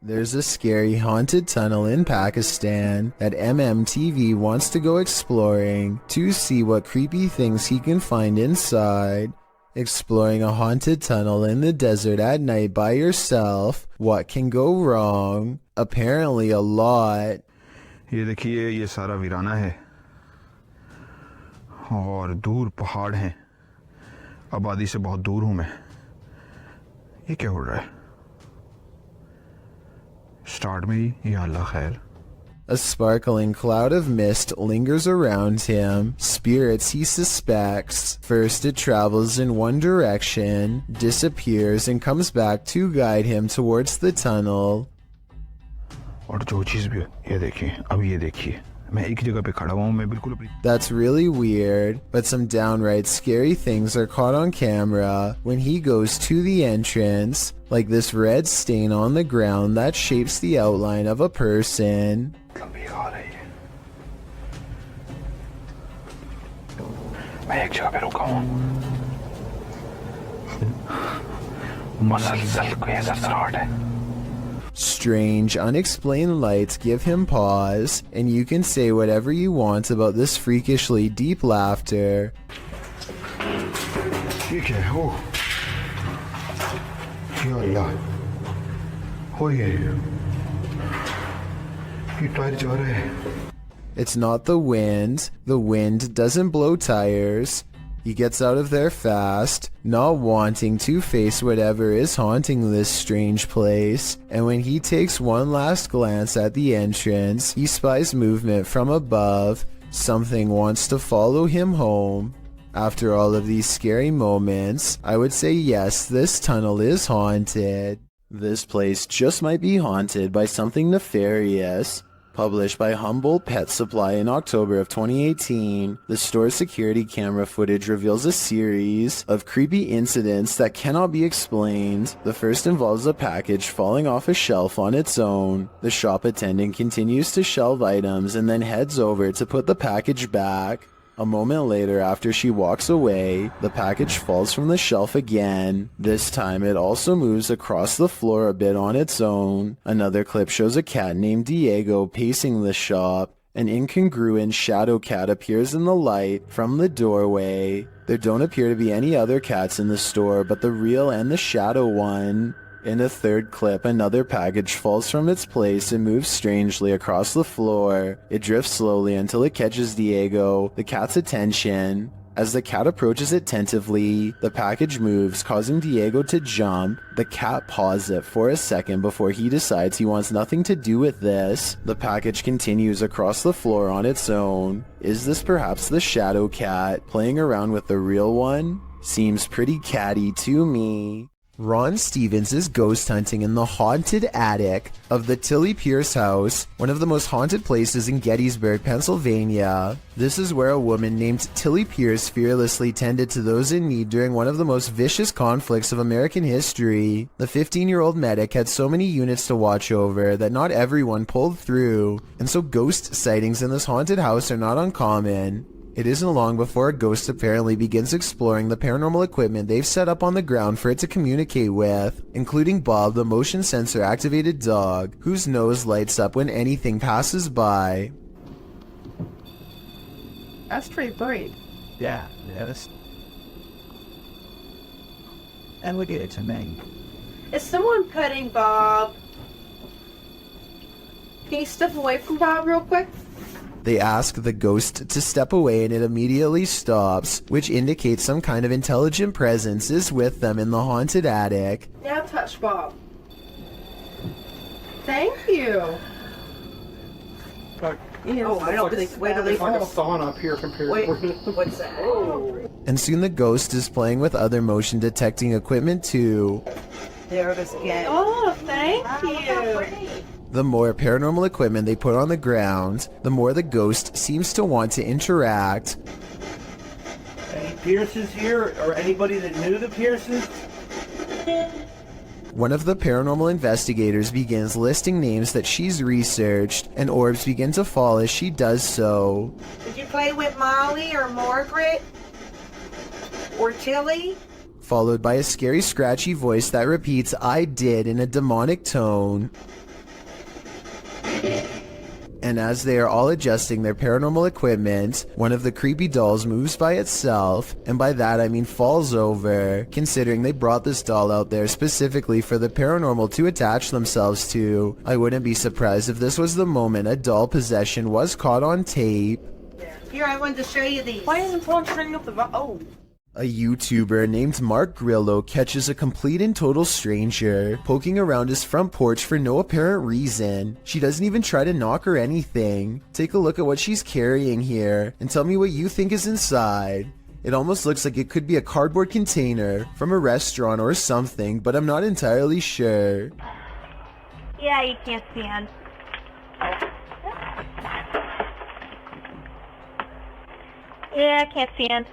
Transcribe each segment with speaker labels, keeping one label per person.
Speaker 1: There's a scary haunted tunnel in Pakistan that MMTV wants to go exploring to see what creepy things he can find inside. Exploring a haunted tunnel in the desert at night by yourself, what can go wrong? Apparently a lot.
Speaker 2: ये देखिए ये सारा वीराना है और दूर पहाड़ हैं, आबादी से बहुत दूर हूं मैं। ये क्या हो रहा है? स्टार्ट में ही या अल्लाह खैर।
Speaker 1: A sparkling cloud of mist lingers around him, spirits he suspects. First it travels in one direction, disappears and comes back to guide him towards the tunnel.
Speaker 2: और जो चीज भी ये देखिए, अब ये देखिए, मैं एक जगह पे खड़ा हुआ हूं, मैं बिल्कुल अपनी।
Speaker 1: That's really weird, but some downright scary things are caught on camera when he goes to the entrance, like this red stain on the ground that shapes the outline of a person.
Speaker 2: मैं एक जगह पे रुका हूं, मसलसल कोई सरसराहट है।
Speaker 1: Strange, unexplained lights give him pause, and you can say whatever you want about this freakishly deep laughter.
Speaker 2: ये क्या है? ओह, या अल्लाह, हो गया ये टायर जा रहा है।
Speaker 1: It's not the wind doesn't blow tires. He gets out of there fast, not wanting to face whatever is haunting this strange place, and when he takes one last glance at the entrance, he spies movement from above. Something wants to follow him home. After all of these scary moments, I would say yes, this tunnel is haunted. This place just might be haunted by something nefarious. Published by Humboldt Pet Supply in October of 2018, the store's security camera footage reveals a series of creepy incidents that cannot be explained. The first involves a package falling off a shelf on its own. The shop attendant continues to shelve items and then heads over to put the package back. A moment later, after she walks away, the package falls from the shelf again. This time, it also moves across the floor a bit on its own. Another clip shows a cat named Diego pacing the shop. An incongruent shadow cat appears in the light from the doorway. There don't appear to be any other cats in the store but the real and the shadow one. In a third clip, another package falls from its place and moves strangely across the floor. It drifts slowly until it catches Diego, the cat's attention. As the cat approaches it tentatively, the package moves, causing Diego to jump. The cat paws it for a second before he decides he wants nothing to do with this. The package continues across the floor on its own. Is this perhaps the shadow cat playing around with the real one? Seems pretty catty to me. Ron Stevens is ghost hunting in the haunted attic of the Tilly Pierce house, one of the most haunted places in Gettysburg, Pennsylvania. This is where a woman named Tilly Pierce fearlessly tended to those in need during one of the most vicious conflicts of American history. The 15-year-old medic had so many units to watch over that not everyone pulled through, and so ghost sightings in this haunted house are not uncommon. It isn't long before a ghost apparently begins exploring the paranormal equipment they've set up on the ground for it to communicate with, including Bob, the motion sensor activated dog, whose nose lights up when anything passes by.
Speaker 3: That's pretty bright.
Speaker 4: Yeah, yes. And look at it, Meg.
Speaker 3: Is someone petting Bob? Can you step away from Bob real quick?
Speaker 1: They ask the ghost to step away and it immediately stops, which indicates some kind of intelligent presence is with them in the haunted attic.
Speaker 3: Now touch Bob. Thank you.
Speaker 5: I don't think wait till they find a sauna up here compared to
Speaker 3: What's that? Oh.
Speaker 1: And soon the ghost is playing with other motion detecting equipment too.
Speaker 5: there it is again.
Speaker 3: Oh, thank you.
Speaker 1: The more paranormal equipment they put on the ground, the more the ghost seems to want to interact.
Speaker 6: Any Pierces here, or anybody that knew the Pierces?
Speaker 1: One of the paranormal investigators begins listing names that she's researched, and orbs begin to fall as she does so.
Speaker 5: Did you play with Molly or Margaret? Or Tilly?
Speaker 1: Followed by a scary scratchy voice that repeats, "I did," in a demonic tone. And as they are all adjusting their paranormal equipment, one of the creepy dolls moves by itself, and by that I mean falls over, considering they brought this doll out there specifically for the paranormal to attach themselves to. I wouldn't be surprised if this was the moment a doll possession was caught on tape.
Speaker 5: Here, I wanted to show you these.
Speaker 3: Why isn't someone turning up the oh?
Speaker 1: A YouTuber named Mark Grillo catches a complete and total stranger poking around his front porch for no apparent reason. She doesn't even try to knock or anything. Take a look at what she's carrying here and tell me what you think is inside. It almost looks like it could be a cardboard container from a restaurant or something, but I'm not entirely sure.
Speaker 7: Yeah, you can't stand. Yeah, I can't stand.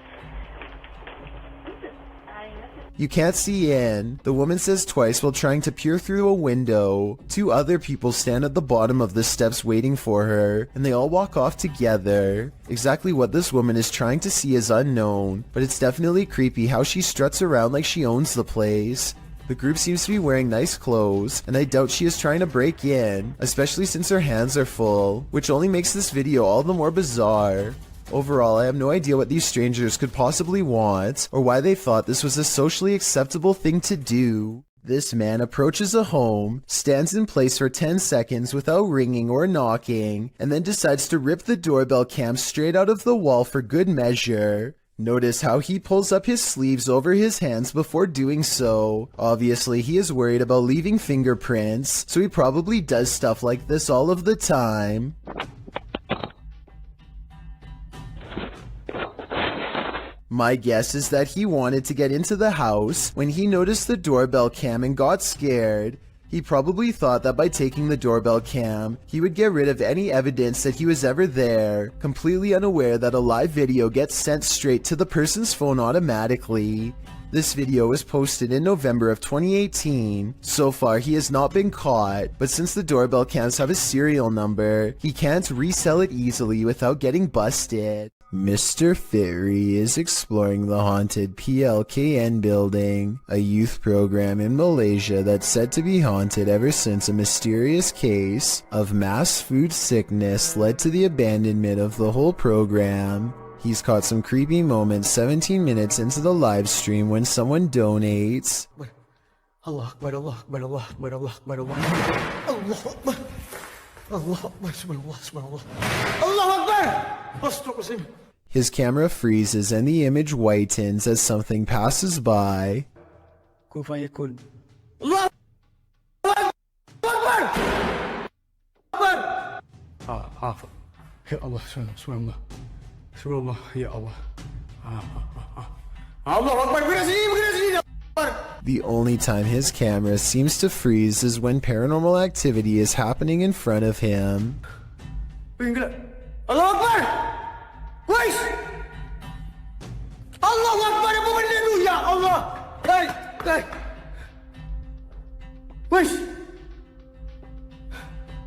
Speaker 1: You can't see in, the woman says twice while trying to peer through a window. Two other people stand at the bottom of the steps waiting for her, and they all walk off together. Exactly what this woman is trying to see is unknown, but it's definitely creepy how she struts around like she owns the place. The group seems to be wearing nice clothes, and I doubt she is trying to break in, especially since her hands are full, which only makes this video all the more bizarre. Overall, I have no idea what these strangers could possibly want, or why they thought this was a socially acceptable thing to do. This man approaches a home, stands in place for 10 seconds without ringing or knocking, and then decides to rip the doorbell cam straight out of the wall for good measure. Notice how he pulls up his sleeves over his hands before doing so. Obviously, he is worried about leaving fingerprints, so he probably does stuff like this all of the time. My guess is that he wanted to get into the house when he noticed the doorbell cam and got scared. He probably thought that by taking the doorbell cam, he would get rid of any evidence that he was ever there, completely unaware that a live video gets sent straight to the person's phone automatically. This video was posted in November of 2018. So far, he has not been caught, but since the doorbell cams have a serial number, he can't resell it easily without getting busted. Mr. Fitri is exploring the haunted PLKN building, a youth program in Malaysia that's said to be haunted ever since a mysterious case of mass food sickness led to the abandonment of the whole program. He's caught some creepy moments 17 minutes into the live stream when someone donates.
Speaker 8: Allah Akbar, Allah Akbar, Allah Akbar, Allah Akbar, Allah Akbar, Allah Akbar, subhanallah, subhanallah, Allah Akbar, Astaghfirullah.
Speaker 1: His camera freezes and the image whitens as something passes by.
Speaker 8: Kun fayakun. Allah Akbar, Akbar. Ya Allah, subhanallah, subhanallah, ya Allah. Allah Akbar, begini sini.
Speaker 1: The only time his camera seems to freeze is when paranormal activity is happening in front of him.
Speaker 8: Allah Akbar! Wais! Allah Akbar, apa benda tu? Ya Allah! Hey! Wais!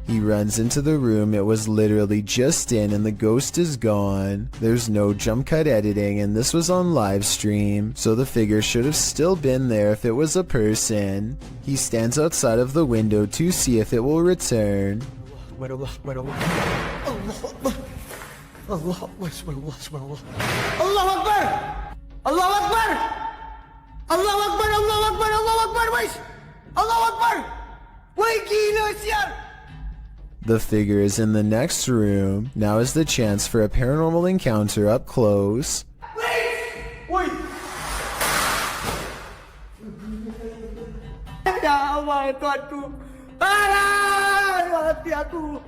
Speaker 1: He runs into the room it was literally just in and the ghost is gone. There's no jump cut editing and this was on live stream, so the figure should have still been there if it was a person. He stands outside of the window to see if it will return.
Speaker 8: Allah Akbar, Allah Akbar. Allah Akbar, subhanallah, subhanallah. Allah Akbar! Allah Akbar! Allah Akbar, Allah Akbar, Allah Akbar, wais! Allah Akbar! Wai gila sial!
Speaker 1: The figure is in the next room. Now is the chance for a paranormal encounter up close.
Speaker 8: Wait! Ya Allah, Tuhanku. Mati aku.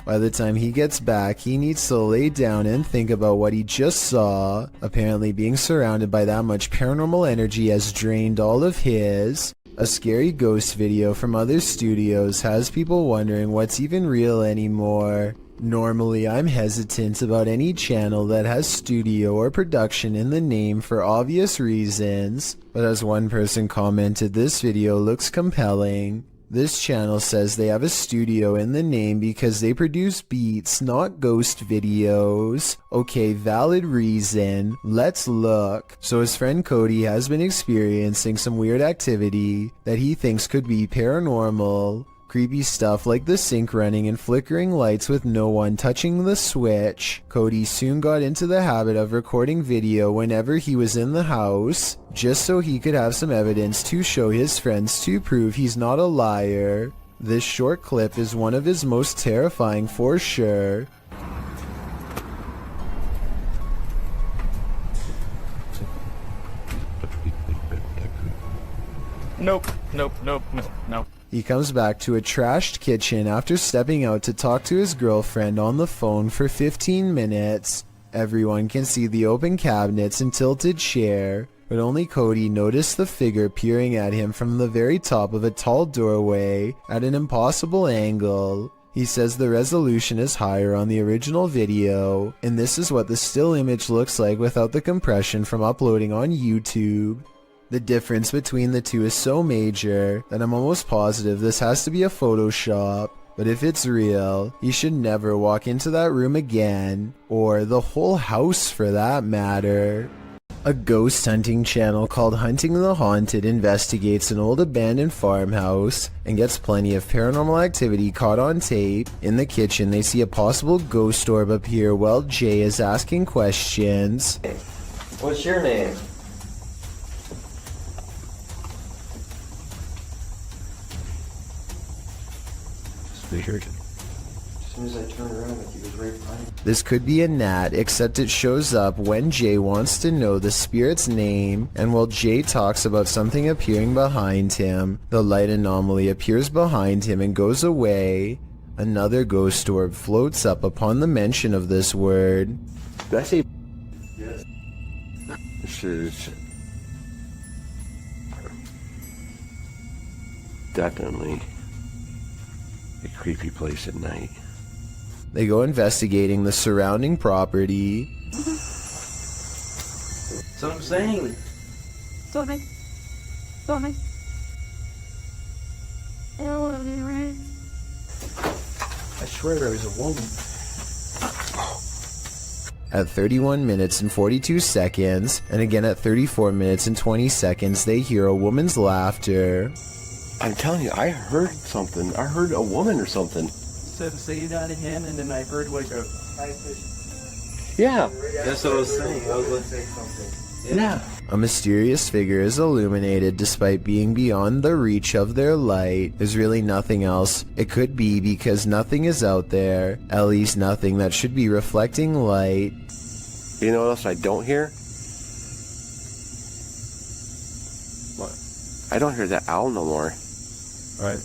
Speaker 1: By the time he gets back, he needs to lay down and think about what he just saw. Apparently being surrounded by that much paranormal energy has drained all of his. A scary ghost video from other studios has people wondering what's even real anymore. Normally, I'm hesitant about any channel that has studio or production in the name for obvious reasons, but as one person commented, this video looks compelling. This channel says they have a studio in the name because they produce beats, not ghost videos. Okay, valid reason. Let's look. So his friend Cody has been experiencing some weird activity that he thinks could be paranormal. Creepy stuff like the sink running and flickering lights with no one touching the switch. Cody soon got into the habit of recording video whenever he was in the house, just so he could have some evidence to show his friends to prove he's not a liar. This short clip is one of his most terrifying for sure.
Speaker 9: Nope.
Speaker 1: He comes back to a trashed kitchen after stepping out to talk to his girlfriend on the phone for 15 minutes. Everyone can see the open cabinets and tilted chair, but only Cody noticed the figure peering at him from the very top of a tall doorway at an impossible angle. He says the resolution is higher on the original video, and this is what the still image looks like without the compression from uploading on YouTube. The difference between the two is so major that I'm almost positive this has to be a Photoshop. But if it's real, you should never walk into that room again, or the whole house for that matter. A ghost hunting channel called Hunting the Haunted investigates an old abandoned farmhouse and gets plenty of paranormal activity caught on tape. In the kitchen, they see a possible ghost orb appear while Jay is asking questions.
Speaker 10: What's your name?
Speaker 2: Weird.
Speaker 10: As soon as I turned around, he was right behind me.
Speaker 1: This could be a gnat, except it shows up when Jay wants to know the spirit's name, and while Jay talks about something appearing behind him, the light anomaly appears behind him and goes away. Another ghost orb floats up upon the mention of this word.
Speaker 10: Did I say?
Speaker 6: Yes.
Speaker 10: This is definitely a creepy place at night.
Speaker 1: They go investigating the surrounding property.
Speaker 10: That's what I'm saying.
Speaker 7: Sorry.
Speaker 10: I swear there was a woman.
Speaker 1: At 31 minutes and 42 seconds, and again at 34 minutes and 20 seconds, they hear a woman's laughter.
Speaker 10: I'm telling you, I heard something. I heard a woman or something.
Speaker 4: So say that again, and then I heard like a high pitch.
Speaker 10: Yeah, that's what I was saying. I was going to say something. Yeah.
Speaker 1: A mysterious figure is illuminated despite being beyond the reach of their light. There's really nothing else it could be because nothing is out there, at least nothing that should be reflecting light.
Speaker 10: You know what else I don't hear?
Speaker 2: What?
Speaker 10: I don't hear that owl no more.
Speaker 2: Alright.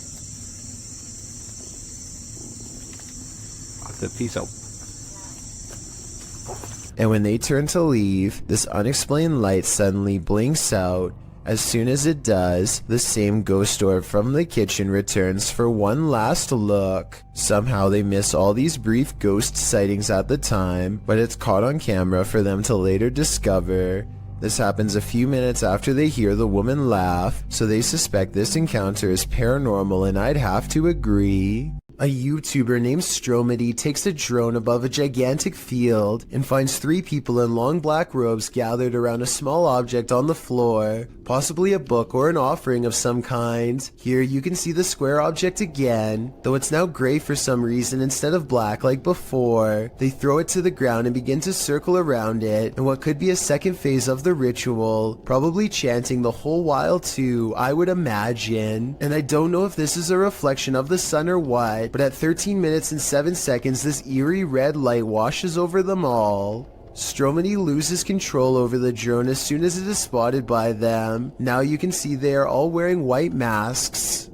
Speaker 2: Peace out.
Speaker 1: And when they turn to leave, this unexplained light suddenly blinks out. As soon as it does, the same ghost orb from the kitchen returns for one last look. Somehow they miss all these brief ghost sightings at the time, but it's caught on camera for them to later discover. This happens a few minutes after they hear the woman laugh, so they suspect this encounter is paranormal, and I'd have to agree. A YouTuber named Stromedy takes a drone above a gigantic field and finds 3 people in long black robes gathered around a small object on the floor, possibly a book or an offering of some kind. Here you can see the square object again, though it's now gray for some reason instead of black like before. They throw it to the ground and begin to circle around it in what could be a second phase of the ritual, probably chanting the whole while too, I would imagine. And I don't know if this is a reflection of the sun or what, but at 13 minutes and 7 seconds, this eerie red light washes over them all. Stromedy loses control over the drone as soon as it is spotted by them. Now you can see they are all wearing white masks.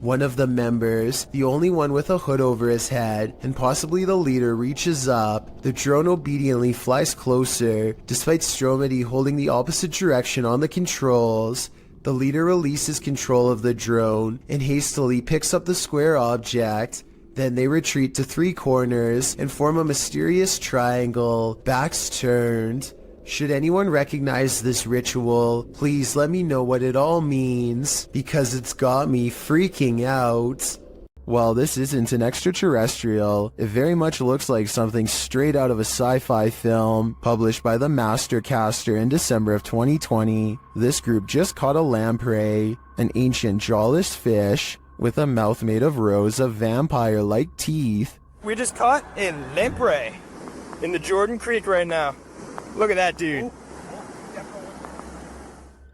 Speaker 1: One of the members, the only one with a hood over his head, and possibly the leader, reaches up. The drone obediently flies closer, despite Stromedy holding the opposite direction on the controls. The leader releases control of the drone and hastily picks up the square object. Then they retreat to 3 corners and form a mysterious triangle, backs turned. Should anyone recognize this ritual, please let me know what it all means, because it's got me freaking out. While this isn't an extraterrestrial, it very much looks like something straight out of a sci-fi film published by the Mastercaster in December of 2020. This group just caught a lamprey, an ancient jawless fish with a mouth made of rows of vampire-like teeth.
Speaker 9: We just caught a lamprey in the Jordan Creek right now. Look at that dude.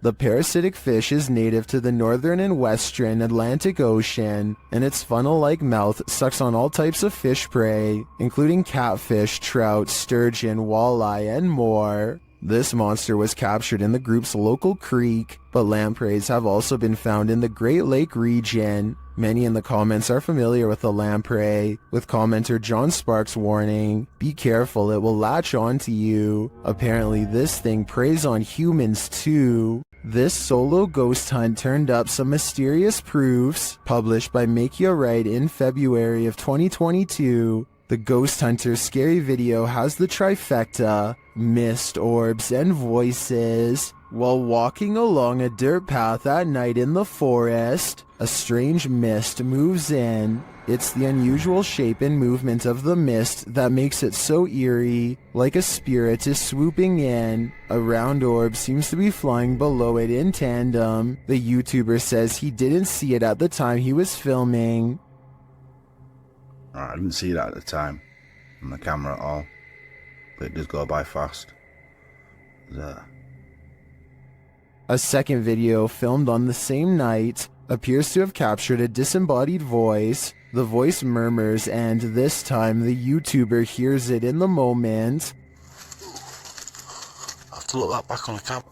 Speaker 1: The parasitic fish is native to the northern and western Atlantic Ocean, and its funnel-like mouth sucks on all types of fish prey, including catfish, trout, sturgeon, walleye, and more. This monster was captured in the group's local creek, but lampreys have also been found in the Great Lake region. Many in the comments are familiar with the lamprey, with commenter John Sparks warning, "Be careful, it will latch onto you." Apparently this thing preys on humans too. This solo ghost hunt turned up some mysterious proofs, published by Macleod in February of 2022. The ghost hunter's scary video has the trifecta: mist, orbs, and voices. While walking along a dirt path at night in the forest, a strange mist moves in. It's the unusual shape and movement of the mist that makes it so eerie, like a spirit is swooping in. A round orb seems to be flying below it in tandem. The YouTuber says he didn't see it at the time he was filming.
Speaker 10: I didn't see that at the time on the camera at all, but it does go by fast.
Speaker 1: A second video filmed on the same night appears to have captured a disembodied voice. The voice murmurs, and this time the YouTuber hears it in the moment.
Speaker 8: I have to look that back on the camera.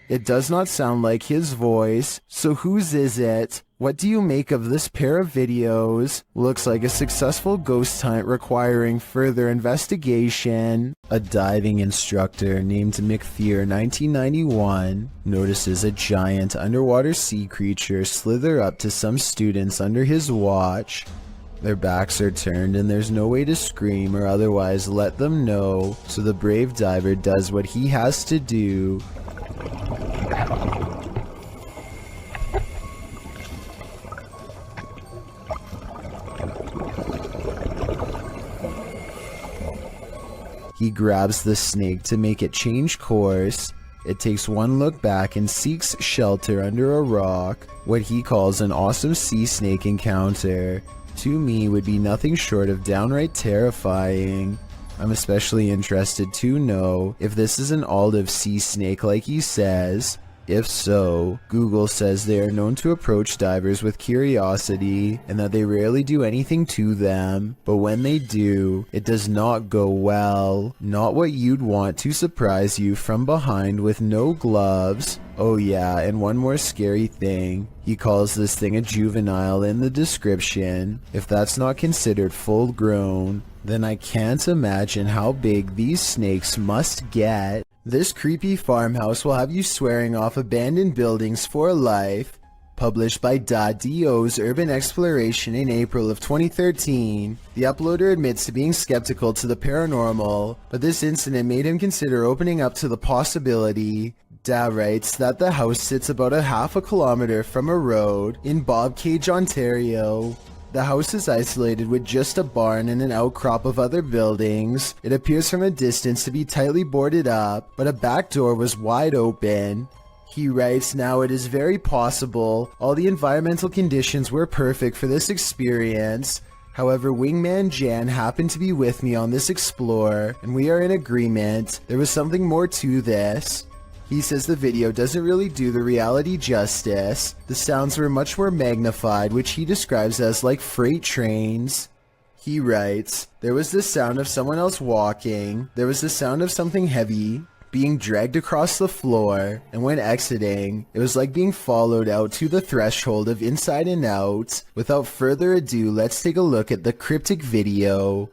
Speaker 1: It does not sound like his voice, so whose is it? What do you make of this pair of videos? Looks like a successful ghost hunt requiring further investigation. A diving instructor named Macleod 1991 notices a giant underwater sea creature slither up to some students under his watch. Their backs are turned and there's no way to scream or otherwise let them know, so the brave diver does what he has to do. He grabs the snake to make it change course. It takes one look back and seeks shelter under a rock. What he calls an awesome sea snake encounter, to me, would be nothing short of downright terrifying. I'm especially interested to know if this is an olive sea snake like he says. If so, Google says they are known to approach divers with curiosity and that they rarely do anything to them, but when they do, it does not go well. Not what you'd want to surprise you from behind with no gloves. Oh yeah, and one more scary thing. He calls this thing a juvenile in the description. If that's not considered full grown, then I can't imagine how big these snakes must get. This creepy farmhouse will have you swearing off abandoned buildings for life. Published by .do's Urban Exploration in April of 2013. The uploader admits to being skeptical to the paranormal, but this incident made him consider opening up to the possibility. Da writes that the house sits about a half a kilometer from a road in Bobcage, Ontario. The house is isolated with just a barn and an outcrop of other buildings. It appears from a distance to be tightly boarded up, but a back door was wide open. He writes, now it is very possible all the environmental conditions were perfect for this experience. However, Wingman Jan happened to be with me on this explore, and we are in agreement. There was something more to this. He says the video doesn't really do the reality justice. The sounds were much more magnified, which he describes as like freight trains. He writes, there was the sound of someone else walking, there was the sound of something heavy being dragged across the floor, and when exiting, it was like being followed out to the threshold of Inside and Out. Without further ado, let's take a look at the cryptic video.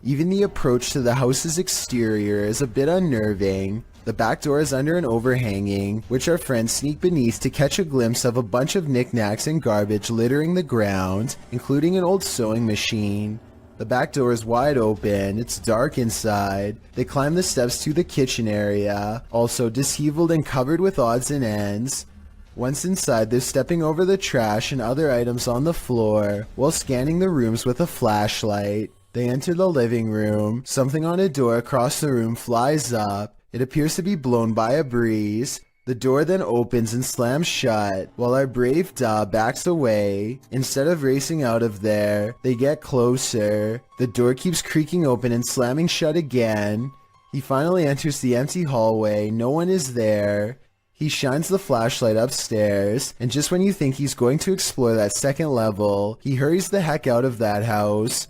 Speaker 1: Even the approach to the house's exterior is a bit unnerving. The back door is under an overhanging, which our friends sneak beneath to catch a glimpse of a bunch of knickknacks and garbage littering the ground, including an old sewing machine. The back door is wide open, it's dark inside. They climb the steps to the kitchen area, also disheveled and covered with odds and ends. Once inside, they're stepping over the trash and other items on the floor, while scanning the rooms with a flashlight. They enter the living room. Something on a door across the room flies up. It appears to be blown by a breeze. The door then opens and slams shut, while our brave Da backs away. Instead of racing out of there, they get closer. The door keeps creaking open and slamming shut again. He finally enters the empty hallway. No one is there. He shines the flashlight upstairs, and just when you think he's going to explore that second level, he hurries the heck out of that house.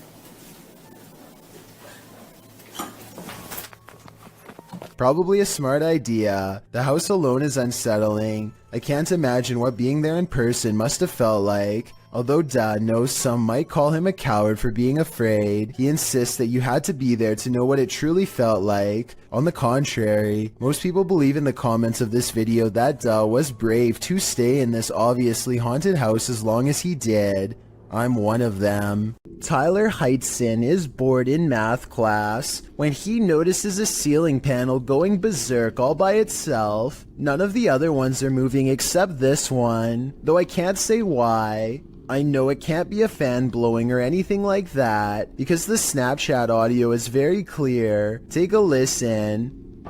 Speaker 1: Probably a smart idea. The house alone is unsettling. I can't imagine what being there in person must have felt like. Although Dad knows some might call him a coward for being afraid, he insists that you had to be there to know what it truly felt like. On the contrary, most people believe in the comments of this video that Da was brave to stay in this obviously haunted house as long as he did. I'm one of them. Tyler Heitzson is bored in math class when he notices a ceiling panel going berserk all by itself. None of the other ones are moving except this one, though I can't say why. I know it can't be a fan blowing or anything like that, because the Snapchat audio is very clear. Take a listen.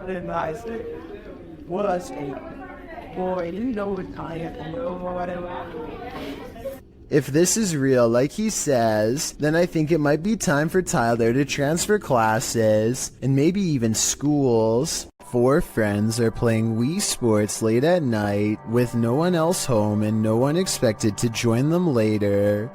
Speaker 4: Nice. Was a boy, didn't know what time.
Speaker 1: If this is real, like he says, then I think it might be time for Tyler to transfer classes, and maybe even schools. 4 friends are playing Wii Sports late at night, with no one else home and no one expected to join them later.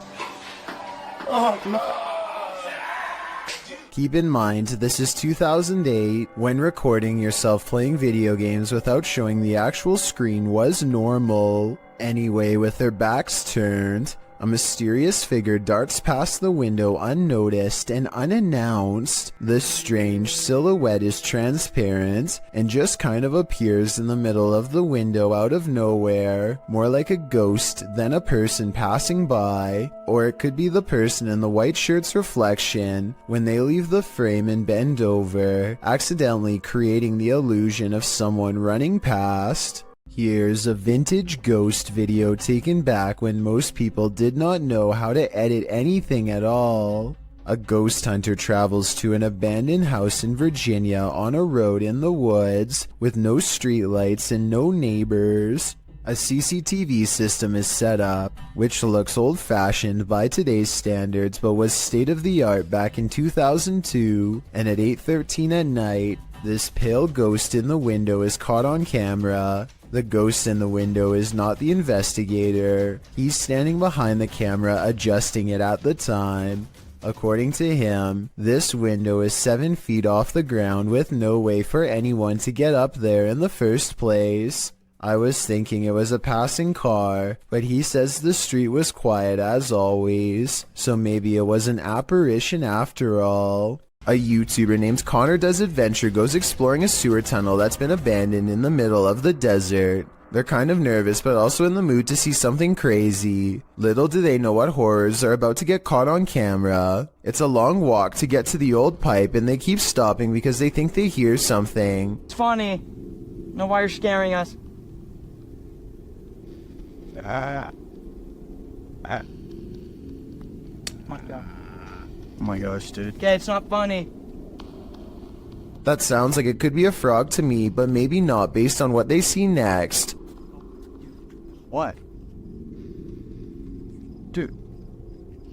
Speaker 1: Keep in mind, this is 2008, when recording yourself playing video games without showing the actual screen was normal. Anyway, with their backs turned, a mysterious figure darts past the window unnoticed and unannounced. This strange silhouette is transparent and just kind of appears in the middle of the window out of nowhere, more like a ghost than a person passing by. Or it could be the person in the white shirt's reflection when they leave the frame and bend over, accidentally creating the illusion of someone running past. Here's a vintage ghost video taken back when most people did not know how to edit anything at all. A ghost hunter travels to an abandoned house in Virginia on a road in the woods with no streetlights and no neighbors. A CCTV system is set up, which looks old-fashioned by today's standards but was state-of-the-art back in 2002, and at 8:13 at night, this pale ghost in the window is caught on camera. The ghost in the window is not the investigator. He's standing behind the camera adjusting it at the time. According to him, this window is 7 feet off the ground with no way for anyone to get up there in the first place. I was thinking it was a passing car, but he says the street was quiet as always, so maybe it was an apparition after all. A YouTuber named Connor Does Adventure goes exploring a sewer tunnel that's been abandoned in the middle of the desert. They're kind of nervous but also in the mood to see something crazy. Little do they know what horrors are about to get caught on camera. It's a long walk to get to the old pipe and they keep stopping because they think they hear something.
Speaker 9: It's funny. Know why you're scaring us. My God.
Speaker 2: Oh my gosh, dude.
Speaker 9: Okay, it's not funny.
Speaker 1: That sounds like it could be a frog to me, but maybe not based on what they see next.
Speaker 2: What?
Speaker 9: Dude.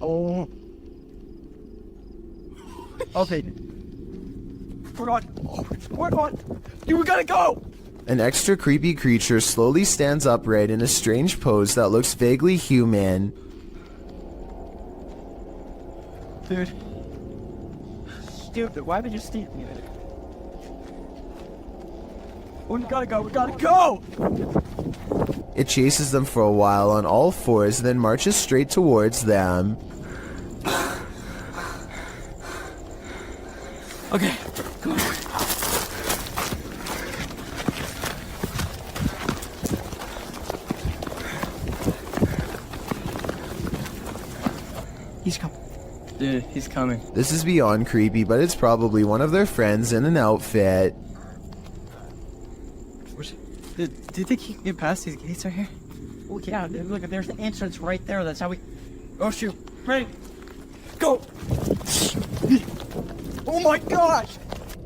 Speaker 9: Oh. Okay. We're on. Dude, we gotta go!
Speaker 1: An extra creepy creature slowly stands upright in a strange pose that looks vaguely human.
Speaker 9: Dude, why would you steal me? We gotta go!
Speaker 1: It chases them for a while on all fours, then marches straight towards them.
Speaker 9: Okay, come on.
Speaker 4: He's coming.
Speaker 9: Dude, he's coming.
Speaker 1: This is beyond creepy, but it's probably one of their friends in an outfit.
Speaker 4: Do you think he can get past these gates right here? Oh yeah, dude, look, there's the entrance right there. That's how we... Oh shoot. Ready? Go! Oh my gosh!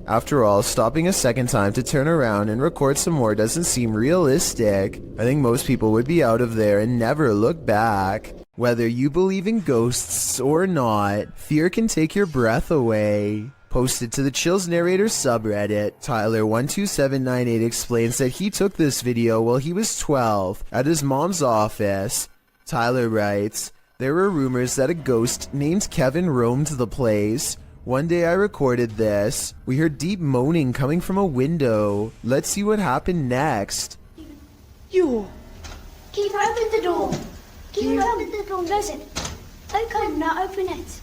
Speaker 1: After all, stopping a second time to turn around and record some more doesn't seem realistic. I think most people would be out of there and never look back. Whether you believe in ghosts or not, fear can take your breath away. Posted to the Chills Narrator subreddit, Tyler12798 explains that he took this video while he was 12 at his mom's office. Tyler writes, "There were rumors that a ghost named Kevin roamed the place. One day I recorded this. We heard deep moaning coming from a window. Let's see what happened next."
Speaker 11: You! Keep open the door! Keep open the door, listen! I cannot open it!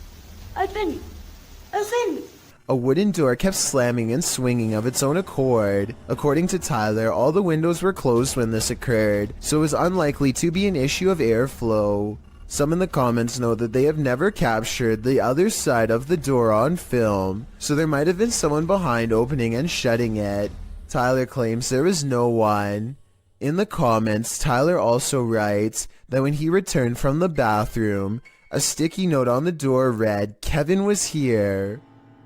Speaker 11: Open! Open!
Speaker 1: A wooden door kept slamming and swinging of its own accord. According to Tyler, all the windows were closed when this occurred, so it was unlikely to be an issue of airflow. Some in the comments note that they have never captured the other side of the door on film, so there might have been someone behind opening and shutting it. Tyler claims there was no one. In the comments, Tyler also writes that when he returned from the bathroom, a sticky note on the door read, "Kevin was here."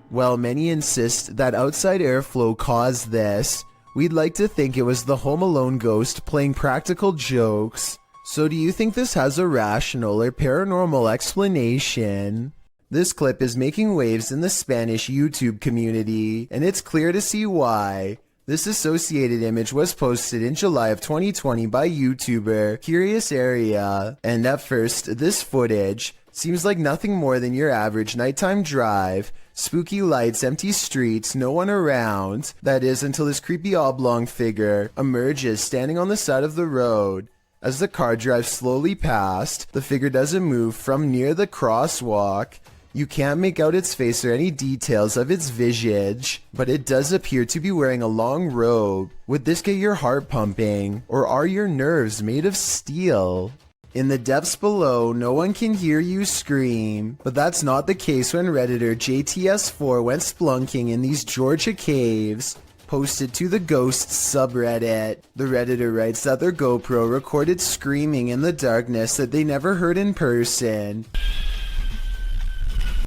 Speaker 1: While many insist that outside airflow caused this, we'd like to think it was the Home Alone ghost playing practical jokes. So do you think this has a rational or paranormal explanation? This clip is making waves in the Spanish YouTube community, and it's clear to see why. This associated image was posted in July of 2020 by YouTuber Curious Area, and at first, this footage seems like nothing more than your average nighttime drive. Spooky lights, empty streets, no one around. That is, until this creepy oblong figure emerges standing on the side of the road. As the car drives slowly past, the figure doesn't move from near the crosswalk. You can't make out its face or any details of its visage, but it does appear to be wearing a long robe. Would this get your heart pumping, or are your nerves made of steel? In the depths below, no one can hear you scream, but that's not the case when Redditor JTS4 went splunking in these Georgia caves. Posted to the Ghosts subreddit, the Redditor writes that their GoPro recorded screaming in the darkness that they never heard in person.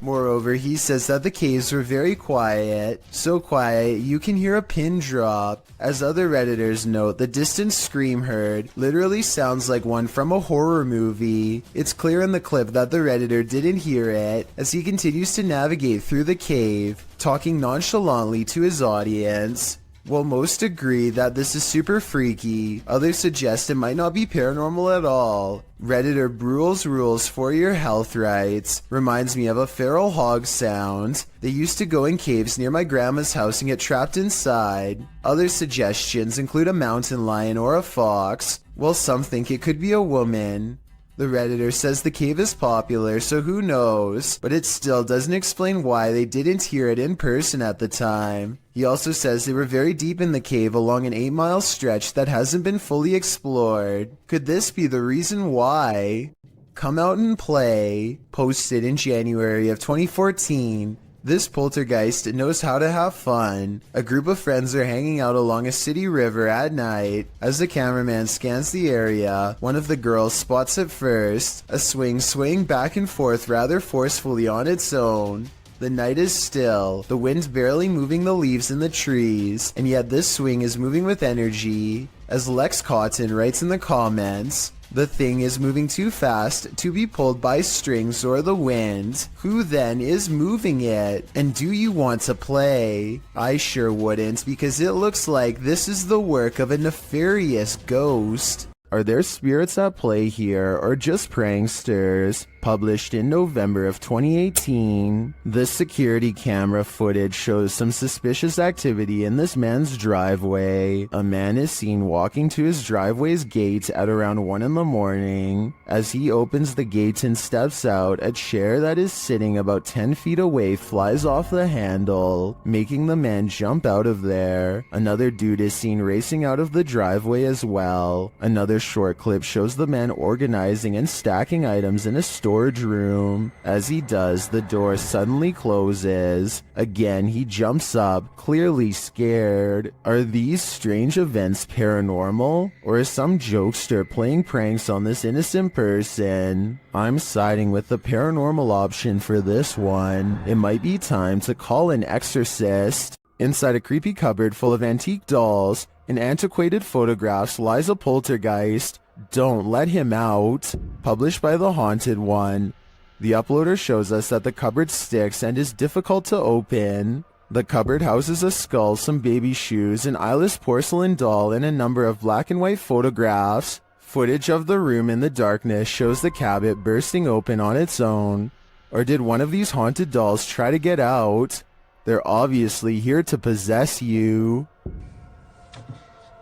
Speaker 1: Moreover, he says that the caves were very quiet, so quiet you can hear a pin drop. As other Redditors note, the distant scream heard literally sounds like one from a horror movie. It's clear in the clip that the Redditor didn't hear it, as he continues to navigate through the cave, talking nonchalantly to his audience. While most agree that this is super freaky, others suggest it might not be paranormal at all. Redditor Brule's Rules for Your Health writes, "Reminds me of a feral hog sound. They used to go in caves near my grandma's house and get trapped inside." Other suggestions include a mountain lion or a fox, while some think it could be a woman. The Redditor says the cave is popular, so who knows, but it still doesn't explain why they didn't hear it in person at the time. He also says they were very deep in the cave along an 8-mile stretch that hasn't been fully explored. Could this be the reason why? Come Out and Play, posted in January of 2014. This poltergeist knows how to have fun. A group of friends are hanging out along a city river at night. As the cameraman scans the area, one of the girls spots it first, a swing swaying back and forth rather forcefully on its own. The night is still, the wind barely moving the leaves in the trees, and yet this swing is moving with energy. As Lex Cotton writes in the comments, "The thing is moving too fast to be pulled by strings or the wind. Who then is moving it? And do you want to play?" I sure wouldn't, because it looks like this is the work of a nefarious ghost. Are there spirits at play here, or just pranksters? Published in November of 2018, this security camera footage shows some suspicious activity in this man's driveway. A man is seen walking to his driveway's gate at around 1 in the morning. As he opens the gate and steps out, a chair that is sitting about 10 feet away flies off the handle, making the man jump out of there. Another dude is seen racing out of the driveway as well. Another short clip shows the man organizing and stacking items in a storage room. As he does, the door suddenly closes. Again, he jumps up, clearly scared. Are these strange events paranormal? Or is some jokester playing pranks on this innocent person? I'm siding with the paranormal option for this one. It might be time to call an exorcist. Inside a creepy cupboard full of antique dolls and antiquated photographs lies a poltergeist. Don't let him out. Published by The Haunted One. The uploader shows us that the cupboard sticks and is difficult to open. The cupboard houses a skull, some baby shoes, an eyeless porcelain doll, and a number of black and white photographs. Footage of the room in the darkness shows the cabinet bursting open on its own. Or did one of these haunted dolls try to get out? They're obviously here to possess you.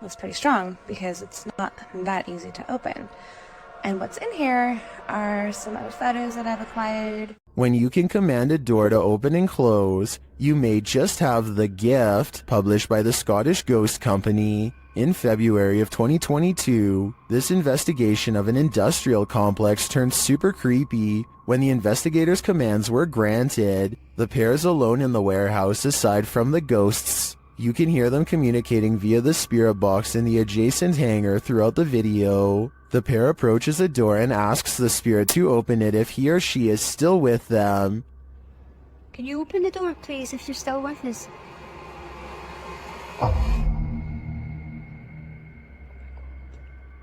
Speaker 12: It's pretty strong because it's not that easy to open. And what's in here are some other photos that I've acquired.
Speaker 1: When you can command a door to open and close, you may just have The Gift, published by the Scottish Ghost Company. In February of 2022, this investigation of an industrial complex turned super creepy when the investigators' commands were granted. The pair is alone in the warehouse aside from the ghosts. You can hear them communicating via the spirit box in the adjacent hangar throughout the video. The pair approaches a door and asks the spirit to open it if he or she is still with them.
Speaker 11: Can you open the door, please, if you're still with us?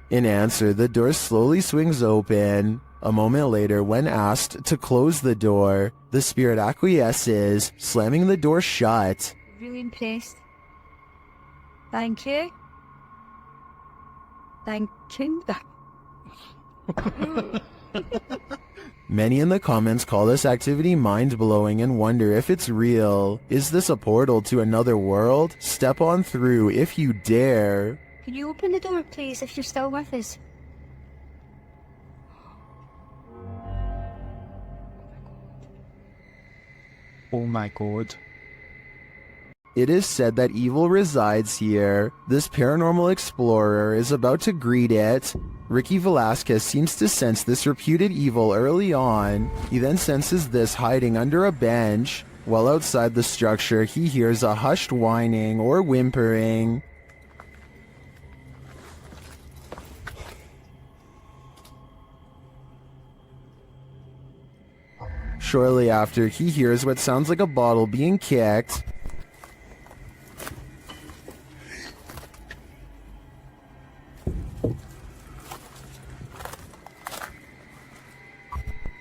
Speaker 1: In answer, the door slowly swings open. A moment later, when asked to close the door, the spirit acquiesces, slamming the door shut.
Speaker 11: Really impressed. Thank you. Thank you.
Speaker 1: Many in the comments call this activity mind-blowing and wonder if it's real. Is this a portal to another world? Step on through if you dare.
Speaker 11: Can you open the door, please, if you're still with us?
Speaker 4: Oh my god.
Speaker 1: It is said that evil resides here. This paranormal explorer is about to greet it. Ricky Velasquez seems to sense this reputed evil early on. He then senses this hiding under a bench. While outside the structure, he hears a hushed whining or whimpering. Shortly after, he hears what sounds like a bottle being kicked.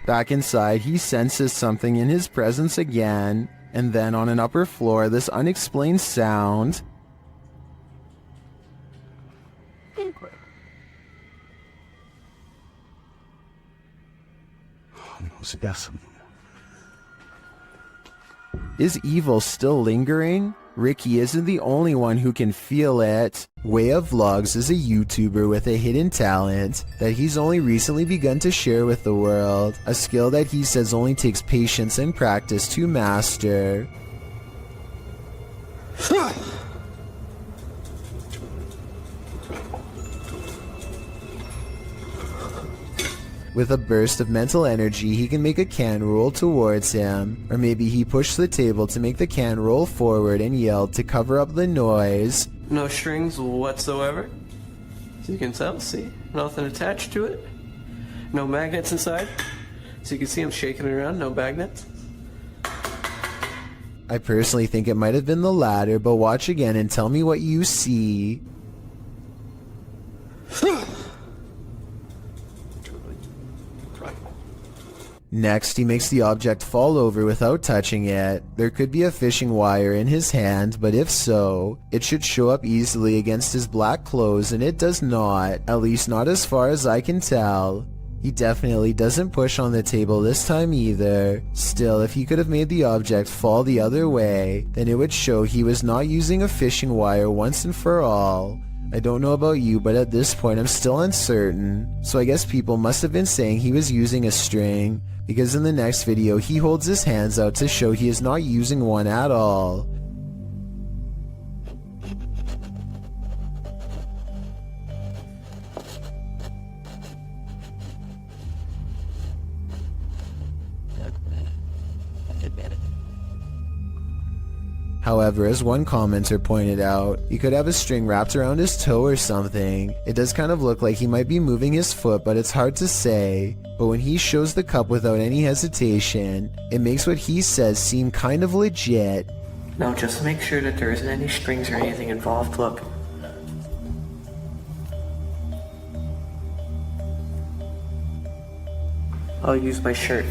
Speaker 1: Back inside, he senses something in his presence again, and then on an upper floor, this unexplained sound. Is evil still lingering? Ricky isn't the only one who can feel it. Way of Vlogs is a YouTuber with a hidden talent that he's only recently begun to share with the world, a skill that he says only takes patience and practice to master. With a burst of mental energy, he can make a can roll towards him. Or maybe he pushed the table to make the can roll forward and yelled to cover up the noise.
Speaker 13: No strings whatsoever. So you can tell, see? Nothing attached to it. No magnets inside. So you can see him shaking it around, no magnets.
Speaker 1: I personally think it might have been the latter, but watch again and tell me what you see. Next, he makes the object fall over without touching it. There could be a fishing wire in his hand, but if so, it should show up easily against his black clothes, and it does not, at least not as far as I can tell. He definitely doesn't push on the table this time either. Still, if he could have made the object fall the other way, then it would show he was not using a fishing wire once and for all. I don't know about you, but at this point I'm still uncertain. So I guess people must have been saying he was using a string, because in the next video he holds his hands out to show he is not using one at all.
Speaker 4: to admit it.
Speaker 1: However, as one commenter pointed out, he could have a string wrapped around his toe or something. It does kind of look like he might be moving his foot, but it's hard to say. But when he shows the cup without any hesitation, it makes what he says seem kind of legit.
Speaker 13: Now just make sure that there isn't any strings or anything involved, look. I'll use my shirt.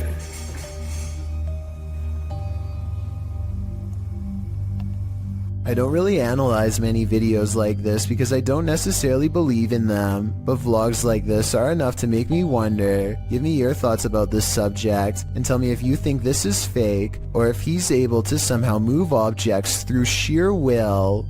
Speaker 1: I don't really analyze many videos like this because I don't necessarily believe in them, but vlogs like this are enough to make me wonder. Give me your thoughts about this subject and tell me if you think this is fake or if he's able to somehow move objects through sheer will.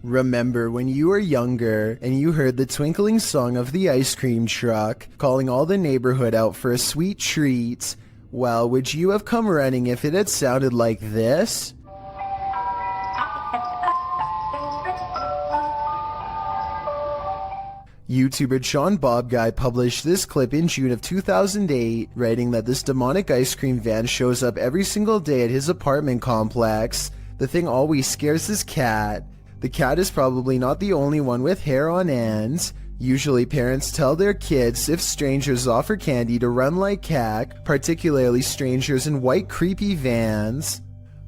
Speaker 1: Remember when you were younger and you heard the twinkling song of the ice cream truck calling all the neighborhood out for a sweet treat? Well, would you have come running if it had sounded like this? YouTuber John Bob Guy published this clip in June of 2008, writing that this demonic ice cream van shows up every single day at his apartment complex. The thing always scares his cat. The cat is probably not the only one with hair on end. Usually parents tell their kids if strangers offer candy to run like heck, particularly strangers in white creepy vans.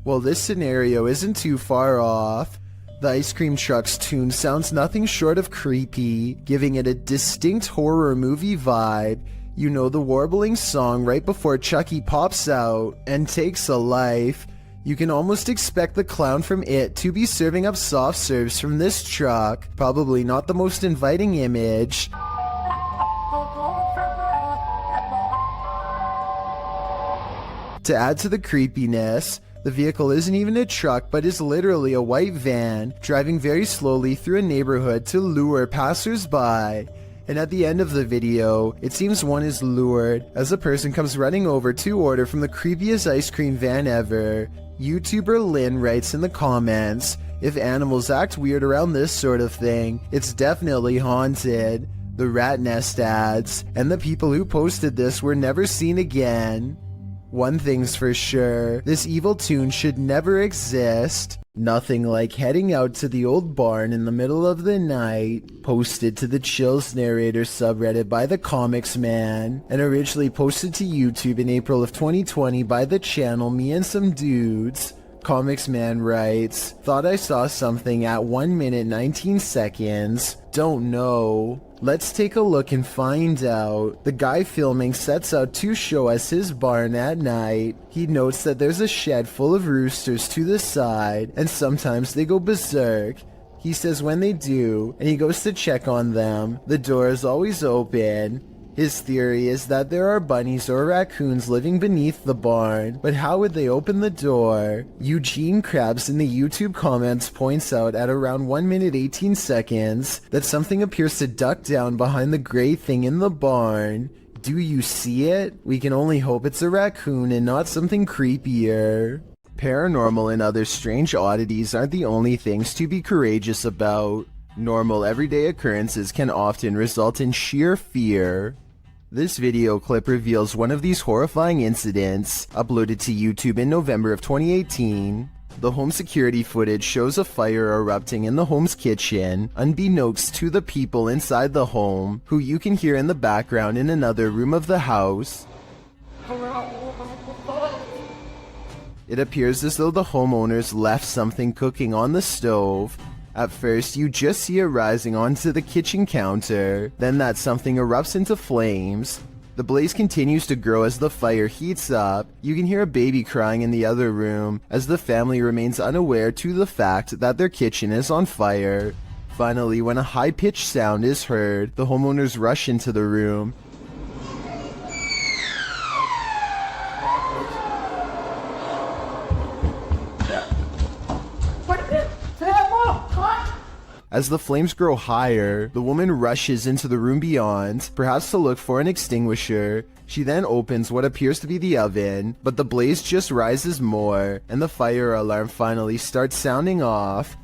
Speaker 1: Well, this scenario isn't too far off. The ice cream truck's tune sounds nothing short of creepy, giving it a distinct horror movie vibe. You know, the warbling song right before Chucky pops out and takes a life. You can almost expect the clown from It to be serving up soft serves from this truck. Probably not the most inviting image. To add to the creepiness, the vehicle isn't even a truck but is literally a white van, driving very slowly through a neighborhood to lure passers-by. And at the end of the video, it seems one is lured as a person comes running over to order from the creepiest ice cream van ever. YouTuber Lynn writes in the comments, "If animals act weird around this sort of thing, it's definitely haunted." The Rat Nest adds, "And the people who posted this were never seen again." One thing's for sure, this evil tune should never exist. Nothing like heading out to the old barn in the middle of the night. Posted to the Chills Narrator subreddit by the Comics Man, and originally posted to YouTube in April of 2020 by the channel Me and Some Dudes. Comics Man writes, "Thought I saw something at 1 minute 19 seconds. Don't know. Let's take a look and find out." The guy filming sets out to show us his barn at night. He notes that there's a shed full of roosters to the side, and sometimes they go berserk. He says when they do, and he goes to check on them, the door is always open. His theory is that there are bunnies or raccoons living beneath the barn, but how would they open the door? Eugene Krabs in the YouTube comments points out at around 1 minute 18 seconds that something appears to duck down behind the gray thing in the barn. Do you see it? We can only hope it's a raccoon and not something creepier. Paranormal and other strange oddities aren't the only things to be courageous about. Normal everyday occurrences can often result in sheer fear. This video clip reveals one of these horrifying incidents, uploaded to YouTube in November of 2018. The home security footage shows a fire erupting in the home's kitchen, unbeknownst to the people inside the home, who you can hear in the background in another room of the house. It appears as though the homeowners left something cooking on the stove. At first, you just see it rising onto the kitchen counter, then that something erupts into flames. The blaze continues to grow as the fire heats up. You can hear a baby crying in the other room, as the family remains unaware to the fact that their kitchen is on fire. Finally, when a high-pitched sound is heard, the homeowners rush into the room. As the flames grow higher, the woman rushes into the room beyond, perhaps to look for an extinguisher. She then opens what appears to be the oven, but the blaze just rises more, and the fire alarm finally starts sounding off.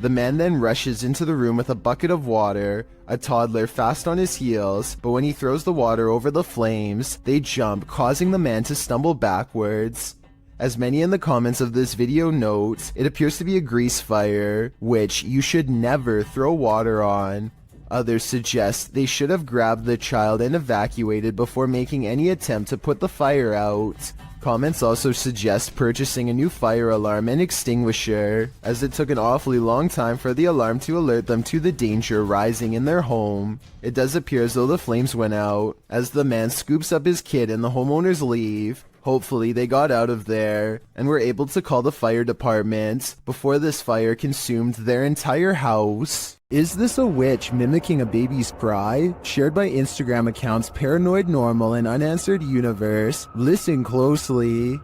Speaker 1: The man then rushes into the room with a bucket of water, a toddler fast on his heels, but when he throws the water over the flames, they jump, causing the man to stumble backwards. As many in the comments of this video note, it appears to be a grease fire, which you should never throw water on. Others suggest they should have grabbed the child and evacuated before making any attempt to put the fire out. Comments also suggest purchasing a new fire alarm and extinguisher, as it took an awfully long time for the alarm to alert them to the danger rising in their home. It does appear as though the flames went out, as the man scoops up his kid and the homeowners leave. Hopefully they got out of there, and were able to call the fire department before this fire consumed their entire house. Is this a witch mimicking a baby's cry? Shared by Instagram accounts Paranoid Normal and Unanswered Universe. Listen closely.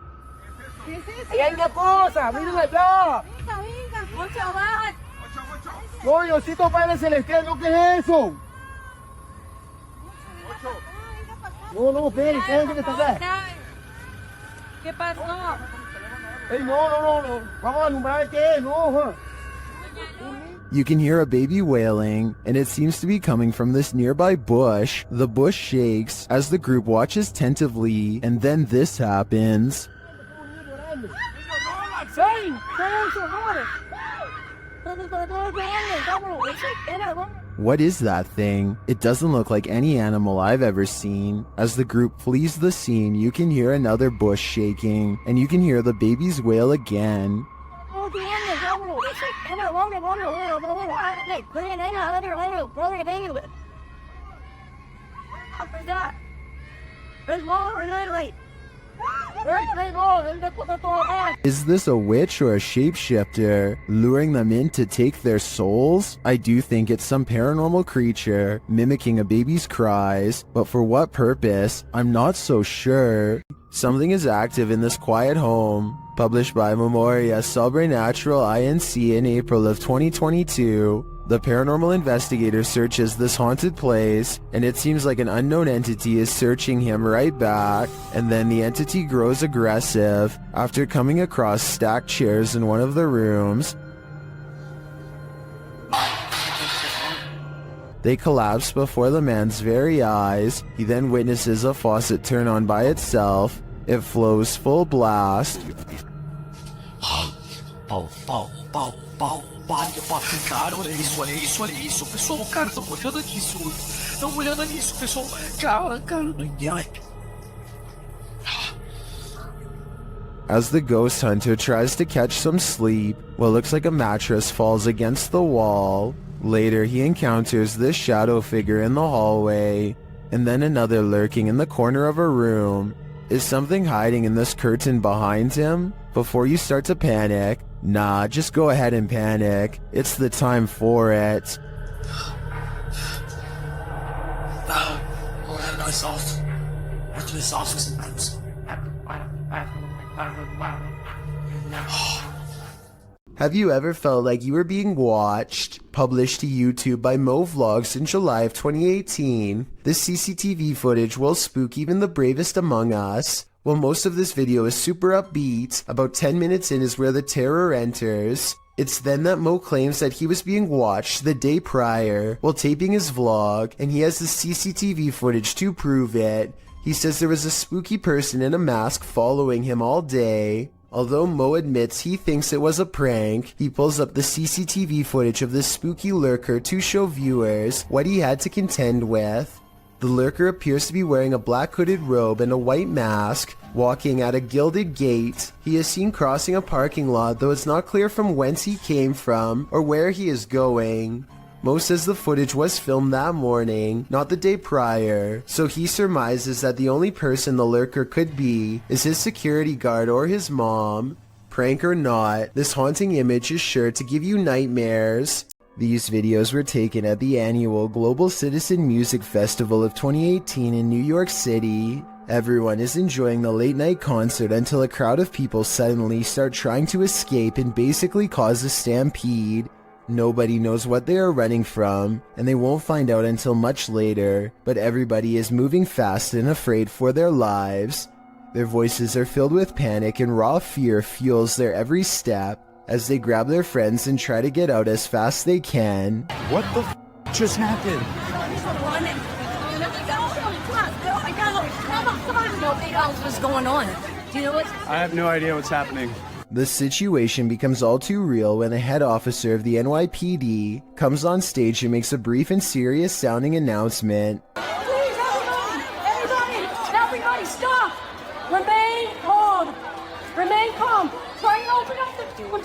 Speaker 8: Hay una cosa, mírenla allá. No, Diosito Padre Celestial, ¿no qué es eso? No, esperen, esperen que está acá.
Speaker 11: ¿Qué pasó?
Speaker 8: Ey, no. Vamos a alumbrar qué es, no.
Speaker 1: You can hear a baby wailing, and it seems to be coming from this nearby bush. The bush shakes as the group watches tentatively, and then this happens. What is that thing? It doesn't look like any animal I've ever seen. As the group flees the scene, you can hear another bush shaking, and you can hear the babies wail again. Is this a witch or a shapeshifter, luring them in to take their souls? I do think it's some paranormal creature, mimicking a baby's cries, but for what purpose? I'm not so sure. Something is active in this quiet home. Published by Memoria Sobrenatural Inc. in April of 2022. The paranormal investigator searches this haunted place, and it seems like an unknown entity is searching him right back, and then the entity grows aggressive after coming across stacked chairs in one of the rooms. They collapse before the man's very eyes. He then witnesses a faucet turn on by itself. It flows full blast.
Speaker 8: Olha isso, pessoal, cara, tô olhando nisso. Tô olhando nisso, pessoal. Cara,
Speaker 1: As the ghost hunter tries to catch some sleep, what looks like a mattress falls against the wall. Later, he encounters this shadow figure in the hallway, and then another lurking in the corner of a room. Is something hiding in this curtain behind him? Before you start to panic, nah, just go ahead and panic. It's the time for it. Have you ever felt like you were being watched? Published to YouTube by Mo Vlogs in July of 2018. This CCTV footage will spook even the bravest among us. While most of this video is super upbeat, about 10 minutes in is where the terror enters. It's then that Mo claims that he was being watched the day prior while taping his vlog, and he has the CCTV footage to prove it. He says there was a spooky person in a mask following him all day. Although Mo admits he thinks it was a prank, he pulls up the CCTV footage of this spooky lurker to show viewers what he had to contend with. The lurker appears to be wearing a black hooded robe and a white mask, walking at a gilded gate. He is seen crossing a parking lot, though it's not clear from whence he came from or where he is going. Mo says the footage was filmed that morning, not the day prior, so he surmises that the only person the lurker could be is his security guard or his mom. Prank or not, this haunting image is sure to give you nightmares. These videos were taken at the annual Global Citizen Music Festival of 2018 in New York City. Everyone is enjoying the late night concert until a crowd of people suddenly start trying to escape and basically cause a stampede. Nobody knows what they are running from, and they won't find out until much later, but everybody is moving fast and afraid for their lives. Their voices are filled with panic and raw fear fuels their every step. as they grab their friends and try to get out as fast they can.
Speaker 8: What the just happened?
Speaker 11: What's going on? Do you know what?
Speaker 4: I have no idea what's happening.
Speaker 1: The situation becomes all too real when the head officer of the NYPD comes on stage and makes a brief and serious sounding announcement.
Speaker 11: Please, everybody, stop! Remain calm. Remain calm. Try and open up the front.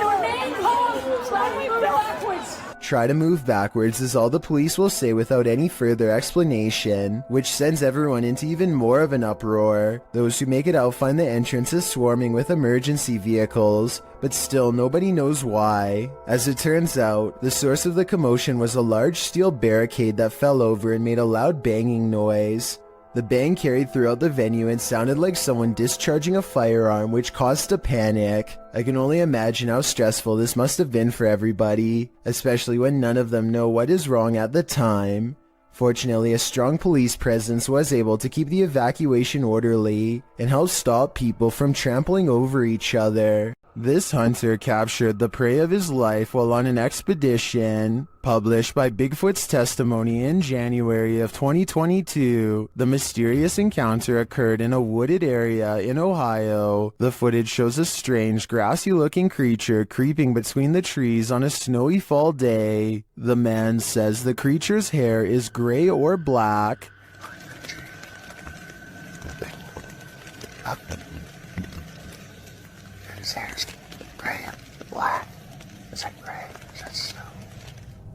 Speaker 11: Remain calm. Try and move backwards.
Speaker 1: Try to move backwards is all the police will say without any further explanation, which sends everyone into even more of an uproar. Those who make it out find the entrance is swarming with emergency vehicles, but still nobody knows why. As it turns out, the source of the commotion was a large steel barricade that fell over and made a loud banging noise. The bang carried throughout the venue and sounded like someone discharging a firearm, which caused a panic. I can only imagine how stressful this must have been for everybody, especially when none of them know what is wrong at the time. Fortunately, a strong police presence was able to keep the evacuation orderly and help stop people from trampling over each other. This hunter captured the prey of his life while on an expedition. Published by Bigfoot's Testimony in January of 2022, the mysterious encounter occurred in a wooded area in Ohio. The footage shows a strange, grassy-looking creature creeping between the trees on a snowy fall day. The man says the creature's hair is gray or black.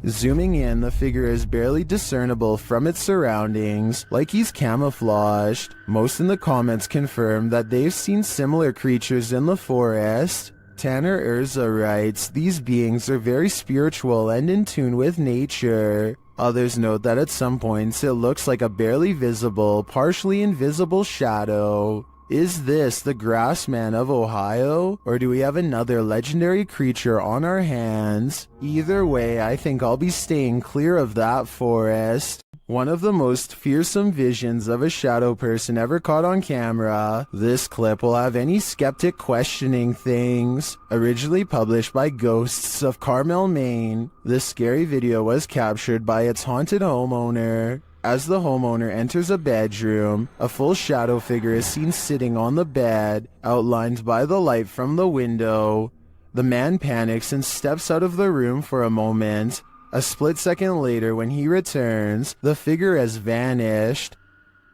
Speaker 1: Zooming in, the figure is barely discernible from its surroundings, like he's camouflaged. Most in the comments confirm that they've seen similar creatures in the forest. Tanner Urza writes, "These beings are very spiritual and in tune with nature." Others note that at some points it looks like a barely visible, partially invisible shadow. Is this the Grassman of Ohio, or do we have another legendary creature on our hands? Either way, I think I'll be staying clear of that forest. One of the most fearsome visions of a shadow person ever caught on camera. This clip will have any skeptic questioning things. Originally published by Ghosts of Carmel, Maine, this scary video was captured by its haunted homeowner. As the homeowner enters a bedroom, a full shadow figure is seen sitting on the bed, outlined by the light from the window. The man panics and steps out of the room for a moment. A split second later, when he returns, the figure has vanished.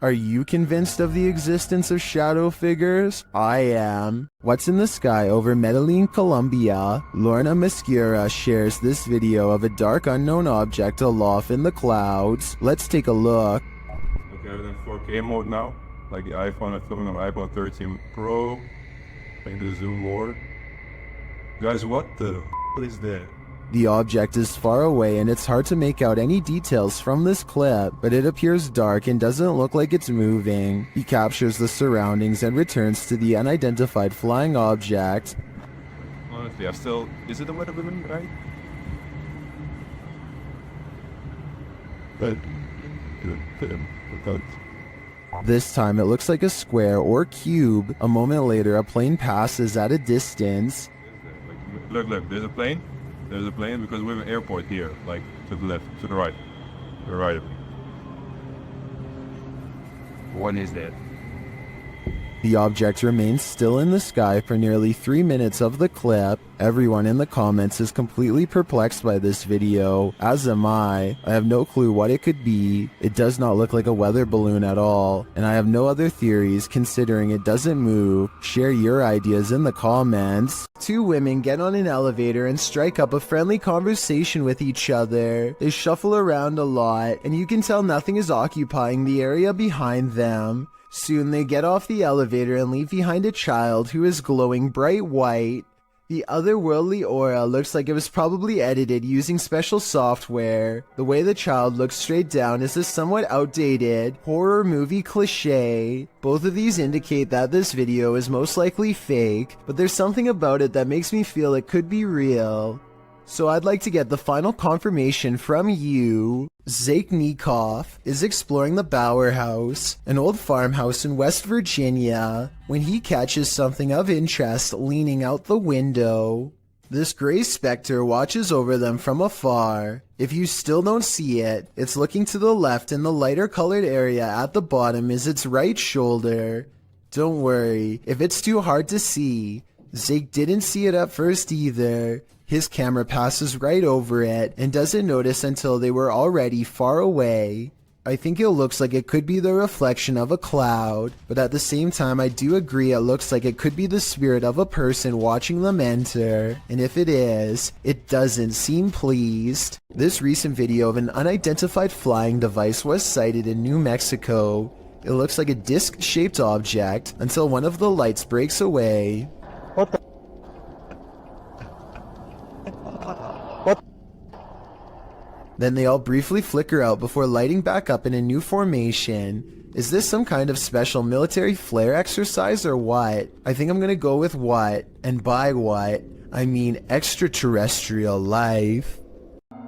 Speaker 1: Are you convinced of the existence of shadow figures? I am. What's in the sky over Medellin, Colombia? Lorna Mascura shares this video of a dark unknown object aloft in the clouds. Let's take a look.
Speaker 14: Okay, we're in 4K mode now. Like the iPhone, I'm filming on my iPhone 13 Pro. Playing the zoom more. Guys, what the is that?
Speaker 1: The object is far away and it's hard to make out any details from this clip, but it appears dark and doesn't look like it's moving. He captures the surroundings and returns to the unidentified flying object.
Speaker 14: Honestly, is it a weather balloon, right? But,
Speaker 1: this time it looks like a square or cube. A moment later, a plane passes at a distance.
Speaker 14: Look, there's a plane. There's a plane because we have an airport here, like to the left, to the right. To the right of me. What is that?
Speaker 1: The object remains still in the sky for nearly 3 minutes of the clip. Everyone in the comments is completely perplexed by this video, as am I. I have no clue what it could be. It does not look like a weather balloon at all, and I have no other theories considering it doesn't move. Share your ideas in the comments. Two women get on an elevator and strike up a friendly conversation with each other. They shuffle around a lot, and you can tell nothing is occupying the area behind them. Soon they get off the elevator and leave behind a child who is glowing bright white. The otherworldly aura looks like it was probably edited using special software. The way the child looks straight down is a somewhat outdated horror movie cliche. Both of these indicate that this video is most likely fake, but there's something about it that makes me feel it could be real. So I'd like to get the final confirmation from you. Zakenikov is exploring the Bower House, an old farmhouse in West Virginia, when he catches something of interest leaning out the window. This gray specter watches over them from afar. If you still don't see it, it's looking to the left, and the lighter colored area at the bottom is its right shoulder. Don't worry, if it's too hard to see, Zake didn't see it at first either. His camera passes right over it and doesn't notice until they were already far away. I think it looks like it could be the reflection of a cloud, but at the same time I do agree it looks like it could be the spirit of a person watching them enter, and if it is, it doesn't seem pleased. This recent video of an unidentified flying device was sighted in New Mexico. It looks like a disc-shaped object until one of the lights breaks away.
Speaker 8: What the?
Speaker 1: Then they all briefly flicker out before lighting back up in a new formation. Is this some kind of special military flare exercise or what? I think I'm gonna go with what, and by what, I mean extraterrestrial life.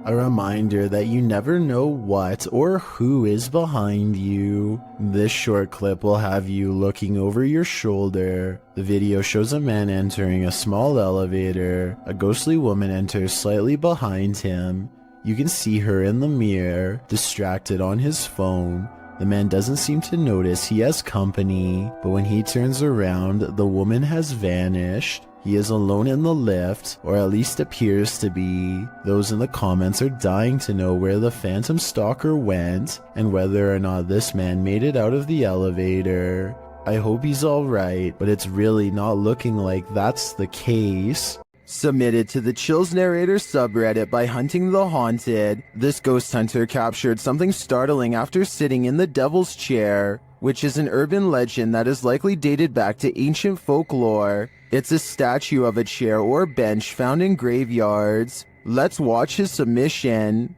Speaker 1: A reminder that you never know what or who is behind you. This short clip will have you looking over your shoulder. The video shows a man entering a small elevator. A ghostly woman enters slightly behind him. You can see her in the mirror, distracted on his phone. The man doesn't seem to notice he has company, but when he turns around, the woman has vanished. He is alone in the lift, or at least appears to be. Those in the comments are dying to know where the phantom stalker went, and whether or not this man made it out of the elevator. I hope he's alright, but it's really not looking like that's the case. Submitted to the Chills Narrator subreddit by Hunting the Haunted, this ghost hunter captured something startling after sitting in the Devil's Chair, which is an urban legend that is likely dated back to ancient folklore. It's a statue of a chair or bench found in graveyards. Let's watch his submission.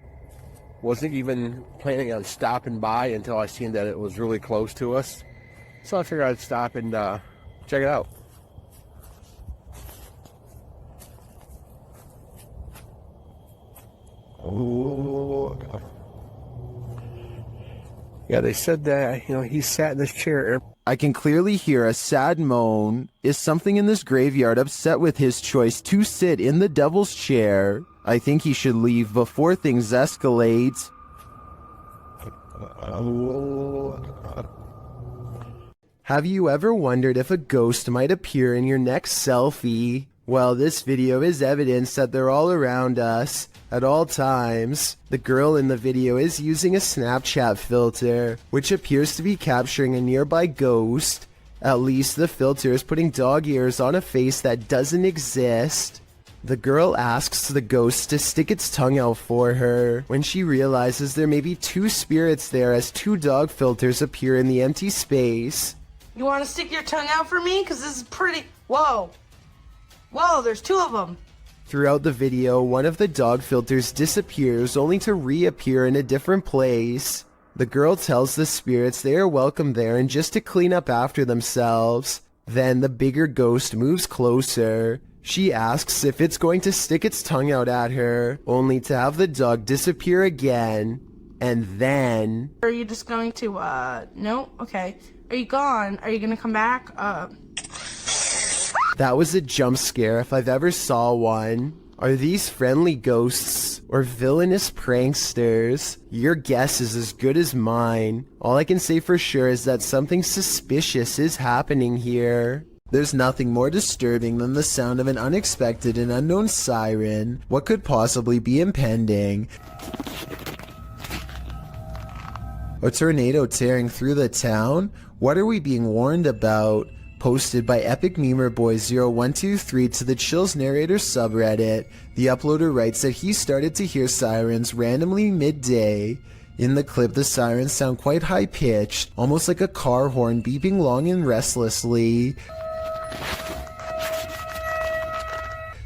Speaker 15: Wasn't even planning on stopping by until I seen that it was really close to us. So I figured I'd stop and check it out. Oh, yeah, they said that, he sat in this chair.
Speaker 1: I can clearly hear a sad moan. Is something in this graveyard upset with his choice to sit in the Devil's Chair? I think he should leave before things escalate. Have you ever wondered if a ghost might appear in your next selfie? Well, this video is evidence that they're all around us at all times. The girl in the video is using a Snapchat filter, which appears to be capturing a nearby ghost. At least the filter is putting dog ears on a face that doesn't exist. The girl asks the ghost to stick its tongue out for her when she realizes there may be two spirits there as two dog filters appear in the empty space.
Speaker 3: You want to stick your tongue out for me? Because this is pretty... Whoa. Whoa, there's two of them.
Speaker 1: Throughout the video, one of the dog filters disappears only to reappear in a different place. The girl tells the spirits they are welcome there and just to clean up after themselves. Then the bigger ghost moves closer. She asks if it's going to stick its tongue out at her, only to have the dog disappear again. And then...
Speaker 3: Are you just going to, no? Okay. Are you gone? Are you gonna come back?
Speaker 1: That was a jump scare if I've ever saw one. Are these friendly ghosts or villainous pranksters? Your guess is as good as mine. All I can say for sure is that something suspicious is happening here. There's nothing more disturbing than the sound of an unexpected and unknown siren. What could possibly be impending? A tornado tearing through the town? What are we being warned about? Posted by Epic Memer Boy 0123 to the Chills Narrator subreddit. The uploader writes that he started to hear sirens randomly midday. In the clip, the sirens sound quite high-pitched, almost like a car horn beeping long and restlessly.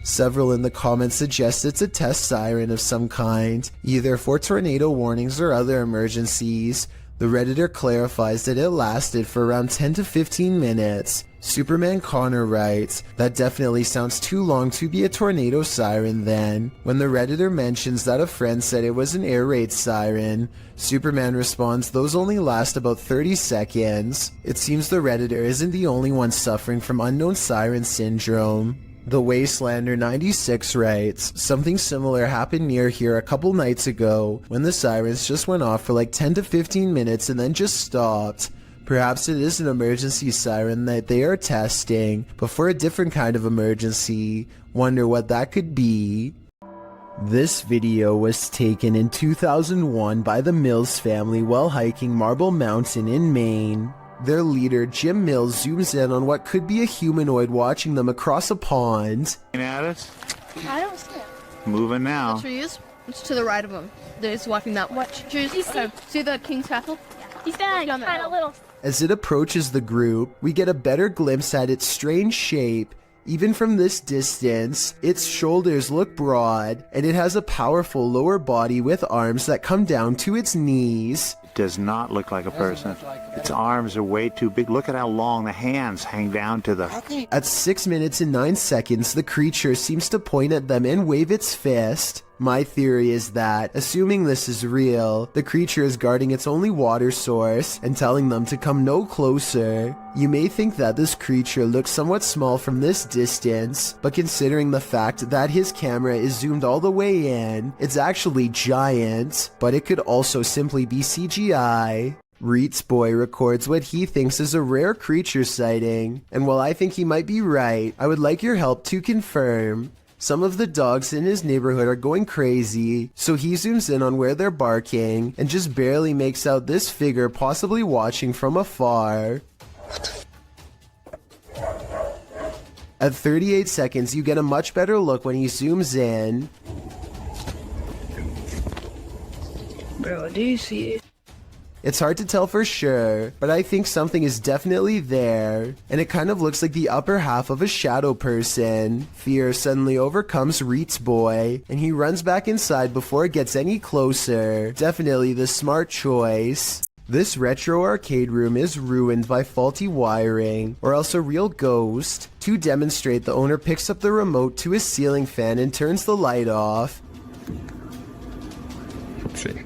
Speaker 1: Several in the comments suggest it's a test siren of some kind, either for tornado warnings or other emergencies. The Redditor clarifies that it lasted for around 10 to 15 minutes. Superman Connor writes, "That definitely sounds too long to be a tornado siren then." When the Redditor mentions that a friend said it was an air raid siren, Superman responds, "Those only last about 30 seconds. It seems the Redditor isn't the only one suffering from unknown siren syndrome. The Wastelander 96 writes, "Something similar happened near here a couple nights ago when the sirens just went off for like 10 to 15 minutes and then just stopped. Perhaps it is an emergency siren that they are testing, but for a different kind of emergency. Wonder what that could be." This video was taken in 2001 by the Mills family while hiking Marble Mountain in Maine. Their leader, Jim Mills, zooms in on what could be a humanoid watching them across a pond.
Speaker 16: At us?
Speaker 17: I don't see it.
Speaker 16: Moving now.
Speaker 17: The trees? It's to the right of him. There's walking that way. Trees. See the King's Castle?
Speaker 11: He's kind of little.
Speaker 1: As it approaches the group, we get a better glimpse at its strange shape. Even from this distance, its shoulders look broad, and it has a powerful lower body with arms that come down to its knees.
Speaker 16: Does not look like a person. Its arms are way too big. Look at how long the hands hang down to the...
Speaker 1: At 6 minutes and 9 seconds, the creature seems to point at them and wave its fist. My theory is that, assuming this is real, the creature is guarding its only water source and telling them to come no closer. You may think that this creature looks somewhat small from this distance, but considering the fact that his camera is zoomed all the way in, it's actually giant, but it could also simply be CGI. Reet's boy records what he thinks is a rare creature sighting, and while I think he might be right, I would like your help to confirm. Some of the dogs in his neighborhood are going crazy, so he zooms in on where they're barking and just barely makes out this figure possibly watching from afar. At 38 seconds, you get a much better look when he zooms in.
Speaker 17: Bro, do you see it?
Speaker 1: It's hard to tell for sure, but I think something is definitely there, and it kind of looks like the upper half of a shadow person. Fear suddenly overcomes Reet's boy, and he runs back inside before it gets any closer. Definitely the smart choice. This retro arcade room is ruined by faulty wiring, or else a real ghost. To demonstrate, the owner picks up the remote to his ceiling fan and turns the light off.
Speaker 14: Oopsie.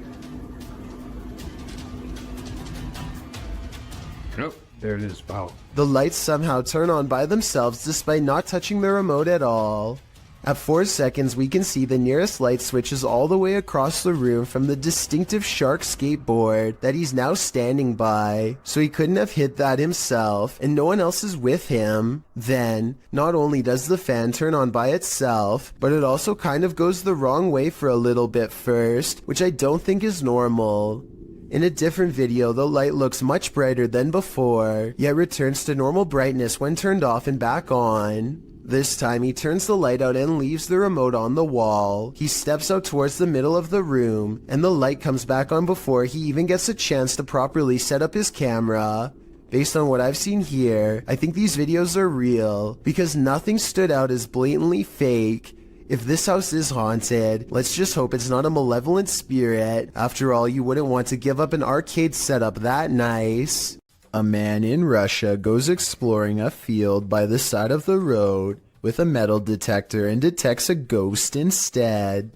Speaker 15: Nope, there it is. Wow.
Speaker 1: The lights somehow turn on by themselves despite not touching the remote at all. At 4 seconds, we can see the nearest light switches all the way across the room from the distinctive shark skateboard that he's now standing by, so he couldn't have hit that himself, and no one else is with him. Then, not only does the fan turn on by itself, but it also kind of goes the wrong way for a little bit first, which I don't think is normal. In a different video, the light looks much brighter than before, yet returns to normal brightness when turned off and back on. This time he turns the light out and leaves the remote on the wall. He steps out towards the middle of the room, and the light comes back on before he even gets a chance to properly set up his camera. Based on what I've seen here, I think these videos are real, because nothing stood out as blatantly fake. If this house is haunted, let's just hope it's not a malevolent spirit. After all, you wouldn't want to give up an arcade setup that nice. A man in Russia goes exploring a field by the side of the road with a metal detector and detects a ghost instead.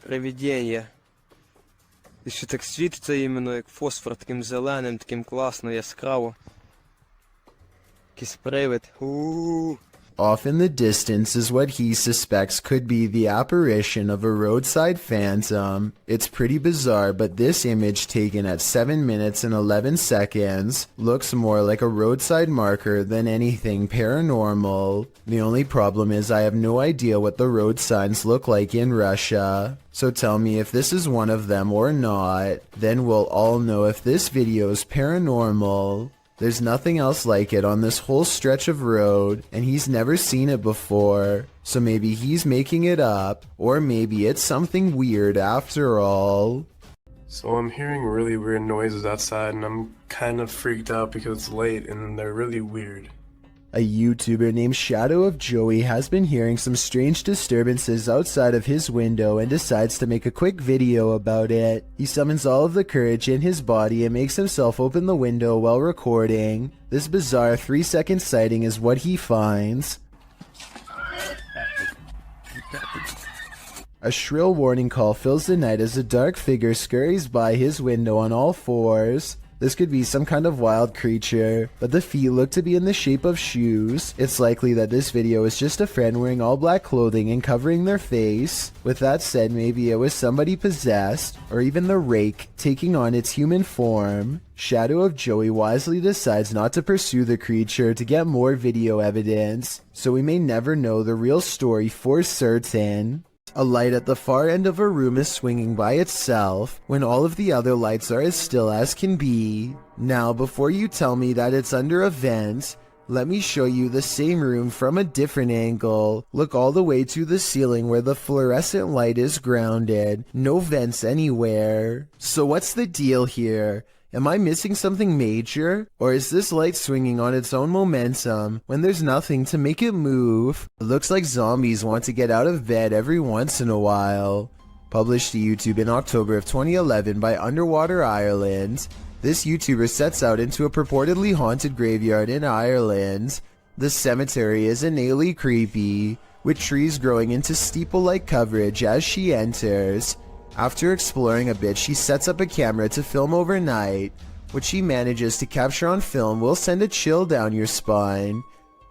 Speaker 13: Привидення. І ще так світиться іменно як фосфор, таким зеленим, таким класно, яскраво. Якийсь привид.
Speaker 1: Off in the distance is what he suspects could be the apparition of a roadside phantom. It's pretty bizarre, but this image taken at 7 minutes and 11 seconds looks more like a roadside marker than anything paranormal. The only problem is I have no idea what the road signs look like in Russia. So tell me if this is one of them or not, then we'll all know if this video is paranormal. There's nothing else like it on this whole stretch of road, and he's never seen it before. So maybe he's making it up, or maybe it's something weird after all.
Speaker 18: So I'm hearing really weird noises outside, and I'm kind of freaked out because it's late and they're really weird.
Speaker 1: A YouTuber named Shadow of Joey has been hearing some strange disturbances outside of his window and decides to make a quick video about it. He summons all of the courage in his body and makes himself open the window while recording. This bizarre 3-second sighting is what he finds. A shrill warning call fills the night as a dark figure scurries by his window on all fours. This could be some kind of wild creature, but the feet look to be in the shape of shoes. It's likely that this video is just a friend wearing all black clothing and covering their face. With that said, maybe it was somebody possessed, or even the rake taking on its human form. Shadow of Joey wisely decides not to pursue the creature to get more video evidence, so we may never know the real story for certain. A light at the far end of a room is swinging by itself when all of the other lights are as still as can be. Now, before you tell me that it's under a vent, let me show you the same room from a different angle. Look all the way to the ceiling where the fluorescent light is grounded. No vents anywhere. So what's the deal here? Am I missing something major? Or is this light swinging on its own momentum when there's nothing to make it move? It looks like zombies want to get out of bed every once in a while. Published to YouTube in October of 2011 by Underwater Ireland. This YouTuber sets out into a purportedly haunted graveyard in Ireland. The cemetery is innately creepy, with trees growing into steeple-like coverage as she enters. After exploring a bit, she sets up a camera to film overnight. What she manages to capture on film will send a chill down your spine.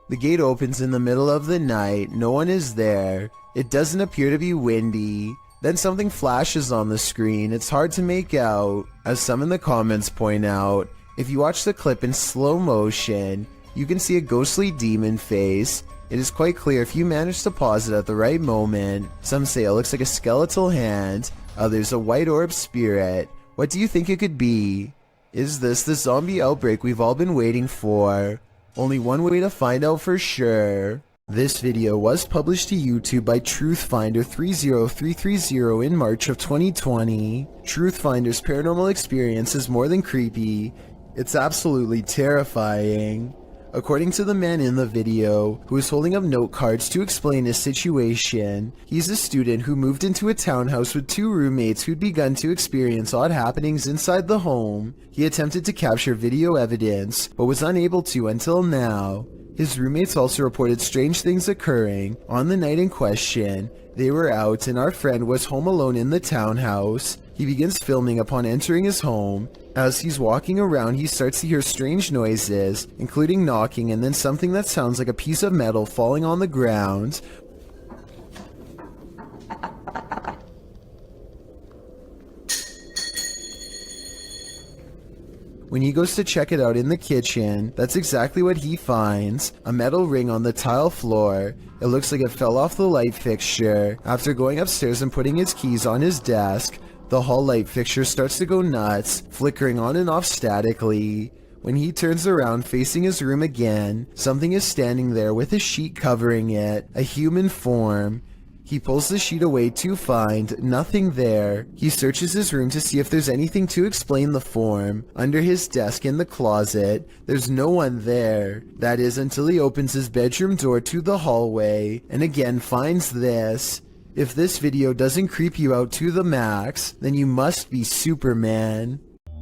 Speaker 1: The gate opens in the middle of the night. No one is there. It doesn't appear to be windy. Then something flashes on the screen. It's hard to make out. As some in the comments point out, if you watch the clip in slow motion, you can see a ghostly demon face. It is quite clear if you manage to pause it at the right moment. Some say it looks like a skeletal hand. Others a white orb spirit. What do you think it could be? Is this the zombie outbreak we've all been waiting for? Only one way to find out for sure. This video was published to YouTube by Truthfinder 30330 in March of 2020. Truthfinder's paranormal experience is more than creepy. It's absolutely terrifying. According to the man in the video, who is holding up note cards to explain his situation, he's a student who moved into a townhouse with 2 roommates who'd begun to experience odd happenings inside the home. He attempted to capture video evidence, but was unable to until now. His roommates also reported strange things occurring. On the night in question, they were out and our friend was home alone in the townhouse. He begins filming upon entering his home. As he's walking around, he starts to hear strange noises, including knocking and then something that sounds like a piece of metal falling on the ground. When he goes to check it out in the kitchen, that's exactly what he finds. A metal ring on the tile floor. It looks like it fell off the light fixture. After going upstairs and putting his keys on his desk, the hall light fixture starts to go nuts, flickering on and off statically. When he turns around facing his room again, something is standing there with a sheet covering it, a human form. He pulls the sheet away to find nothing there. He searches his room to see if there's anything to explain the form. Under his desk in the closet, there's no one there. That is until he opens his bedroom door to the hallway, and again finds this. If this video doesn't creep you out to the max, then you must be Superman.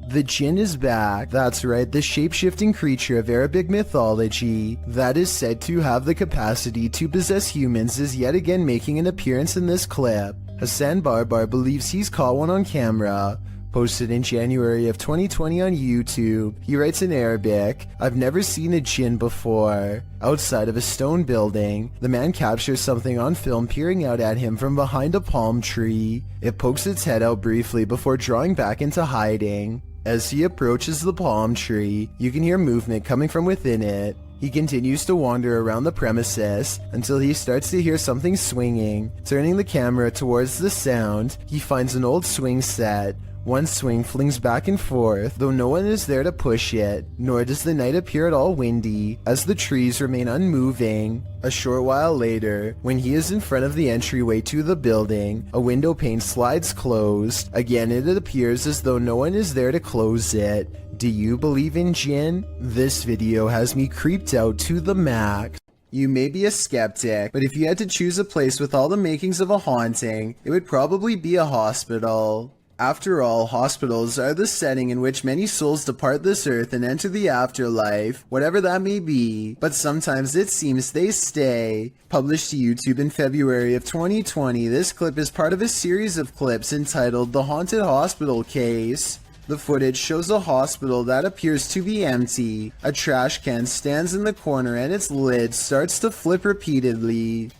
Speaker 1: The Jinn is back. That's right, the shape-shifting creature of Arabic mythology that is said to have the capacity to possess humans is yet again making an appearance in this clip. Hassan Barbar believes he's caught one on camera. Posted in January of 2020 on YouTube, he writes in Arabic, "I've never seen a jinn before." Outside of a stone building, the man captures something on film peering out at him from behind a palm tree. It pokes its head out briefly before drawing back into hiding. As he approaches the palm tree, you can hear movement coming from within it. He continues to wander around the premises until he starts to hear something swinging. Turning the camera towards the sound, he finds an old swing set. One swing flings back and forth, though no one is there to push it, nor does the night appear at all windy, as the trees remain unmoving. A short while later, when he is in front of the entryway to the building, a window pane slides closed. Again, it appears as though no one is there to close it. Do you believe in jinn? This video has me creeped out to the max. You may be a skeptic, but if you had to choose a place with all the makings of a haunting, it would probably be a hospital. After all, hospitals are the setting in which many souls depart this earth and enter the afterlife, whatever that may be, but sometimes it seems they stay. Published to YouTube in February of 2020, this clip is part of a series of clips entitled The Haunted Hospital Case. The footage shows a hospital that appears to be empty. A trash can stands in the corner and its lid starts to flip repeatedly.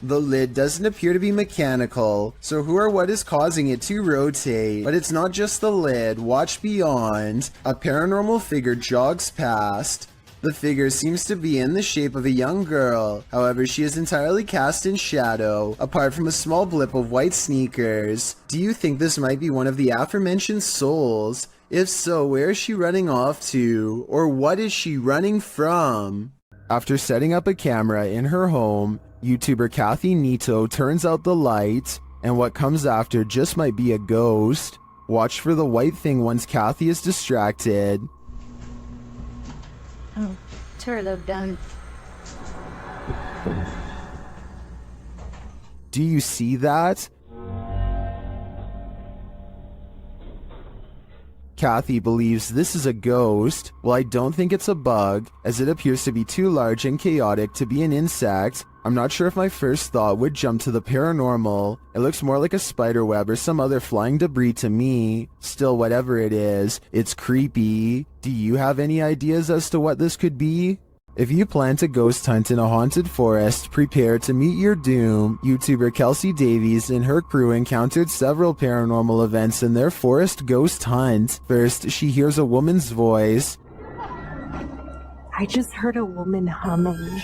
Speaker 1: The lid doesn't appear to be mechanical, so who or what is causing it to rotate? But it's not just the lid. Watch beyond. A paranormal figure jogs past. The figure seems to be in the shape of a young girl. However, she is entirely cast in shadow, apart from a small blip of white sneakers. Do you think this might be one of the aforementioned souls? If so, where is she running off to? Or what is she running from? After setting up a camera in her home, YouTuber Kathy Nito turns out the light, and what comes after just might be a ghost. Watch for the white thing once Kathy is distracted.
Speaker 11: Oh, turn them down.
Speaker 1: Do you see that? Kathy believes this is a ghost. Well, I don't think it's a bug, as it appears to be too large and chaotic to be an insect. I'm not sure if my first thought would jump to the paranormal. It looks more like a spider web or some other flying debris to me. Still, whatever it is, it's creepy. Do you have any ideas as to what this could be? If you plan to ghost hunt in a haunted forest, prepare to meet your doom. YouTuber Kelsey Davies and her crew encountered several paranormal events in their forest ghost hunt. First, she hears a woman's voice.
Speaker 19: I just heard a woman humming.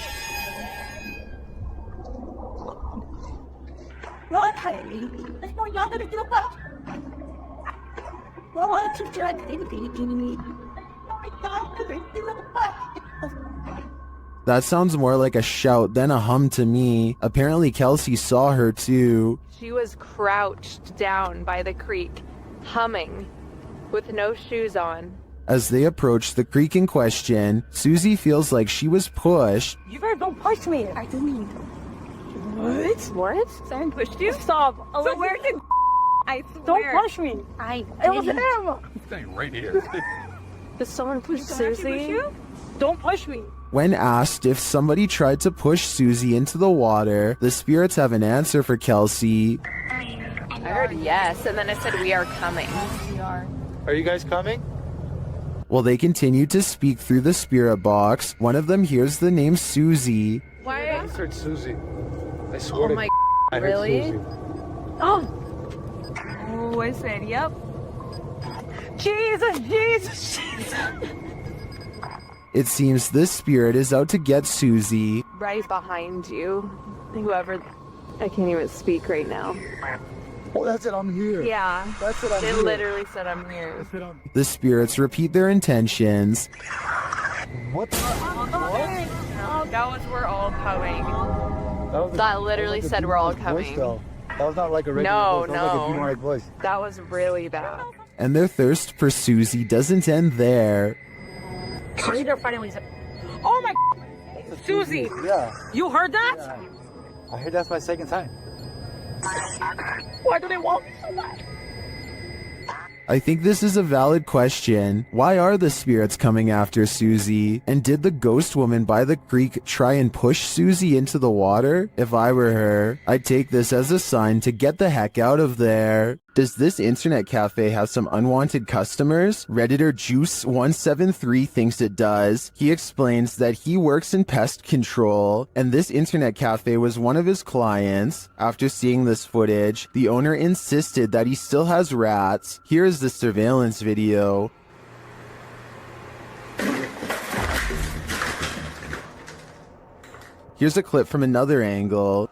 Speaker 1: That sounds more like a shout than a hum to me. Apparently Kelsey saw her too.
Speaker 20: She was crouched down by the creek, humming, with no shoes on.
Speaker 1: As they approach the creek in question, Susie feels like she was pushed.
Speaker 19: You better don't push me. I didn't mean to. What?
Speaker 20: What?
Speaker 19: Someone pushed you? Stop. So where did
Speaker 20: I swear.
Speaker 19: Don't push me.
Speaker 20: I
Speaker 19: It was
Speaker 20: didn't.
Speaker 19: him.
Speaker 18: Staying right here.
Speaker 20: Did someone push
Speaker 19: Did someone actually
Speaker 20: Susie?
Speaker 19: push you? Don't push me.
Speaker 1: When asked if somebody tried to push Susie into the water, the spirits have an answer for Kelsey.
Speaker 20: I heard yes, and then it said we are coming.
Speaker 19: We are.
Speaker 21: Are you guys coming?
Speaker 1: While they continue to speak through the spirit box, one of them hears the name Susie.
Speaker 20: Why?
Speaker 18: I just heard Susie. I swear
Speaker 20: Oh
Speaker 18: to
Speaker 20: my
Speaker 18: I heard
Speaker 20: really?
Speaker 18: Susie.
Speaker 20: Oh, I said yep.
Speaker 19: Jesus, Jesus, Jesus.
Speaker 1: It seems this spirit is out to get Susie.
Speaker 20: Right behind you. Whoever. I can't even speak right now.
Speaker 8: Oh, that's it. I'm here.
Speaker 20: Yeah.
Speaker 8: That's it. I'm
Speaker 20: It
Speaker 8: here.
Speaker 20: literally said I'm here.
Speaker 1: The spirits repeat their intentions.
Speaker 8: What?
Speaker 20: That was we're all coming.
Speaker 8: was
Speaker 20: That literally
Speaker 8: was like a
Speaker 20: said we're all
Speaker 8: demonic voice,
Speaker 20: coming.
Speaker 8: though. That was not like a regular
Speaker 20: No,
Speaker 8: voice. That was like a
Speaker 20: no.
Speaker 8: demonic voice.
Speaker 20: That was really bad.
Speaker 1: And their thirst for Susie doesn't end there.
Speaker 19: They're fighting with each other. Oh my Susie.
Speaker 8: Yeah.
Speaker 19: You heard that?
Speaker 8: Yeah. I heard that's my second time.
Speaker 19: Why do they want me so much?
Speaker 1: I think this is a valid question. Why are the spirits coming after Susie? And did the ghost woman by the creek try and push Susie into the water? If I were her, I'd take this as a sign to get the heck out of there. Does this internet cafe have some unwanted customers? Redditor Juice173 thinks it does. He explains that he works in pest control, and this internet cafe was one of his clients. After seeing this footage, the owner insisted that he still has rats. Here is the surveillance video. Here's a clip from another angle.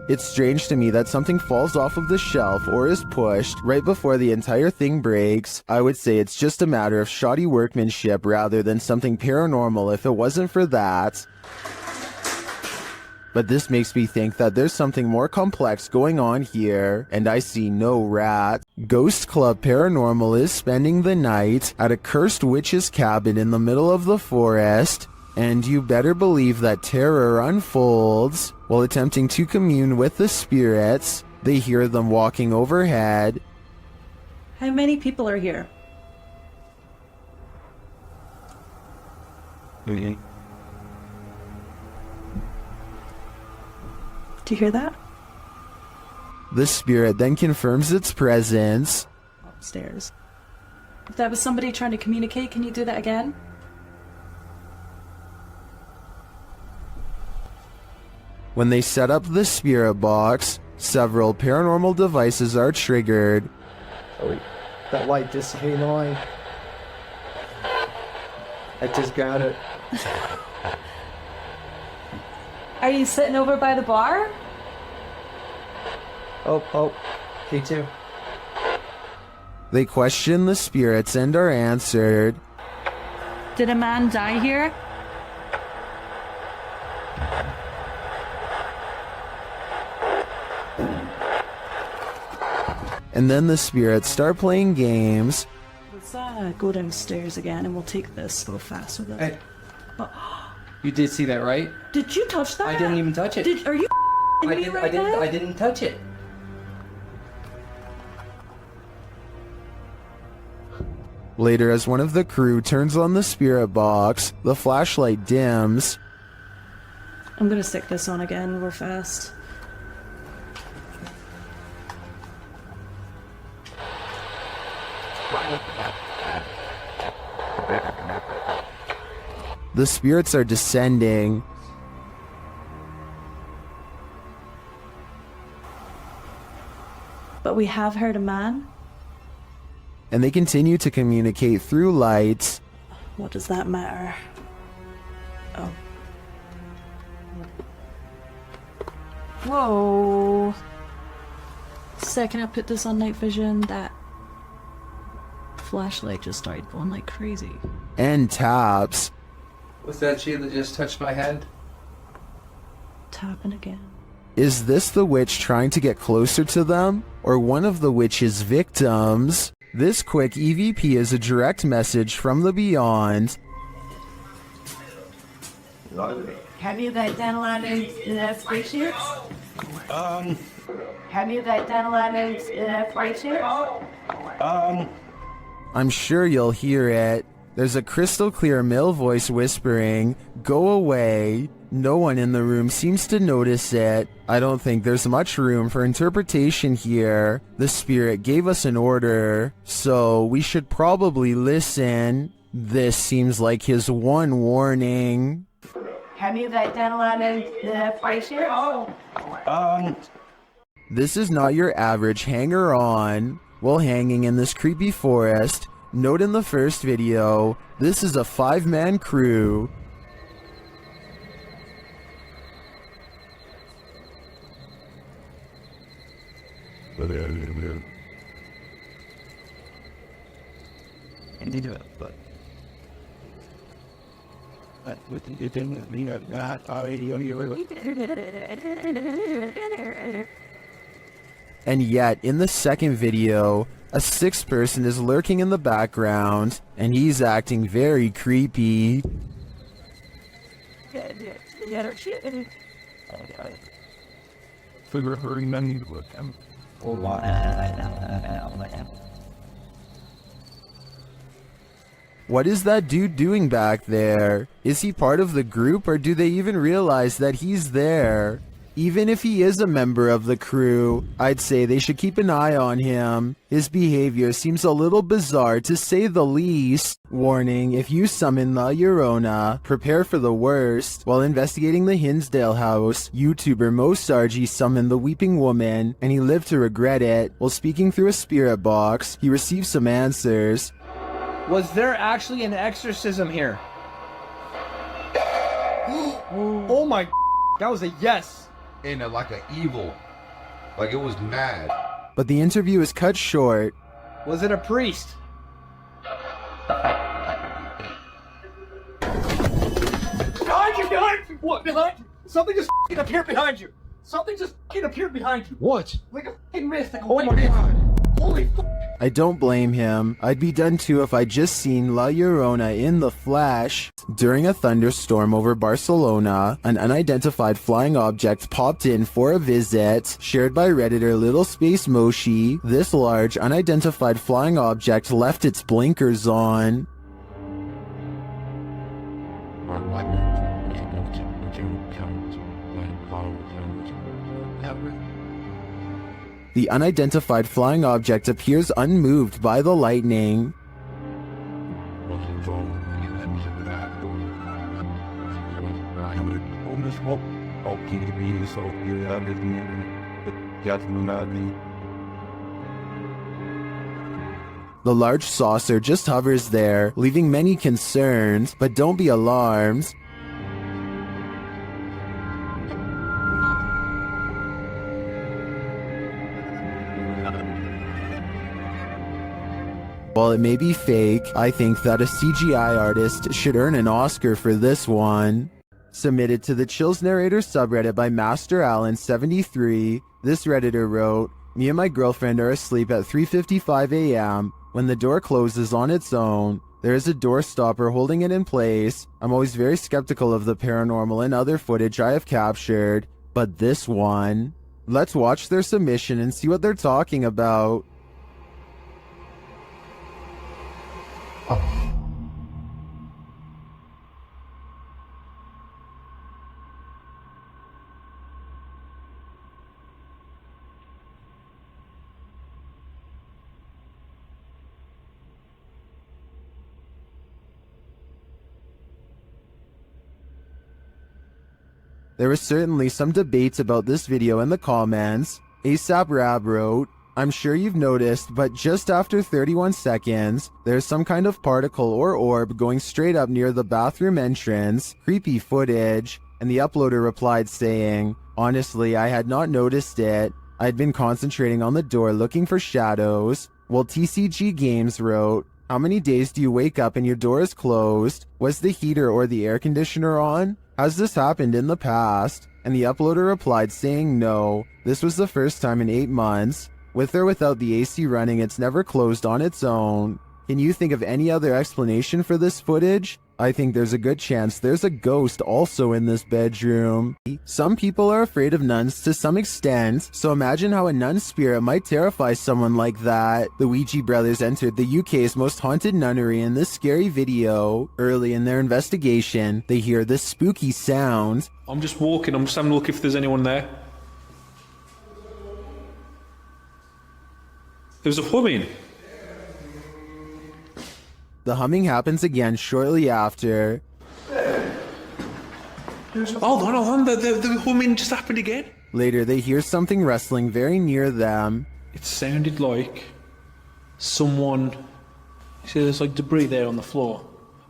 Speaker 1: It's strange to me that something falls off of the shelf or is pushed right before the entire thing breaks. I would say it's just a matter of shoddy workmanship rather than something paranormal if it wasn't for that. But this makes me think that there's something more complex going on here, and I see no rat. Ghost Club Paranormal is spending the night at a cursed witch's cabin in the middle of the forest, and you better believe that terror unfolds. While attempting to commune with the spirits, they hear them walking overhead.
Speaker 21: How many people are here? Do you hear that?
Speaker 1: The spirit then confirms its presence.
Speaker 21: Upstairs. If that was somebody trying to communicate, can you do that again?
Speaker 1: When they set up the spirit box, several paranormal devices are triggered.
Speaker 22: Oh wait, that light just came on. I just got it.
Speaker 21: Are you sitting over by the bar?
Speaker 22: Oh, me too.
Speaker 1: They question the spirits and are answered.
Speaker 21: Did a man die here?
Speaker 1: And then the spirits start playing games.
Speaker 21: Let's go downstairs again and we'll take this a little faster with it.
Speaker 22: Hey. You did see that, right?
Speaker 21: Did you touch that?
Speaker 22: I didn't even touch it.
Speaker 21: Are you me right now?
Speaker 22: I didn't touch it.
Speaker 1: Later, as one of the crew turns on the spirit box, the flashlight dims.
Speaker 21: I'm gonna stick this on again real fast.
Speaker 1: The spirits are descending.
Speaker 21: But we have heard a man.
Speaker 1: And they continue to communicate through lights.
Speaker 21: What does that matter? Oh. Whoa. Second I put this on night vision, that flashlight just started going like crazy.
Speaker 1: And taps.
Speaker 22: Was that she that just touched my head?
Speaker 21: Tapping again.
Speaker 1: Is this the witch trying to get closer to them? Or one of the witch's victims? This quick EVP is a direct message from the beyond.
Speaker 23: Have you guys done a lot of spaceships? Have you guys done a lot of spaceships?
Speaker 1: I'm sure you'll hear it. There's a crystal clear male voice whispering, "Go away." No one in the room seems to notice it. I don't think there's much room for interpretation here. The spirit gave us an order, so we should probably listen. This seems like his one warning.
Speaker 23: Have you guys done a lot of spaceships?
Speaker 1: This is not your average hanger-on. While hanging in this creepy forest, note in the first video, this is a 5-man crew.
Speaker 22: And they do it, but with the thing that we have got already on your way.
Speaker 1: And yet, in the second video, a 6th person is lurking in the background, and he's acting very creepy. What is that dude doing back there? Is he part of the group, or do they even realize that he's there? Even if he is a member of the crew, I'd say they should keep an eye on him. His behavior seems a little bizarre to say the least. Warning, if you summon La Llorona, prepare for the worst. While investigating the Hinsdale house, YouTuber Mo Sargi summoned the Weeping Woman, and he lived to regret it. While speaking through a spirit box, he received some answers.
Speaker 24: Was there actually an exorcism here? Oh my, that was a yes.
Speaker 5: in a, like an evil, like it was mad.
Speaker 1: But the interview is cut short.
Speaker 24: Was it a priest? Behind you! Behind you! What? Behind you! Something just f***ing appeared behind you! Something just f***ing appeared behind you!
Speaker 5: What?
Speaker 24: Like a f***ing mist, like a white god! Holy f***!
Speaker 1: I don't blame him. I'd be done too if I'd just seen La Llorona in the flesh. During a thunderstorm over Barcelona, an unidentified flying object popped in for a visit. Shared by Redditor Little Space Moshi, this large unidentified flying object left its blinkers on. The unidentified flying object appears unmoved by the lightning. The large saucer just hovers there, leaving many concerned, but don't be alarmed. While it may be fake, I think that a CGI artist should earn an Oscar for this one. Submitted to the Chills Narrator subreddit by Master Allen73, this Redditor wrote, "Me and my girlfriend are asleep at 3:55 a.m. when the door closes on its own. There is a door stopper holding it in place. I'm always very skeptical of the paranormal and other footage I have captured, but this one." Let's watch their submission and see what they're talking about. There was certainly some debates about this video in the comments. ASAP Rab wrote, "I'm sure you've noticed, but just after 31 seconds, there's some kind of particle or orb going straight up near the bathroom entrance. Creepy footage." And the uploader replied saying, "Honestly, I had not noticed it. I'd been concentrating on the door looking for shadows." While TCG Games wrote, "How many days do you wake up and your door is closed? Was the heater or the air conditioner on? Has this happened in the past?" And the uploader replied saying no, this was the first time in 8 months. With or without the AC running, it's never closed on its own. Can you think of any other explanation for this footage? I think there's a good chance there's a ghost also in this bedroom. Some people are afraid of nuns to some extent, so imagine how a nun spirit might terrify someone like that. The Ouija brothers entered the UK's most haunted nunnery in this scary video. Early in their investigation, they hear this spooky sound.
Speaker 6: I'm just walking, I'm just having a look if there's anyone there. There's a humming.
Speaker 1: The humming happens again shortly after.
Speaker 6: Hold on, the humming just happened again.
Speaker 1: Later, they hear something rustling very near them.
Speaker 6: It sounded like someone... You see there's like debris there on the floor.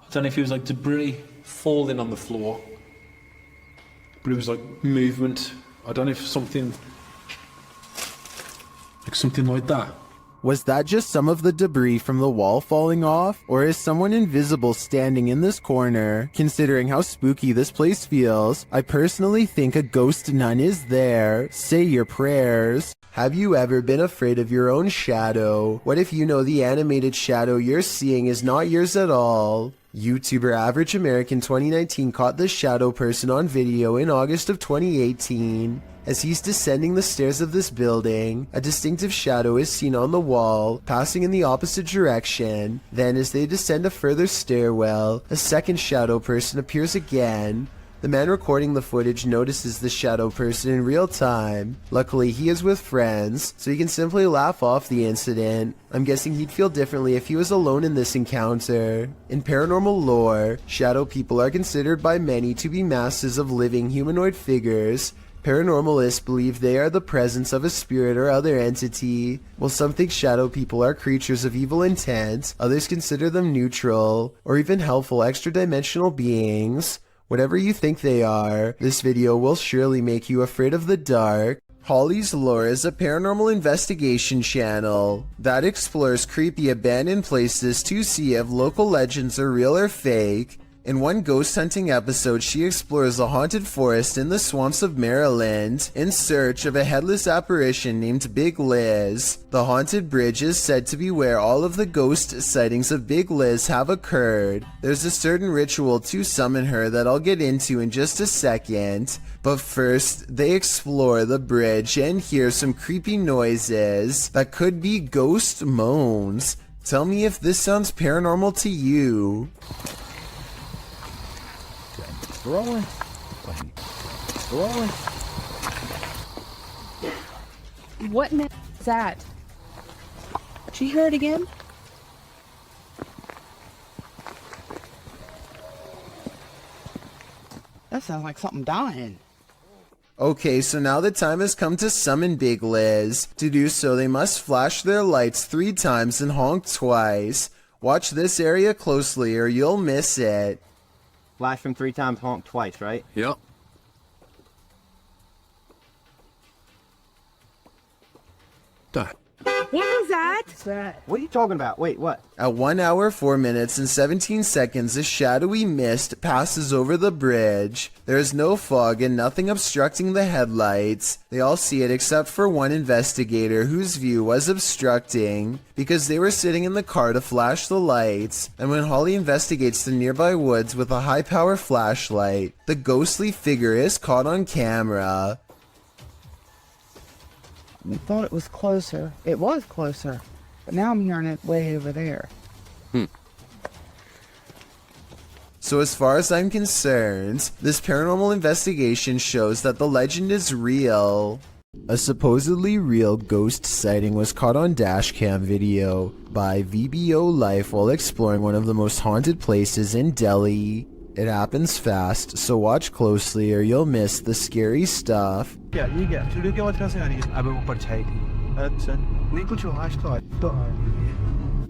Speaker 6: I don't know if it was like debris falling on the floor, but it was like movement. I don't know if something like that.
Speaker 1: Was that just some of the debris from the wall falling off? Or is someone invisible standing in this corner? Considering how spooky this place feels, I personally think a ghost nun is there. Say your prayers. Have you ever been afraid of your own shadow? What if you know the animated shadow you're seeing is not yours at all? YouTuber Average American 2019 caught this shadow person on video in August of 2018. As he's descending the stairs of this building, a distinctive shadow is seen on the wall, passing in the opposite direction. Then as they descend a further stairwell, a second shadow person appears again. The man recording the footage notices the shadow person in real time. Luckily, he is with friends, so he can simply laugh off the incident. I'm guessing he'd feel differently if he was alone in this encounter. In paranormal lore, shadow people are considered by many to be masses of living humanoid figures. Paranormalists believe they are the presence of a spirit or other entity. While some think shadow people are creatures of evil intent, others consider them neutral, or even helpful extra-dimensional beings. Whatever you think they are, this video will surely make you afraid of the dark. Holly's Lore is a paranormal investigation channel that explores creepy abandoned places to see if local legends are real or fake. In one ghost hunting episode, she explores a haunted forest in the swamps of Maryland in search of a headless apparition named Big Liz. The haunted bridge is said to be where all of the ghost sightings of Big Liz have occurred. There's a certain ritual to summon her that I'll get into in just a second, but first they explore the bridge and hear some creepy noises that could be ghost moans. Tell me if this sounds paranormal to you.
Speaker 22: Rolling. Rolling.
Speaker 17: What is that? Did you hear it again?
Speaker 23: That sounds like something dying.
Speaker 1: Okay, so now the time has come to summon Big Liz. To do so, they must flash their lights 3 times and honk twice. Watch this area closely or you'll miss it.
Speaker 2: Flash them 3 times, honk twice, right?
Speaker 22: Yep.
Speaker 19: What was that?
Speaker 2: What are you talking about? Wait, what?
Speaker 1: At 1 hour, 4 minutes, and 17 seconds, a shadowy mist passes over the bridge. There is no fog and nothing obstructing the headlights. They all see it except for one investigator whose view was obstructing because they were sitting in the car to flash the lights. And when Holly investigates the nearby woods with a high-power flashlight, the ghostly figure is caught on camera.
Speaker 23: I thought it was closer. It was closer. But now I'm hearing it way over there.
Speaker 1: So as far as I'm concerned, this paranormal investigation shows that the legend is real. A supposedly real ghost sighting was caught on dashcam video by VBO Life while exploring one of the most haunted places in Delhi. It happens fast, so watch closely or you'll miss the scary stuff.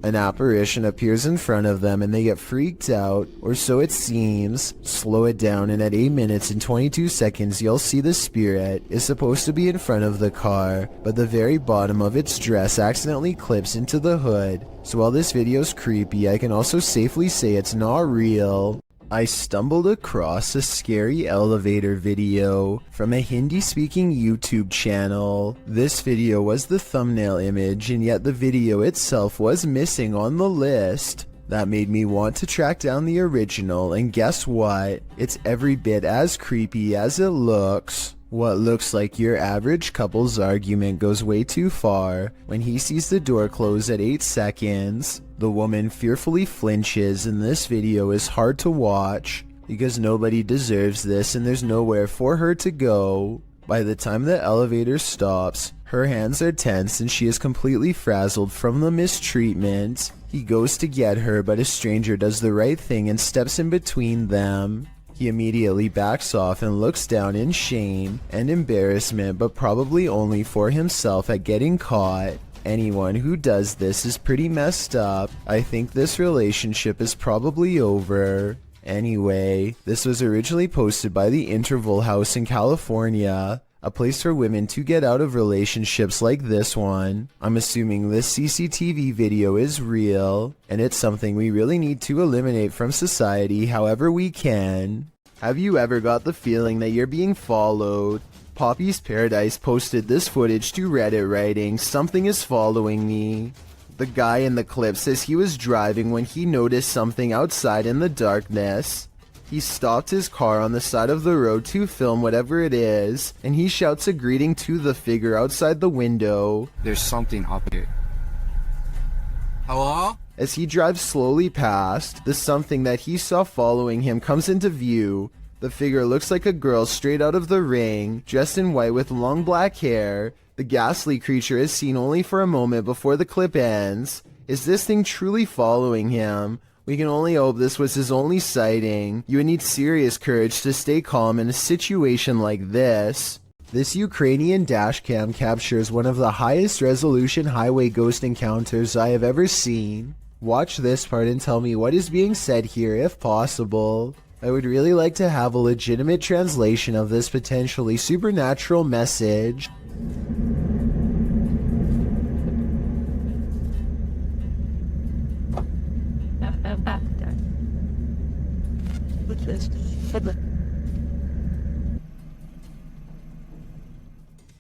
Speaker 1: An apparition appears in front of them and they get freaked out, or so it seems. Slow it down and at 8 minutes and 22 seconds you'll see the spirit is supposed to be in front of the car, but the very bottom of its dress accidentally clips into the hood. So while this video's creepy, I can also safely say it's not real. I stumbled across a scary elevator video from a Hindi-speaking YouTube channel. This video was the thumbnail image, and yet the video itself was missing on the list. That made me want to track down the original, and guess what? It's every bit as creepy as it looks. What looks like your average couple's argument goes way too far when he sees the door close at 8 seconds. The woman fearfully flinches, and this video is hard to watch because nobody deserves this and there's nowhere for her to go. By the time the elevator stops, her hands are tense and she is completely frazzled from the mistreatment. He goes to get her, but a stranger does the right thing and steps in between them. He immediately backs off and looks down in shame and embarrassment, but probably only for himself at getting caught. Anyone who does this is pretty messed up. I think this relationship is probably over. Anyway, this was originally posted by the Interval House in California, a place for women to get out of relationships like this one. I'm assuming this CCTV video is real, and it's something we really need to eliminate from society however we can. Have you ever got the feeling that you're being followed? Poppy's Paradise posted this footage to Reddit writing, "Something is following me." The guy in the clip says he was driving when he noticed something outside in the darkness. He stopped his car on the side of the road to film whatever it is, and he shouts a greeting to the figure outside the window.
Speaker 22: There's something up here. Hello?
Speaker 1: As he drives slowly past, the something that he saw following him comes into view. The figure looks like a girl straight out of The Ring, dressed in white with long black hair. The ghastly creature is seen only for a moment before the clip ends. Is this thing truly following him? We can only hope this was his only sighting. You would need serious courage to stay calm in a situation like this. This Ukrainian dashcam captures one of the highest resolution highway ghost encounters I have ever seen. Watch this part and tell me what is being said here if possible. I would really like to have a legitimate translation of this potentially supernatural message.
Speaker 22: What's this?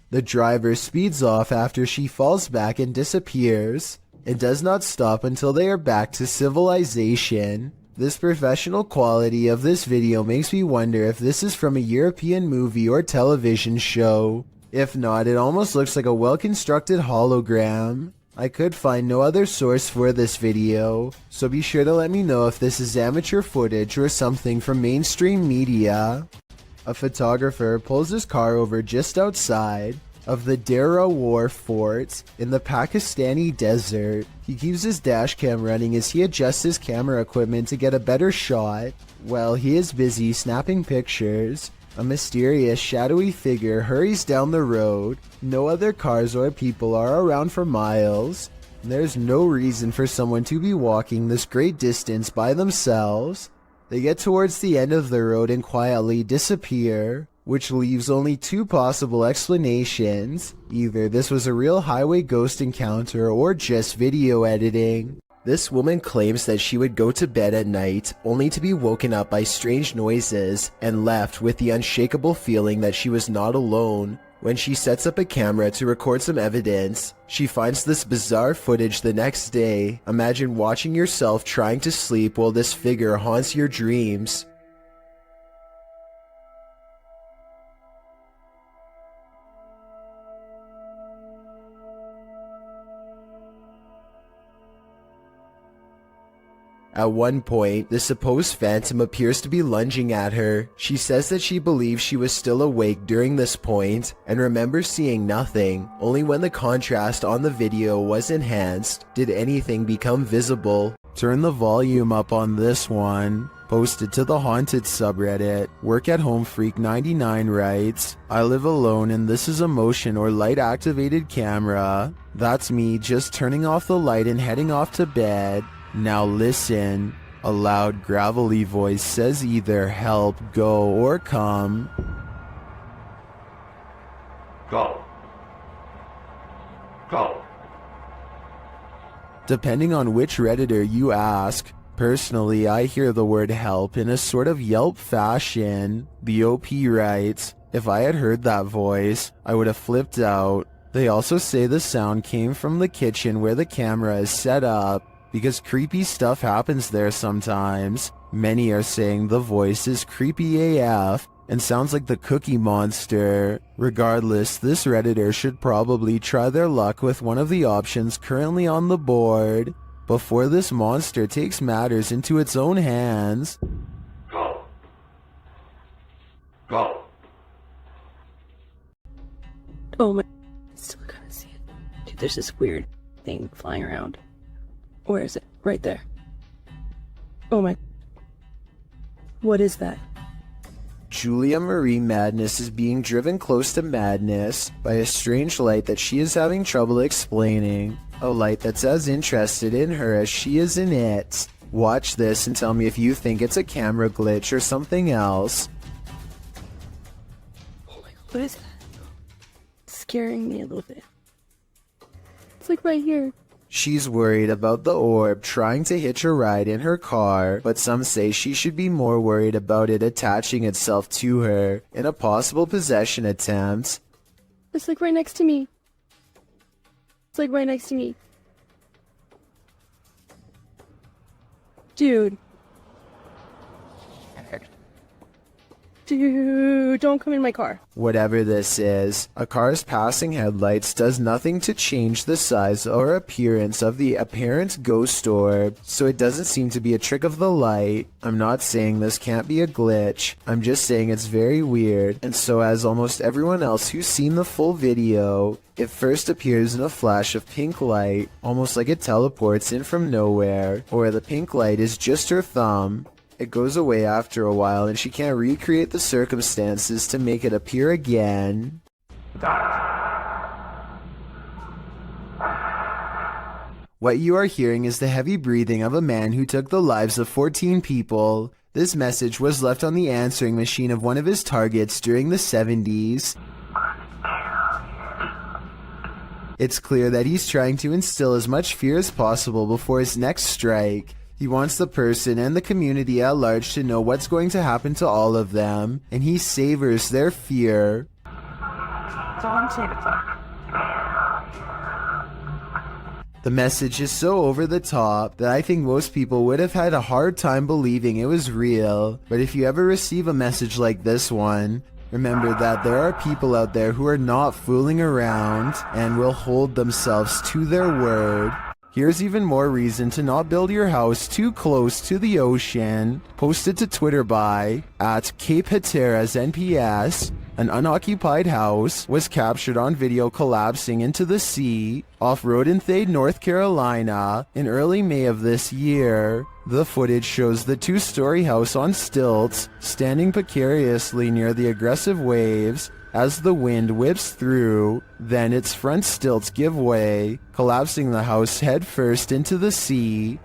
Speaker 1: The driver speeds off after she falls back and disappears, and does not stop until they are back to civilization. This professional quality of this video makes me wonder if this is from a European movie or television show. If not, it almost looks like a well-constructed hologram. I could find no other source for this video, so be sure to let me know if this is amateur footage or something from mainstream media. A photographer pulls his car over just outside of the Dera War Fort in the Pakistani desert. He keeps his dash cam running as he adjusts his camera equipment to get a better shot. While he is busy snapping pictures, a mysterious shadowy figure hurries down the road. No other cars or people are around for miles. There's no reason for someone to be walking this great distance by themselves. They get towards the end of the road and quietly disappear, which leaves only two possible explanations. Either this was a real highway ghost encounter or just video editing. This woman claims that she would go to bed at night only to be woken up by strange noises and left with the unshakable feeling that she was not alone. When she sets up a camera to record some evidence, she finds this bizarre footage the next day. Imagine watching yourself trying to sleep while this figure haunts your dreams. At one point, the supposed phantom appears to be lunging at her. She says that she believes she was still awake during this point and remembers seeing nothing. Only when the contrast on the video was enhanced did anything become visible. Turn the volume up on this one. Posted to the Haunted subreddit. Work at Home Freak 99 writes, I live alone and this is a motion or light activated camera. That's me just turning off the light and heading off to bed. Now listen. A loud gravelly voice says either help, go, or come.
Speaker 5: Go. Go.
Speaker 1: Depending on which Redditor you ask. Personally, I hear the word help in a sort of Yelp fashion. The OP writes, if I had heard that voice, I would have flipped out. They also say the sound came from the kitchen where the camera is set up, because creepy stuff happens there sometimes. Many are saying the voice is creepy AF and sounds like the Cookie Monster. Regardless, this Redditor should probably try their luck with one of the options currently on the board before this monster takes matters into its own hands.
Speaker 5: Go. Go.
Speaker 7: Oh my, I still gotta see it. Dude, there's this weird thing flying around. Where is it? Right there. Oh my. What is that?
Speaker 1: Julia Marie Madness is being driven close to madness by a strange light that she is having trouble explaining. A light that's as interested in her as she is in it. Watch this and tell me if you think it's a camera glitch or something else.
Speaker 7: Oh my god, what is that? It's scaring me a little bit. It's like right here.
Speaker 1: She's worried about the orb trying to hitch a ride in her car, but some say she should be more worried about it attaching itself to her in a possible possession attempt.
Speaker 7: It's like right next to me. It's like right next to me. Dude. Dude, don't come in my car.
Speaker 1: Whatever this is, a car's passing headlights does nothing to change the size or appearance of the apparent ghost orb, so it doesn't seem to be a trick of the light. I'm not saying this can't be a glitch, I'm just saying it's very weird, and so as almost everyone else who's seen the full video, it first appears in a flash of pink light, almost like it teleports in from nowhere, or the pink light is just her thumb. It goes away after a while and she can't recreate the circumstances to make it appear again. What you are hearing is the heavy breathing of a man who took the lives of 14 people. This message was left on the answering machine of one of his targets during the 70s. It's clear that he's trying to instill as much fear as possible before his next strike. He wants the person and the community at large to know what's going to happen to all of them, and he savors their fear. The message is so over the top that I think most people would have had a hard time believing it was real. But if you ever receive a message like this one, remember that there are people out there who are not fooling around and will hold themselves to their word. Here's even more reason to not build your house too close to the ocean. Posted to Twitter by @CapeHatteras_NPS. An unoccupied house was captured on video collapsing into the sea off Rodenthay, North Carolina in early May of this year. The footage shows the two-story house on stilts standing precariously near the aggressive waves as the wind whips through. Then its front stilts give way, collapsing the house headfirst into the sea.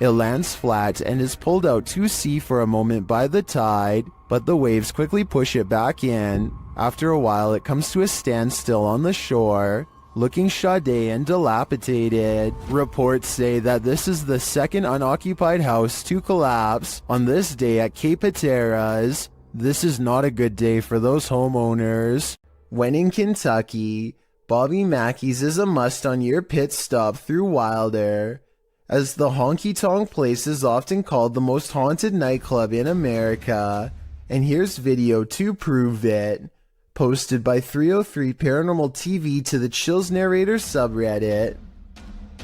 Speaker 1: It lands flat and is pulled out to sea for a moment by the tide, but the waves quickly push it back in. After a while, it comes to a standstill on the shore, looking shoddy and dilapidated. Reports say that this is the second unoccupied house to collapse on this day at Cape Hatteras. This is not a good day for those homeowners. When in Kentucky, Bobby Mackey's is a must on your pit stop through Wilder, as the Honky Tonk place is often called the most haunted nightclub in America. And here's video to prove it. Posted by 303 Paranormal TV to the Chills Narrator subreddit.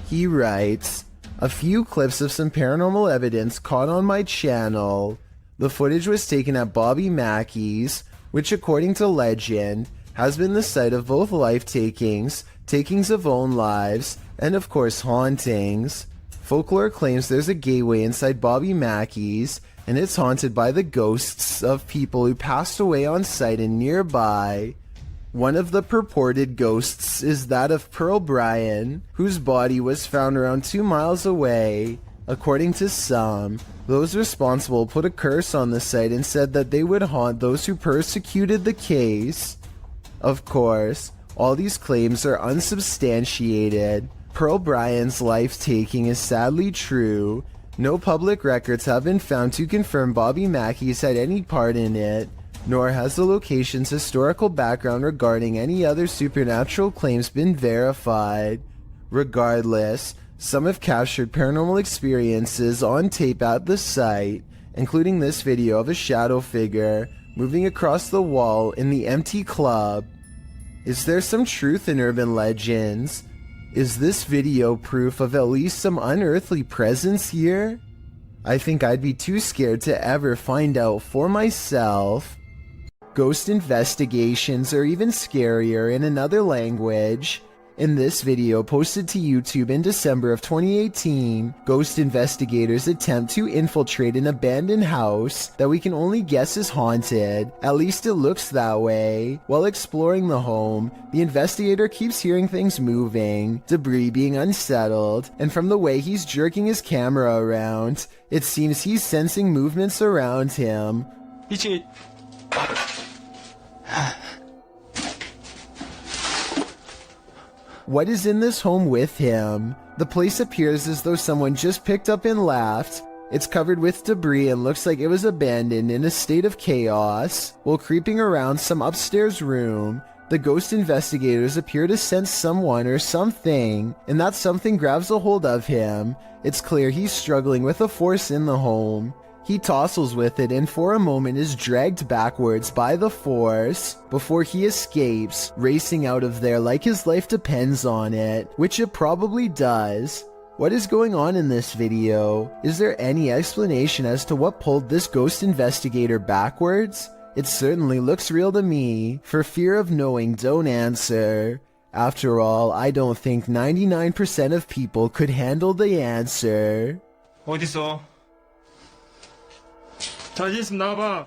Speaker 1: He writes, "A few clips of some paranormal evidence caught on my channel. The footage was taken at Bobby Mackey's, which according to legend, has been the site of both life-takings, takings of own lives, and of course hauntings. Folklore claims there's a gateway inside Bobby Mackey's, and it's haunted by the ghosts of people who passed away on site and nearby. One of the purported ghosts is that of Pearl Bryan, whose body was found around 2 miles away. According to some, those responsible put a curse on the site and said that they would haunt those who persecuted the case. Of course, all these claims are unsubstantiated. Pearl Bryan's life-taking is sadly true. No public records have been found to confirm Bobby Mackey's had any part in it, nor has the location's historical background regarding any other supernatural claims been verified. Regardless, some have captured paranormal experiences on tape at the site, including this video of a shadow figure moving across the wall in the empty club. Is there some truth in urban legends? Is this video proof of at least some unearthly presence here? I think I'd be too scared to ever find out for myself. Ghost investigations are even scarier in another language. In this video posted to YouTube in December of 2018, ghost investigators attempt to infiltrate an abandoned house that we can only guess is haunted. At least it looks that way. While exploring the home, the investigator keeps hearing things moving, debris being unsettled, and from the way he's jerking his camera around, it seems he's sensing movements around him. What is in this home with him? The place appears as though someone just picked up and left. It's covered with debris and looks like it was abandoned in a state of chaos. While creeping around some upstairs room, the ghost investigators appear to sense someone or something, and that something grabs a hold of him. It's clear he's struggling with a force in the home. He tussles with it and for a moment is dragged backwards by the force before he escapes, racing out of there like his life depends on it, which it probably does. What is going on in this video? Is there any explanation as to what pulled this ghost investigator backwards? It certainly looks real to me. For fear of knowing, don't answer. After all, I don't think 99% of people could handle the answer.
Speaker 4: 어딨어? 자신 있으면 나와봐.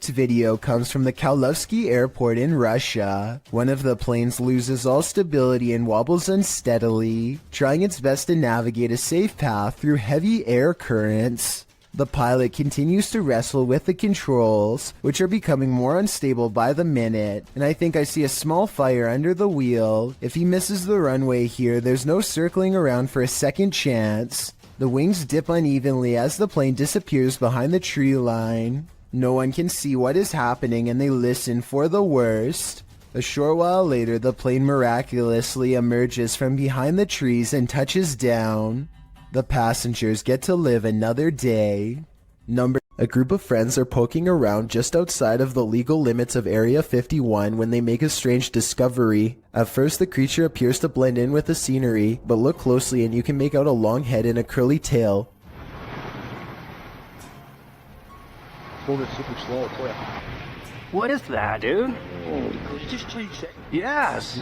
Speaker 1: next video comes from the Kaluzhsky airport in Russia. One of the planes loses all stability and wobbles unsteadily, trying its best to navigate a safe path through heavy air currents. The pilot continues to wrestle with the controls, which are becoming more unstable by the minute, and I think I see a small fire under the wheel. If he misses the runway here, there's no circling around for a second chance. The wings dip unevenly as the plane disappears behind the tree line. No one can see what is happening and they listen for the worst. A short while later, the plane miraculously emerges from behind the trees and touches down. The passengers get to live another day. A group of friends are poking around just outside of the legal limits of Area 51 when they make a strange discovery. At first, the creature appears to blend in with the scenery, but look closely and you can make out a long head and a curly tail.
Speaker 22: Hold it super slow, quick.
Speaker 4: What is that, dude? Just change it. Yes.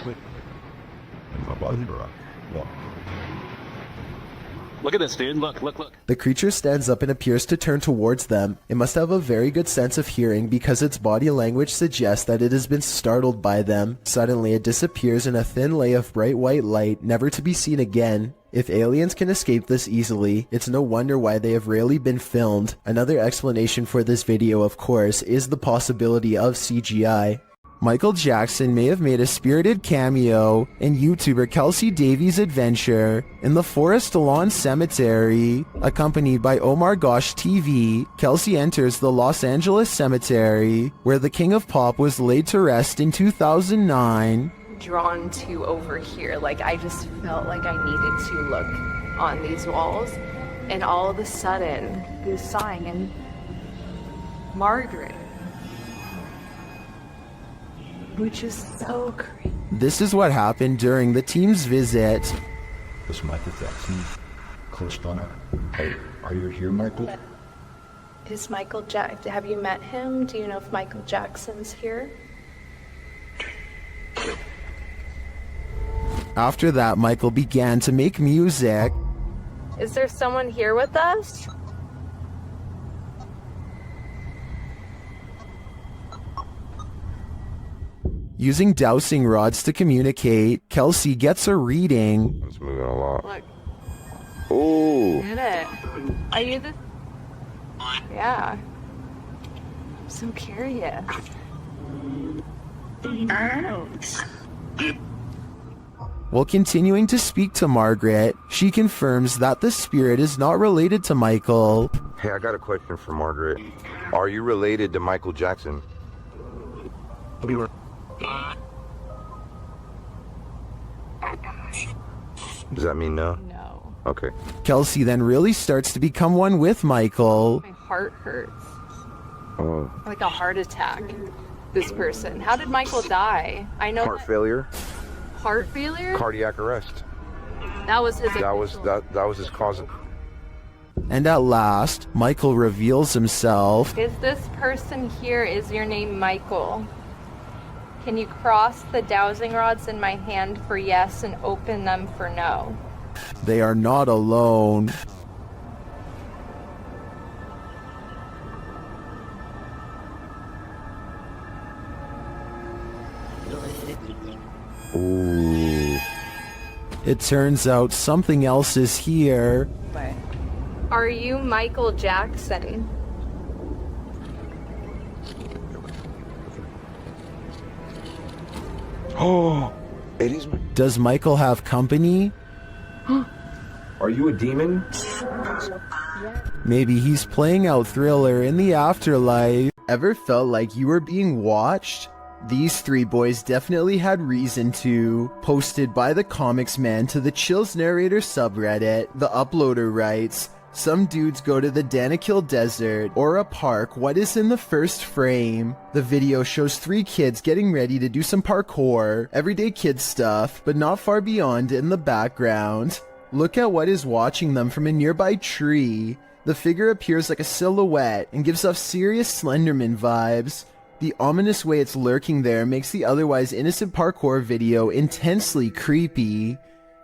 Speaker 4: Look at this, dude. Look, look, look.
Speaker 1: The creature stands up and appears to turn towards them. It must have a very good sense of hearing because its body language suggests that it has been startled by them. Suddenly, it disappears in a thin lay of bright white light, never to be seen again. If aliens can escape this easily, it's no wonder why they have rarely been filmed. Another explanation for this video, of course, is the possibility of CGI. Michael Jackson may have made a spirited cameo in YouTuber Kelsey Davies' adventure in the Forest Lawn Cemetery. Accompanied by Omar Gosh TV, Kelsey enters the Los Angeles Cemetery, where the King of Pop was laid to rest in 2009.
Speaker 20: Drawn to over here, like I just felt like I needed to look on these walls, and all of a sudden, he was sighing, and Margaret. Which is so creepy.
Speaker 1: This is what happened during the team's visit.
Speaker 9: This is Michael Jackson, close by. Hey, are you here, Michael?
Speaker 20: Is Michael have you met him? Do you know if Michael Jackson's here?
Speaker 1: After that, Michael began to make music.
Speaker 20: Is there someone here with us?
Speaker 1: Using dowsing rods to communicate, Kelsey gets a reading.
Speaker 10: It's moving a lot.
Speaker 20: Look.
Speaker 10: Ooh.
Speaker 20: Get it. Are you the... Yeah. I'm so curious.
Speaker 1: While continuing to speak to Margaret, she confirms that the spirit is not related to Michael.
Speaker 10: Hey, I got a question for Margaret. Are you related to Michael Jackson? Does that mean no?
Speaker 20: No.
Speaker 10: Okay.
Speaker 1: Kelsey then really starts to become one with Michael.
Speaker 20: My heart hurts.
Speaker 10: Oh.
Speaker 20: Like a heart attack. This person. How did Michael die? I know.
Speaker 10: Heart failure.
Speaker 20: Heart failure?
Speaker 10: Cardiac arrest.
Speaker 20: That was his.
Speaker 10: That was his cause.
Speaker 1: And at last, Michael reveals himself.
Speaker 20: Is this person here? Is your name Michael? Can you cross the dowsing rods in my hand for yes and open them for no?
Speaker 1: They are not alone.
Speaker 10: Ooh.
Speaker 1: It turns out something else is here.
Speaker 20: Are you Michael Jackson?
Speaker 10: Oh, it is.
Speaker 1: Does Michael have company?
Speaker 10: Are you a demon?
Speaker 1: Maybe he's playing out Thriller in the afterlife. Ever felt like you were being watched? These three boys definitely had reason to. Posted by the Comics Man to the Chills Narrator subreddit, the uploader writes, some dudes go to the Danakil Desert or a park. What is in the first frame? The video shows three kids getting ready to do some parkour, everyday kid stuff, but not far beyond in the background. Look at what is watching them from a nearby tree. The figure appears like a silhouette and gives off serious Slenderman vibes. The ominous way it's lurking there makes the otherwise innocent parkour video intensely creepy.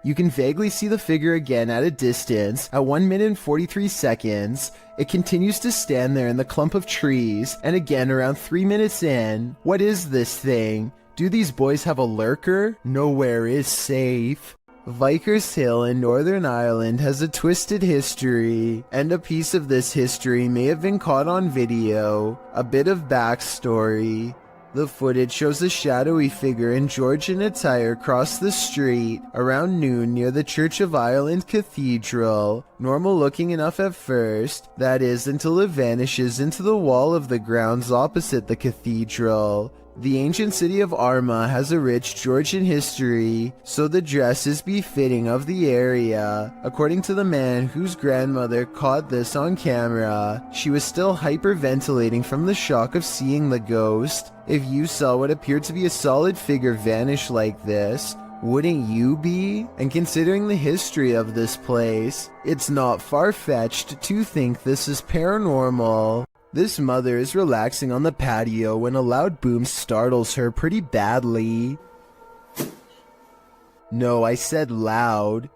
Speaker 1: You can vaguely see the figure again at a distance at 1 minute and 43 seconds, It continues to stand there in the clump of trees, and again around 3 minutes in. What is this thing? Do these boys have a lurker? Nowhere is safe. Vickers Hill in Northern Ireland has a twisted history, and a piece of this history may have been caught on video. A bit of backstory. The footage shows a shadowy figure in Georgian attire cross the street around noon near the Church of Ireland Cathedral. Normal looking enough at first, that is, until it vanishes into the wall of the grounds opposite the cathedral. The ancient city of Armagh has a rich Georgian history, so the dress is befitting of the area. According to the man whose grandmother caught this on camera, she was still hyperventilating from the shock of seeing the ghost. If you saw what appeared to be a solid figure vanish like this, wouldn't you be? And considering the history of this place, it's not far-fetched to think this is paranormal. This mother is relaxing on the patio when a loud boom startles her pretty badly. No, I said loud.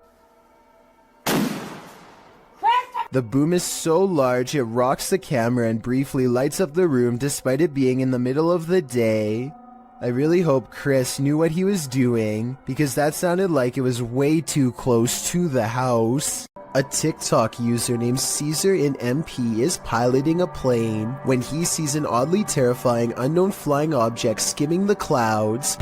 Speaker 1: The boom is so large it rocks the camera and briefly lights up the room despite it being in the middle of the day. I really hope Chris knew what he was doing, because that sounded like it was way too close to the house. A TikTok user named Caesar in MP is piloting a plane when he sees an oddly terrifying unknown flying object skimming the clouds.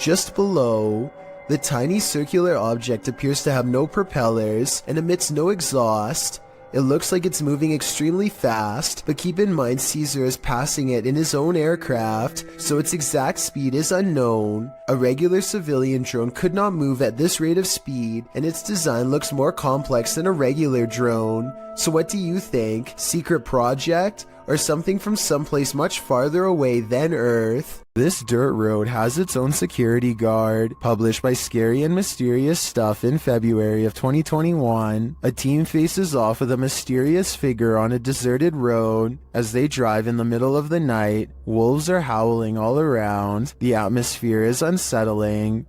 Speaker 1: Just below, the tiny circular object appears to have no propellers and emits no exhaust. It looks like it's moving extremely fast, but keep in mind Caesar is passing it in his own aircraft, so its exact speed is unknown. A regular civilian drone could not move at this rate of speed, and its design looks more complex than a regular drone. So what do you think? Secret project? Or something from someplace much farther away than Earth? This dirt road has its own security guard. Published by Scary and Mysterious Stuff in February of 2021, a team faces off with a mysterious figure on a deserted road. As they drive in the middle of the night, wolves are howling all around. The atmosphere is unsettling.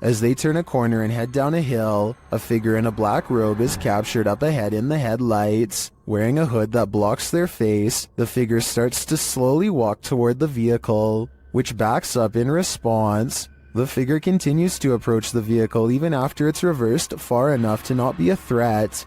Speaker 1: As they turn a corner and head down a hill, a figure in a black robe is captured up ahead in the headlights. Wearing a hood that blocks their face, the figure starts to slowly walk toward the vehicle, which backs up in response. The figure continues to approach the vehicle even after it's reversed far enough to not be a threat.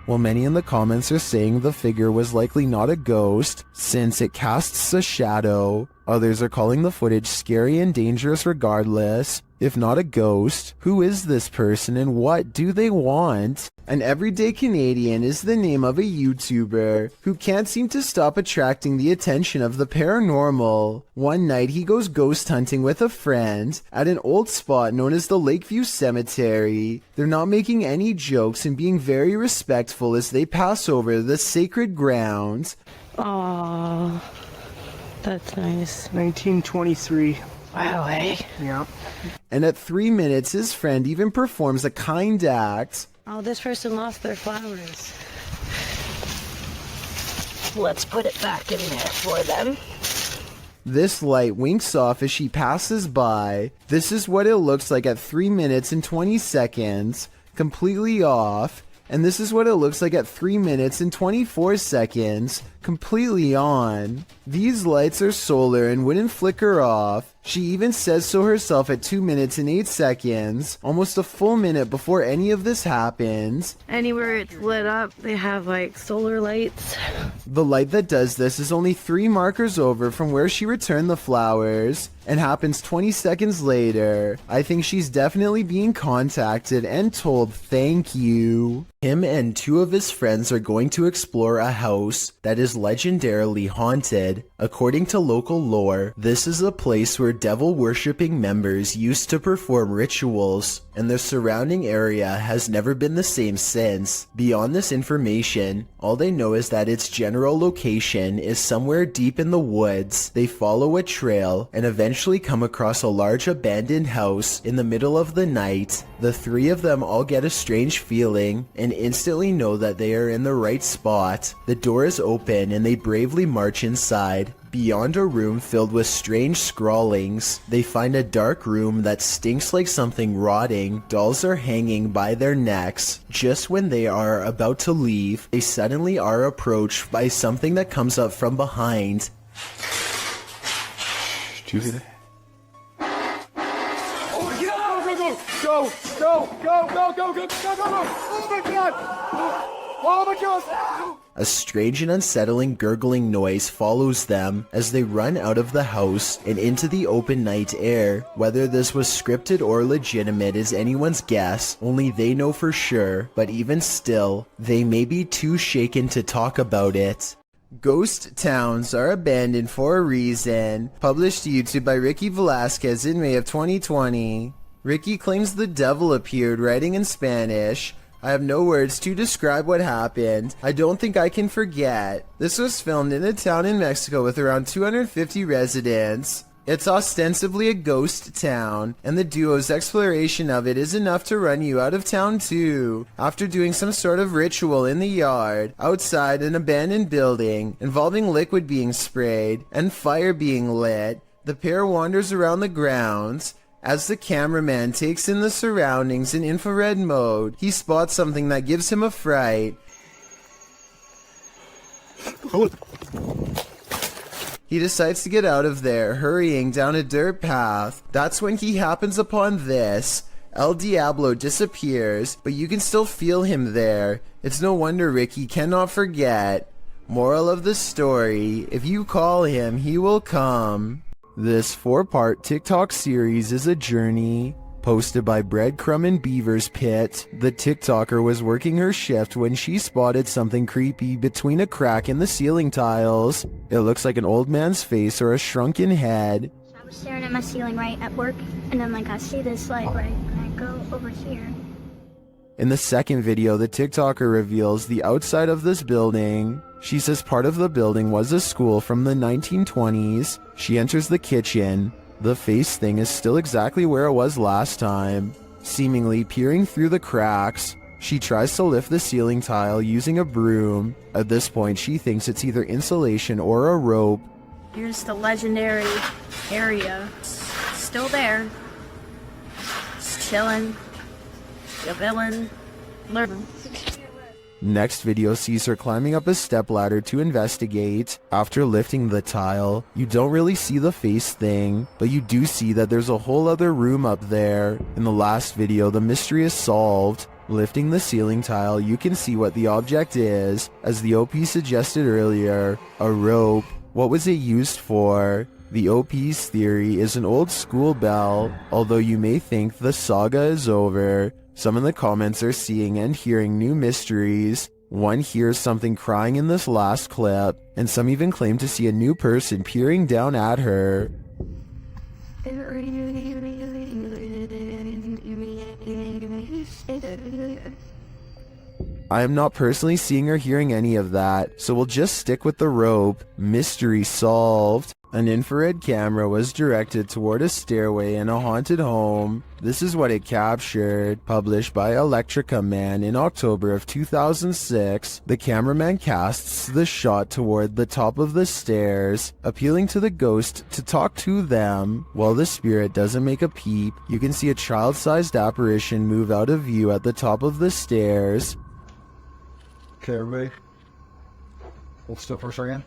Speaker 1: While many in the comments are saying the figure was likely not a ghost, since it casts a shadow, others are calling the footage scary and dangerous regardless. If not a ghost, who is this person and what do they want? An Everyday Canadian is the name of a YouTuber who can't seem to stop attracting the attention of the paranormal. One night he goes ghost hunting with a friend at an old spot known as the Lakeview Cemetery. They're not making any jokes and being very respectful as they pass over the sacred ground.
Speaker 7: Aww, that's nice.
Speaker 2: 1923.
Speaker 7: Wow, eh?
Speaker 2: Yeah.
Speaker 1: And at 3 minutes, his friend even performs a kind act.
Speaker 7: Oh, this person lost their flowers. Let's put it back in there for them.
Speaker 1: This light winks off as she passes by. This is what it looks like at 3 minutes and 20 seconds, completely off. And this is what it looks like at 3 minutes and 24 seconds, completely on. These lights are solar and wouldn't flicker off. She even says so herself at 2 minutes and 8 seconds, almost a full minute before any of this happens.
Speaker 7: Anywhere it's lit up, they have like solar lights.
Speaker 1: The light that does this is only 3 markers over from where she returned the flowers, and happens 20 seconds later. I think she's definitely being contacted and told thank you. Him and 2 of his friends are going to explore a house that is legendarily haunted haunted. According to local lore, this is a place where devil-worshipping members used to perform rituals, and the surrounding area has never been the same since. Beyond this information, all they know is that its general location is somewhere deep in the woods. They follow a trail and eventually come across a large abandoned house in the middle of the night. The three of them all get a strange feeling and instantly know that they are in the right spot. The door is open and they bravely march inside. Beyond a room filled with strange scrawlings, they find a dark room that stinks like something rotting. Dolls are hanging by their necks. Just when they are about to leave, they suddenly are approached by something that comes up from behind.
Speaker 9: Did you hear that?
Speaker 24: Oh, get out! Go! Oh my god! Oh my god!
Speaker 1: A strange and unsettling gurgling noise follows them as they run out of the house and into the open night air. Whether this was scripted or legitimate is anyone's guess, only they know for sure, but even still, they may be too shaken to talk about it. Ghost towns are abandoned for a reason. Published to YouTube by Ricky Velasquez in May of 2020. Ricky claims the devil appeared, writing in Spanish. I have no words to describe what happened. I don't think I can forget. This was filmed in a town in Mexico with around 250 residents. It's ostensibly a ghost town, and the duo's exploration of it is enough to run you out of town too. After doing some sort of ritual in the yard, outside an abandoned building, involving liquid being sprayed and fire being lit, the pair wanders around the grounds. As the cameraman takes in the surroundings in infrared mode, he spots something that gives him a fright. He decides to get out of there, hurrying down a dirt path. That's when he happens upon this. El Diablo disappears, but you can still feel him there. It's no wonder Ricky cannot forget. Moral of the story, if you call him, he will come. This 4-part TikTok series is a journey. Posted by Breadcrumb and Beaver's Pit, the TikToker was working her shift when she spotted something creepy between a crack in the ceiling tiles. It looks like an old man's face or a shrunken head.
Speaker 11: I was staring at my ceiling right at work, and then I see this light right, and I go over here.
Speaker 1: In the second video, the TikToker reveals the outside of this building. She says part of the building was a school from the 1920s. She enters the kitchen. The face thing is still exactly where it was last time, seemingly peering through the cracks. She tries to lift the ceiling tile using a broom. At this point, she thinks it's either insulation or a rope.
Speaker 17: Here's the legendary area. Still there. It's chilling. The villain. Learn.
Speaker 1: Next video sees her climbing up a stepladder to investigate. After lifting the tile, you don't really see the face thing, but you do see that there's a whole other room up there. In the last video, the mystery is solved. Lifting the ceiling tile, you can see what the object is. As the OP suggested earlier, a rope. What was it used for? The OP's theory is an old school bell, although you may think the saga is over. Some in the comments are seeing and hearing new mysteries. One hears something crying in this last clip, and some even claim to see a new person peering down at her. I am not personally seeing or hearing any of that, so we'll just stick with the rope. Mystery solved. An infrared camera was directed toward a stairway in a haunted home. This is what it captured. Published by Electrica Man in October of 2006, the cameraman casts the shot toward the top of the stairs, appealing to the ghost to talk to them. While the spirit doesn't make a peep, you can see a child-sized apparition move out of view at the top of the stairs.
Speaker 9: Okay, everybody. Hold still for a second.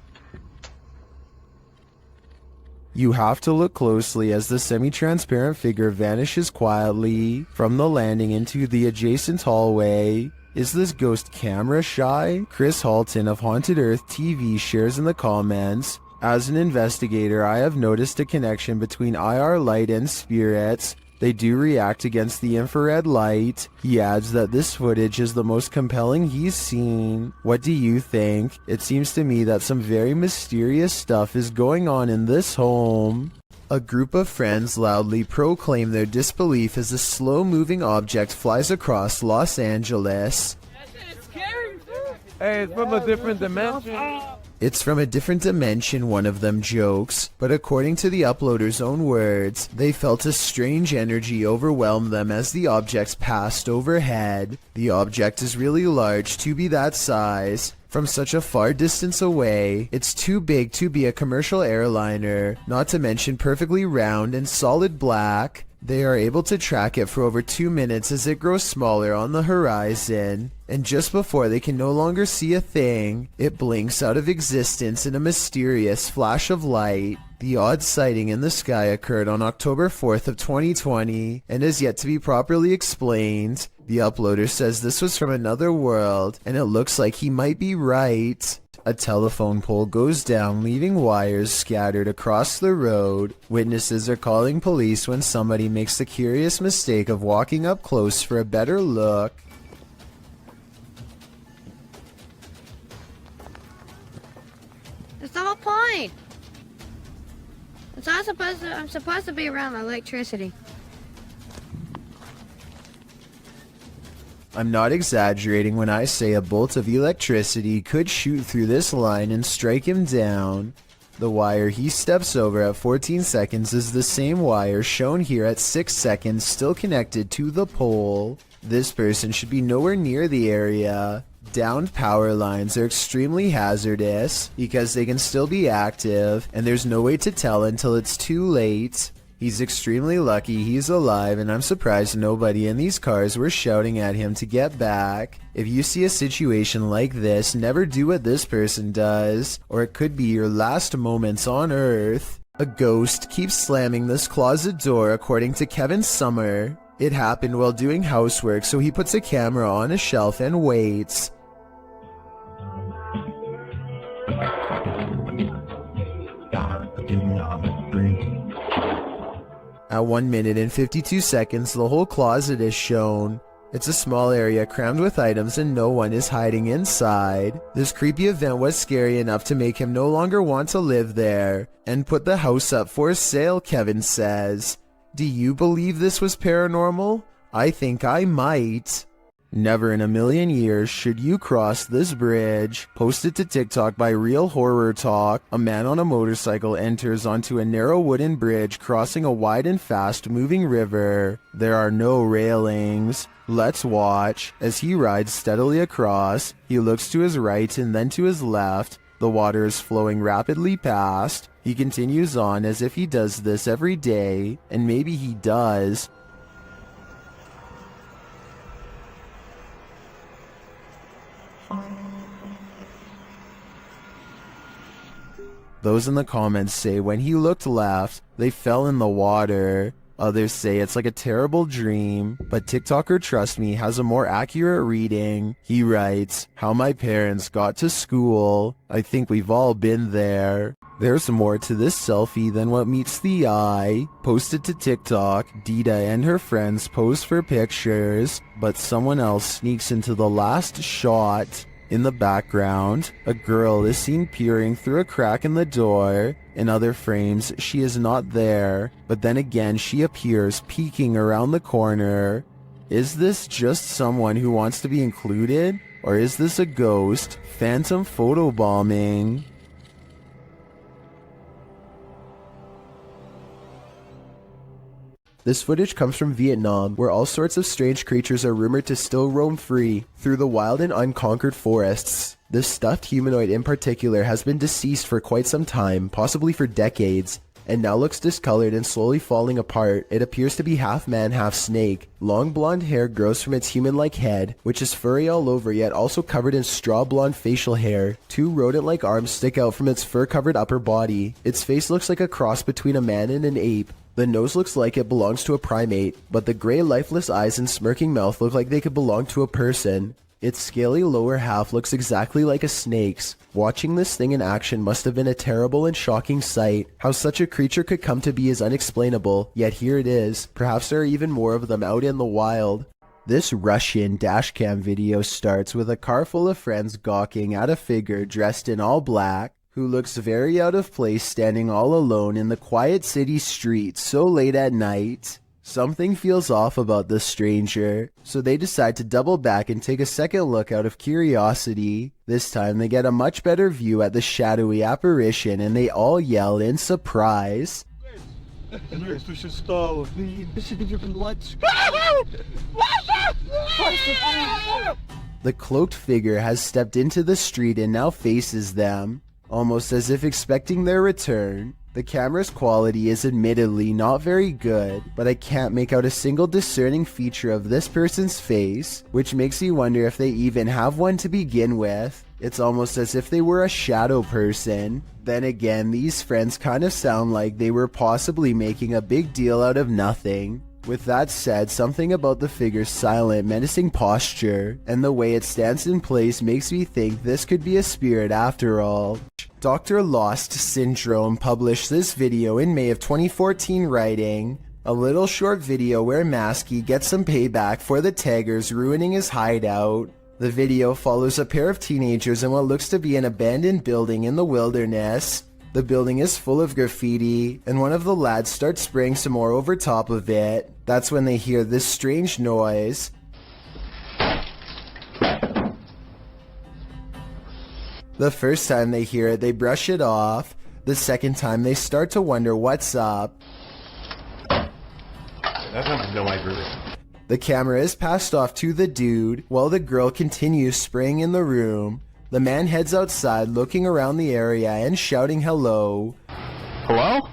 Speaker 1: You have to look closely as the semi-transparent figure vanishes quietly from the landing into the adjacent hallway. Is this ghost camera shy? Chris Halton of Haunted Earth TV shares in the comments, as an investigator I have noticed a connection between IR light and spirits. They do react against the infrared light. He adds that this footage is the most compelling he's seen. What do you think? It seems to me that some very mysterious stuff is going on in this home. A group of friends loudly proclaim their disbelief as a slow-moving object flies across Los Angeles.
Speaker 3: Hey, it's from a different dimension.
Speaker 1: It's from a different dimension, one of them jokes, but according to the uploader's own words, they felt a strange energy overwhelm them as the object passed overhead. The object is really large to be that size. From such a far distance away, it's too big to be a commercial airliner, not to mention perfectly round and solid black. They are able to track it for over 2 minutes as it grows smaller on the horizon, and just before they can no longer see a thing, it blinks out of existence in a mysterious flash of light. The odd sighting in the sky occurred on October 4th of 2020 and is yet to be properly explained. The uploader says this was from another world, and it looks like he might be right. A telephone pole goes down, leaving wires scattered across the road. Witnesses are calling police when somebody makes the curious mistake of walking up close for a better look.
Speaker 12: It's the whole point. I'm supposed to be around electricity.
Speaker 1: I'm not exaggerating when I say a bolt of electricity could shoot through this line and strike him down. The wire he steps over at 14 seconds is the same wire shown here at 6 seconds, still connected to the pole. This person should be nowhere near the area. Downed power lines are extremely hazardous because they can still be active, and there's no way to tell until it's too late. He's extremely lucky he's alive, and I'm surprised nobody in these cars were shouting at him to get back. If you see a situation like this, never do what this person does, or it could be your last moments on Earth. A ghost keeps slamming this closet door, according to Kevin Summer. It happened while doing housework, so he puts a camera on a shelf and waits. At 1 minute and 52 seconds, the whole closet is shown. It's a small area crammed with items and no one is hiding inside. This creepy event was scary enough to make him no longer want to live there and put the house up for sale, Kevin says. Do you believe this was paranormal? I think I might. Never in a million years should you cross this bridge. Posted to TikTok by Real Horror Talk, a man on a motorcycle enters onto a narrow wooden bridge crossing a wide and fast-moving river. There are no railings. Let's watch. As he rides steadily across, he looks to his right and then to his left. The water is flowing rapidly past. He continues on as if he does this every day, and maybe he does. Those in the comments say when he looked left, they fell in the water. Others say it's like a terrible dream, but TikToker Trust Me has a more accurate reading. He writes, "How my parents got to school. I think we've all been there." There's more to this selfie than what meets the eye. Posted to TikTok, Dita and her friends pose for pictures, but someone else sneaks into the last shot. In the background, a girl is seen peering through a crack in the door. In other frames, she is not there, but then again she appears peeking around the corner. Is this just someone who wants to be included? Or is this a ghost? Phantom photobombing? This footage comes from Vietnam, where all sorts of strange creatures are rumored to still roam free through the wild and unconquered forests. This stuffed humanoid in particular has been deceased for quite some time, possibly for decades, and now looks discolored and slowly falling apart. It appears to be half man, half snake. Long blonde hair grows from its human-like head, which is furry all over yet also covered in straw blonde facial hair. Two rodent-like arms stick out from its fur-covered upper body. Its face looks like a cross between a man and an ape. The nose looks like it belongs to a primate, but the gray lifeless eyes and smirking mouth look like they could belong to a person. Its scaly lower half looks exactly like a snake's. Watching this thing in action must have been a terrible and shocking sight. How such a creature could come to be is unexplainable, yet here it is. Perhaps there are even more of them out in the wild. This Russian dashcam video starts with a car full of friends gawking at a figure dressed in all black, who looks very out of place standing all alone in the quiet city streets so late at night. Something feels off about this stranger, so they decide to double back and take a second look out of curiosity. This time they get a much better view at the shadowy apparition and they all yell in surprise. The cloaked figure has stepped into the street and now faces them, almost as if expecting their return. The camera's quality is admittedly not very good, but I can't make out a single discerning feature of this person's face, which makes me wonder if they even have one to begin with. It's almost as if they were a shadow person. Then again, these friends kind of sound like they were possibly making a big deal out of nothing. With that said, something about the figure's silent, menacing posture and the way it stands in place makes me think this could be a spirit after all. Dr. Lost Syndrome published this video in May of 2014 writing, a little short video where Masky gets some payback for the taggers ruining his hideout. The video follows a pair of teenagers in what looks to be an abandoned building in the wilderness. The building is full of graffiti, and one of the lads starts spraying some more over top of it. That's when they hear this strange noise. The first time they hear it, they brush it off. The second time, they start to wonder what's up. The camera is passed off to the dude, while the girl continues spraying in the room. The man heads outside, looking around the area and shouting hello. Hello?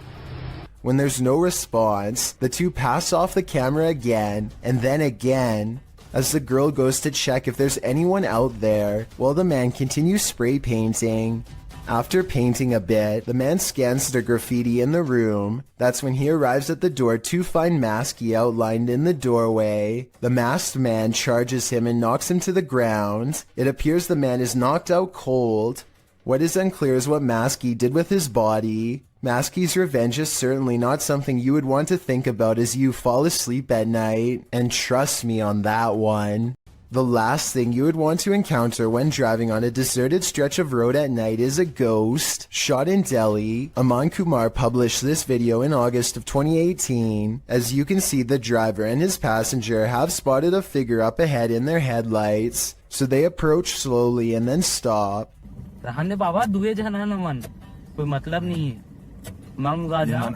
Speaker 1: When there's no response, the two pass off the camera again, and then again, as the girl goes to check if there's anyone out there, while the man continues spray painting. After painting a bit, the man scans the graffiti in the room. That's when he arrives at the door to find Masky outlined in the doorway. The masked man charges him and knocks him to the ground. It appears the man is knocked out cold. What is unclear is what Masky did with his body. Masky's revenge is certainly not something you would want to think about as you fall asleep at night, and trust me on that one. The last thing you would want to encounter when driving on a deserted stretch of road at night is a ghost. Shot in Delhi, Aman Kumar published this video in August of 2018. As you can see, the driver and his passenger have spotted a figure up ahead in their headlights, so they approach slowly and then stop.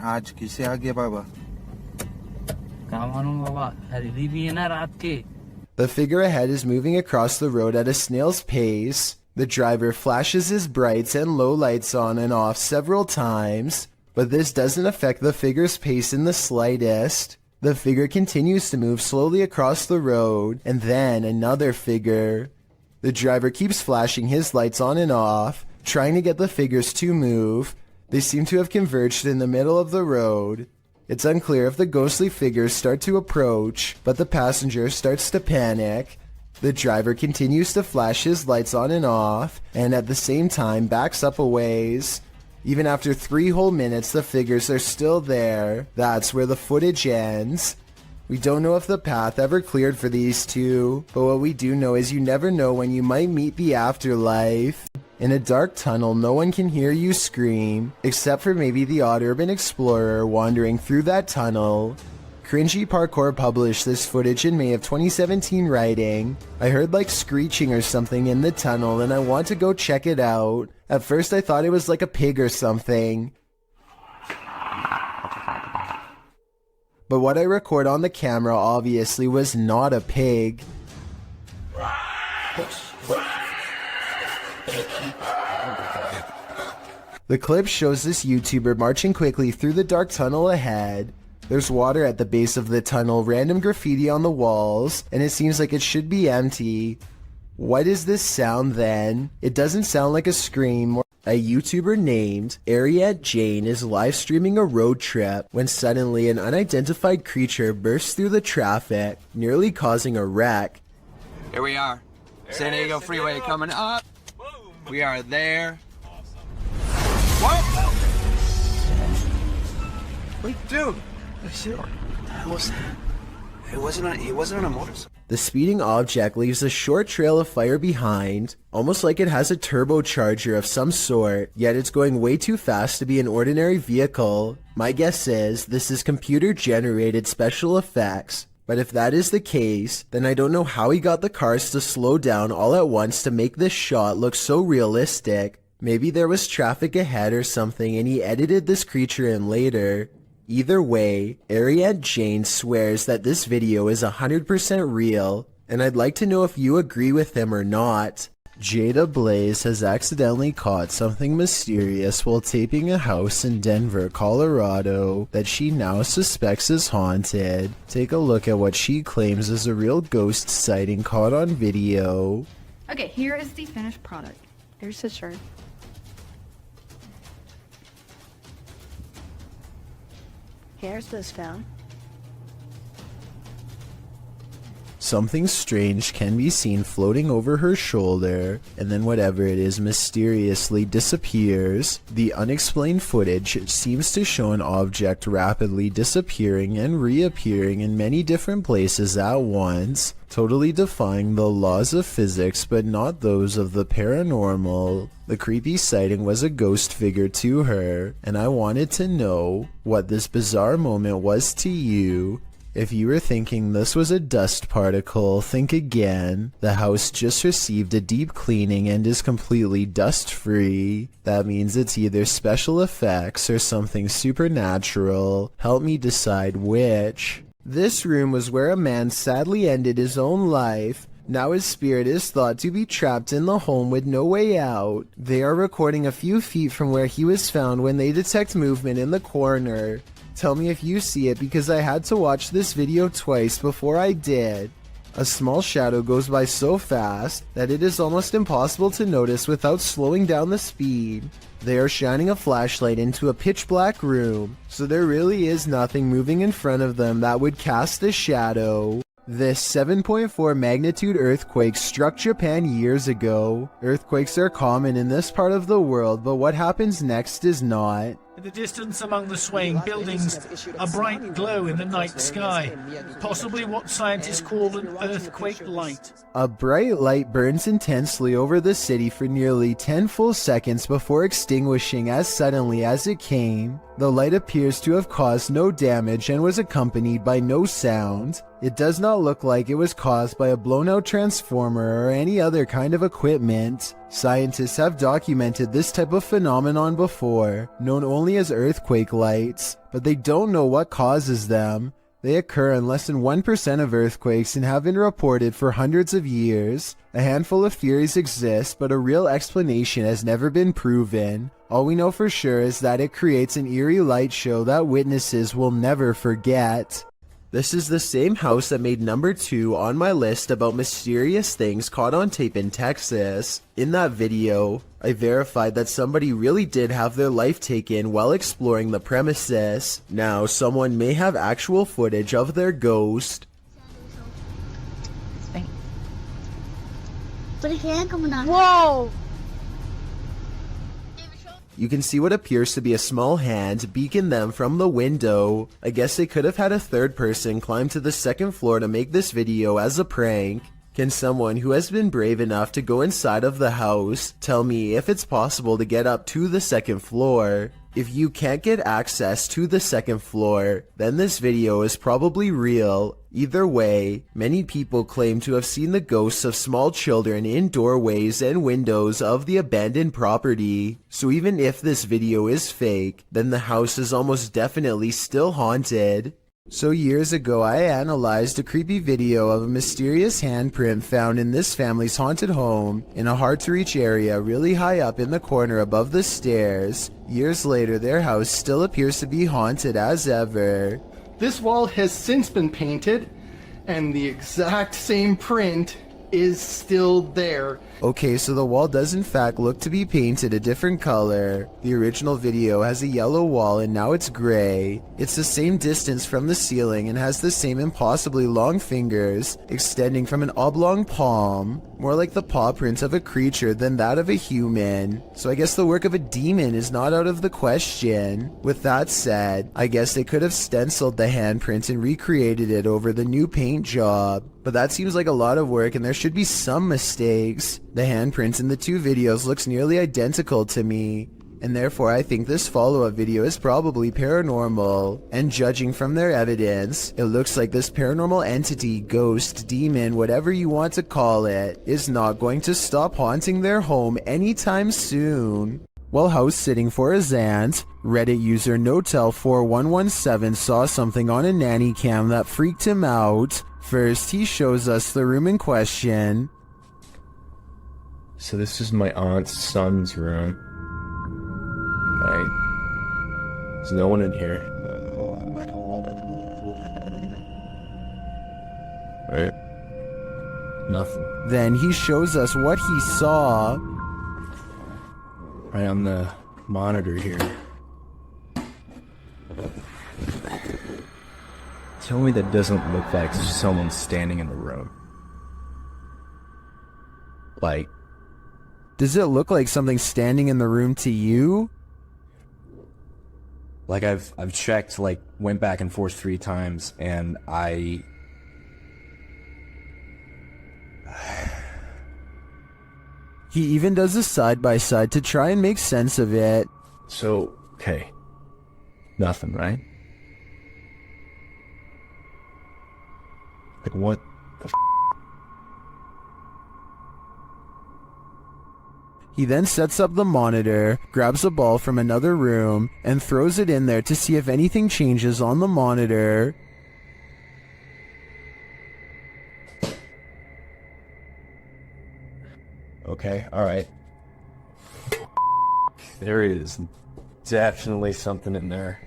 Speaker 22: आज किसे आ गया बाबा
Speaker 1: The figure ahead is moving across the road at a snail's pace. The driver flashes his brights and low lights on and off several times, but this doesn't affect the figure's pace in the slightest. The figure continues to move slowly across the road, and then another figure. The driver keeps flashing his lights on and off, trying to get the figures to move. They seem to have converged in the middle of the road. It's unclear if the ghostly figures start to approach, but the passenger starts to panic. The driver continues to flash his lights on and off, and at the same time backs up a ways. Even after 3 whole minutes, the figures are still there. That's where the footage ends. We don't know if the path ever cleared for these two, but what we do know is you never know when you might meet the afterlife. In a dark tunnel, no one can hear you scream, except for maybe the odd urban explorer wandering through that tunnel. Cringy Parkour published this footage in May of 2017 writing, I heard like screeching or something in the tunnel and I want to go check it out. At first I thought it was like a pig or something. But what I record on the camera obviously was not a pig. The clip shows this YouTuber marching quickly through the dark tunnel ahead. There's water at the base of the tunnel, random graffiti on the walls, and it seems like it should be empty. What is this sound then? It doesn't sound like a scream. A YouTuber named Ariette Jane is live streaming a road trip when suddenly an unidentified creature bursts through the traffic, nearly causing a wreck.
Speaker 13: Here we are. San Diego Freeway coming up. We are there. What? Wait, dude. He wasn't on a motorcycle.
Speaker 1: The speeding object leaves a short trail of fire behind, almost like it has a turbocharger of some sort, yet it's going way too fast to be an ordinary vehicle. My guess is this is computer-generated special effects, but if that is the case, then I don't know how he got the cars to slow down all at once to make this shot look so realistic. Maybe there was traffic ahead or something and he edited this creature in later. Either way, Ariette Jane swears that this video is 100% real, and I'd like to know if you agree with him or not. Jada Blaze has accidentally caught something mysterious while taping a house in Denver, Colorado that she now suspects is haunted. Take a look at what she claims is a real ghost sighting caught on video.
Speaker 14: Okay, here is the finished product. Here's his shirt.
Speaker 15: Here's this phone.
Speaker 1: Something strange can be seen floating over her shoulder, and then whatever it is mysteriously disappears. The unexplained footage seems to show an object rapidly disappearing and reappearing in many different places at once, totally defying the laws of physics but not those of the paranormal. The creepy sighting was a ghost figure to her, and I wanted to know what this bizarre moment was to you. If you were thinking this was a dust particle, think again. The house just received a deep cleaning and is completely dust-free. That means it's either special effects or something supernatural. Help me decide which. This room was where a man sadly ended his own life. Now his spirit is thought to be trapped in the home with no way out. They are recording a few feet from where he was found when they detect movement in the corner. Tell me if you see it because I had to watch this video twice before I did. A small shadow goes by so fast that it is almost impossible to notice without slowing down the speed. They are shining a flashlight into a pitch black room, so there really is nothing moving in front of them that would cast a shadow. This 7.4 magnitude earthquake struck Japan years ago. Earthquakes are common in this part of the world, but what happens next is not.
Speaker 16: In the distance among the swaying buildings, a bright glow in the night sky, possibly what scientists call an earthquake light.
Speaker 1: A bright light burns intensely over the city for nearly 10 full seconds before extinguishing as suddenly as it came. The light appears to have caused no damage and was accompanied by no sound. It does not look like it was caused by a blown-out transformer or any other kind of equipment. Scientists have documented this type of phenomenon before, known only as earthquake lights, but they don't know what causes them. They occur in less than 1% of earthquakes and have been reported for hundreds of years. A handful of theories exist, but a real explanation has never been proven. All we know for sure is that it creates an eerie light show that witnesses will never forget. This is the same house that made number 2 on my list about mysterious things caught on tape in Texas. In that video, I verified that somebody really did have their life taken while exploring the premises. Now, someone may have actual footage of their ghost.
Speaker 11: Whoa!
Speaker 1: You can see what appears to be a small hand beacon them from the window. I guess they could have had a third person climb to the second floor to make this video as a prank. Can someone who has been brave enough to go inside of the house tell me if it's possible to get up to the second floor? If you can't get access to the second floor, then this video is probably real. Either way, many people claim to have seen the ghosts of small children in doorways and windows of the abandoned property. So even if this video is fake, then the house is almost definitely still haunted. So years ago, I analyzed a creepy video of a mysterious handprint found in this family's haunted home in a hard-to-reach area really high up in the corner above the stairs. Years later, their house still appears to be haunted as ever.
Speaker 8: This wall has since been painted, and the exact same print is still there.
Speaker 1: Okay, so the wall does in fact look to be painted a different color. The original video has a yellow wall and now it's gray. It's the same distance from the ceiling and has the same impossibly long fingers extending from an oblong palm, more like the paw print of a creature than that of a human. So I guess the work of a demon is not out of the question. With that said, I guess they could have stenciled the handprint and recreated it over the new paint job. But that seems like a lot of work and there should be some mistakes. The handprints in the two videos looks nearly identical to me, and therefore I think this follow-up video is probably paranormal. And judging from their evidence, it looks like this paranormal entity, ghost, demon, whatever you want to call it, is not going to stop haunting their home anytime soon. While house sitting for his aunt, Reddit user Notel4117 saw something on a nanny cam that freaked him out. First, he shows us the room in question.
Speaker 6: So this is my aunt's son's room. Okay. There's no one in here. Right? Nothing.
Speaker 1: Then he shows us what he saw.
Speaker 6: Right on the monitor here. Tell me that doesn't look like someone standing in the room. Like,
Speaker 1: does it look like something standing in the room to you?
Speaker 6: Like I've checked, like went back and forth 3 times and
Speaker 1: He even does a side-by-side to try and make sense of it.
Speaker 6: So, okay. Nothing, right? Like what the f***?
Speaker 1: He then sets up the monitor, grabs a ball from another room, and throws it in there to see if anything changes on the monitor.
Speaker 6: Okay, alright. There is definitely something in there.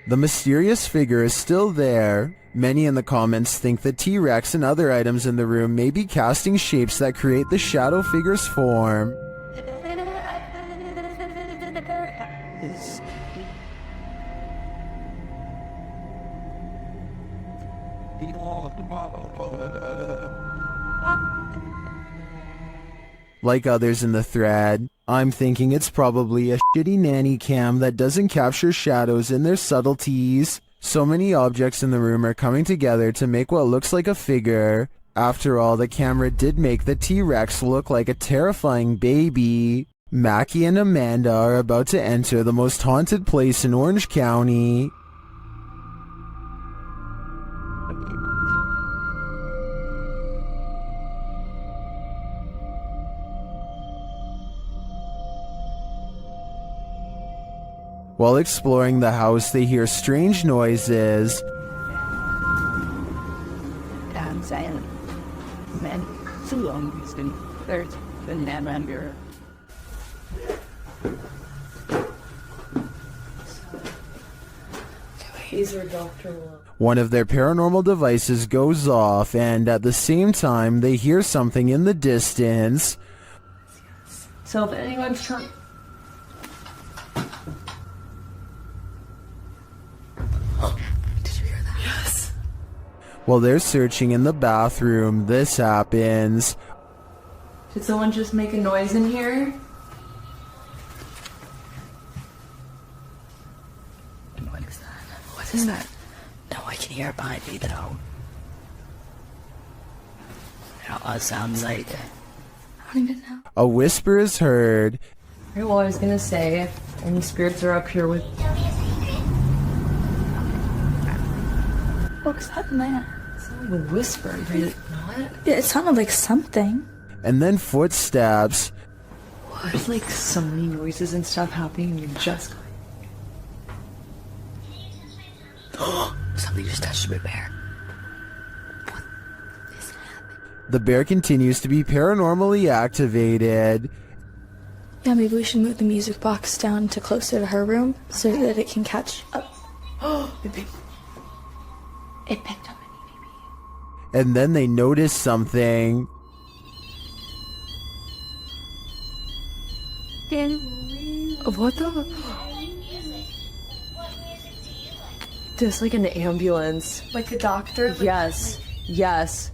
Speaker 1: The mysterious figure is still there. Many in the comments think the T-Rex and other items in the room may be casting shapes that create the shadow figure's form. Like others in the thread, I'm thinking it's probably a shitty nanny cam that doesn't capture shadows in their subtleties. So many objects in the room are coming together to make what looks like a figure. After all, the camera did make the T-Rex look like a terrifying baby. Mackie and Amanda are about to enter the most haunted place in Orange County. While exploring the house, they hear strange noises.
Speaker 15: I'm saying, man, so long it's been there's been that around here.
Speaker 1: One of their paranormal devices goes off, and at the same time, they hear something in the distance.
Speaker 15: So if anyone's trying.
Speaker 1: While they're searching in the bathroom, this happens.
Speaker 15: Did someone just make a noise in here? What is that? What is that? No, I can hear it behind me though. It sounds like. I don't even know.
Speaker 1: A whisper is heard.
Speaker 15: Well, I was gonna say, if any spirits are up here with.
Speaker 11: What's that, man?
Speaker 15: A whisper, did it not?
Speaker 11: Yeah, it sounded like something.
Speaker 1: And then footsteps.
Speaker 15: What? There's like so many noises and stuff happening and you're just going. Something just touched my bear. What is happening?
Speaker 1: The bear continues to be paranormally activated.
Speaker 11: Yeah, maybe we should move the music box down to closer to her room so that it can catch up.
Speaker 15: It picked up.
Speaker 1: and then they notice something.
Speaker 20: What the? There's like an ambulance.
Speaker 17: Like a doctor?
Speaker 20: Yes. Yes.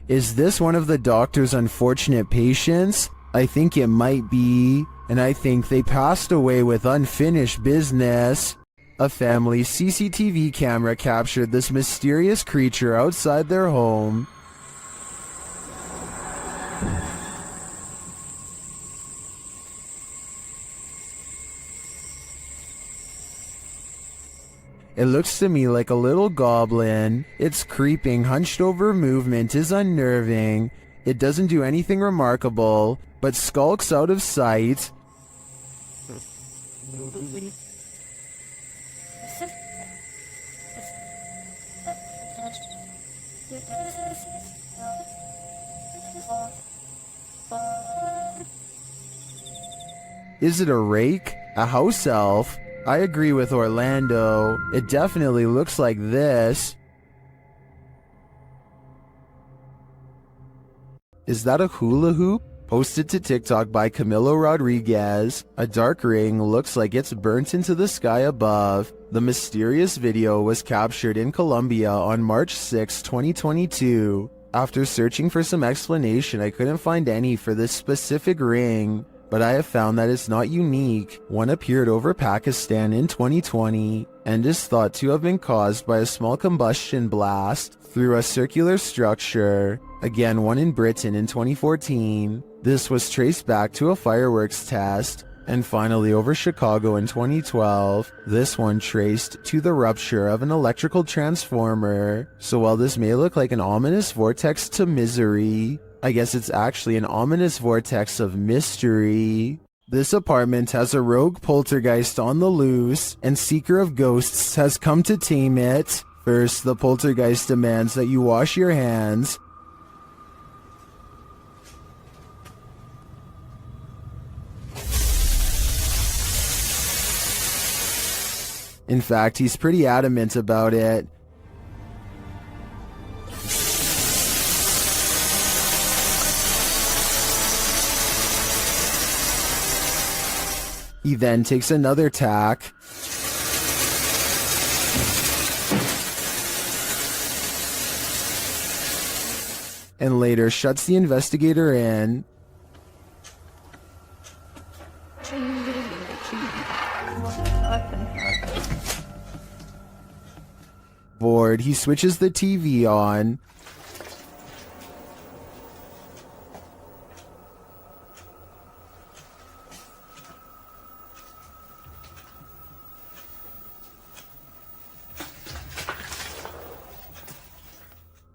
Speaker 1: Is this one of the doctor's unfortunate patients? I think it might be, and I think they passed away with unfinished business. A family CCTV camera captured this mysterious creature outside their home. It looks to me like a little goblin. Its creeping, hunched-over movement is unnerving. It doesn't do anything remarkable, but skulks out of sight. Is it a rake? A house elf? I agree with Orlando. It definitely looks like this. Is that a hula hoop? Posted to TikTok by Camilo Rodriguez. A dark ring looks like it's burnt into the sky above. The mysterious video was captured in Colombia on March 6, 2022. After searching for some explanation, I couldn't find any for this specific ring, but I have found that it's not unique. One appeared over Pakistan in 2020 and is thought to have been caused by a small combustion blast through a circular structure. Again, one in Britain in 2014. This was traced back to a fireworks test. And finally, over Chicago in 2012, this one traced to the rupture of an electrical transformer. So while this may look like an ominous vortex to misery, I guess it's actually an ominous vortex of mystery. This apartment has a rogue poltergeist on the loose, and Seeker of Ghosts has come to tame it. First, the poltergeist demands that you wash your hands. In fact, he's pretty adamant about it. He then takes another tack. And later shuts the investigator in. Bored, he switches the TV on.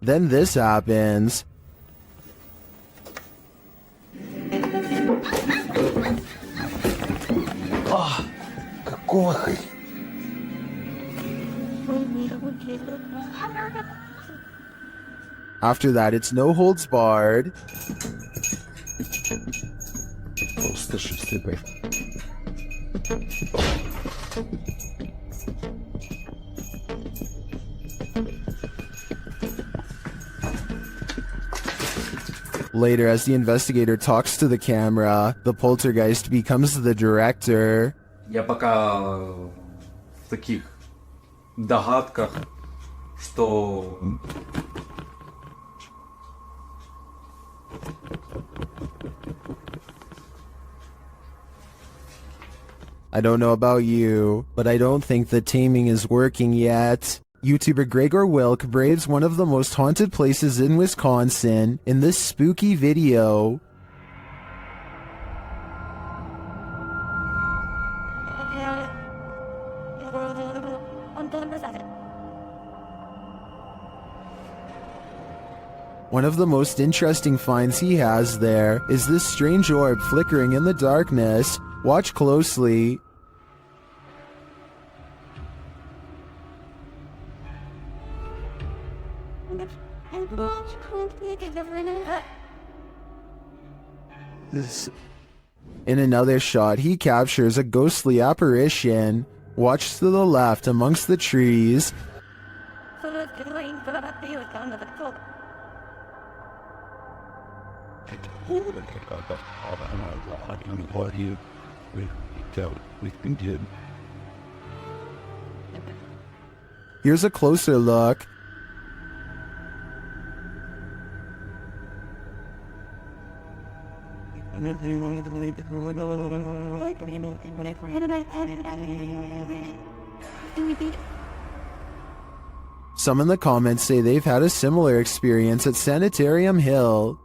Speaker 1: Then this happens.
Speaker 8: Ah, какой.
Speaker 1: After that, it's no holds barred.
Speaker 9: Просто шестой.
Speaker 1: Later, as the investigator talks to the camera, the poltergeist becomes the director.
Speaker 18: Я пока в таких догадках, что
Speaker 1: I don't know about you, but I don't think the taming is working yet. YouTuber Gregor Wilk braves one of the most haunted places in Wisconsin in this spooky video. One of the most interesting finds he has there is this strange orb flickering in the darkness. Watch closely. In another shot, he captures a ghostly apparition. Watch to the left amongst the trees. Here's a closer look. Some in the comments say they've had a similar experience at Sanitarium Hill.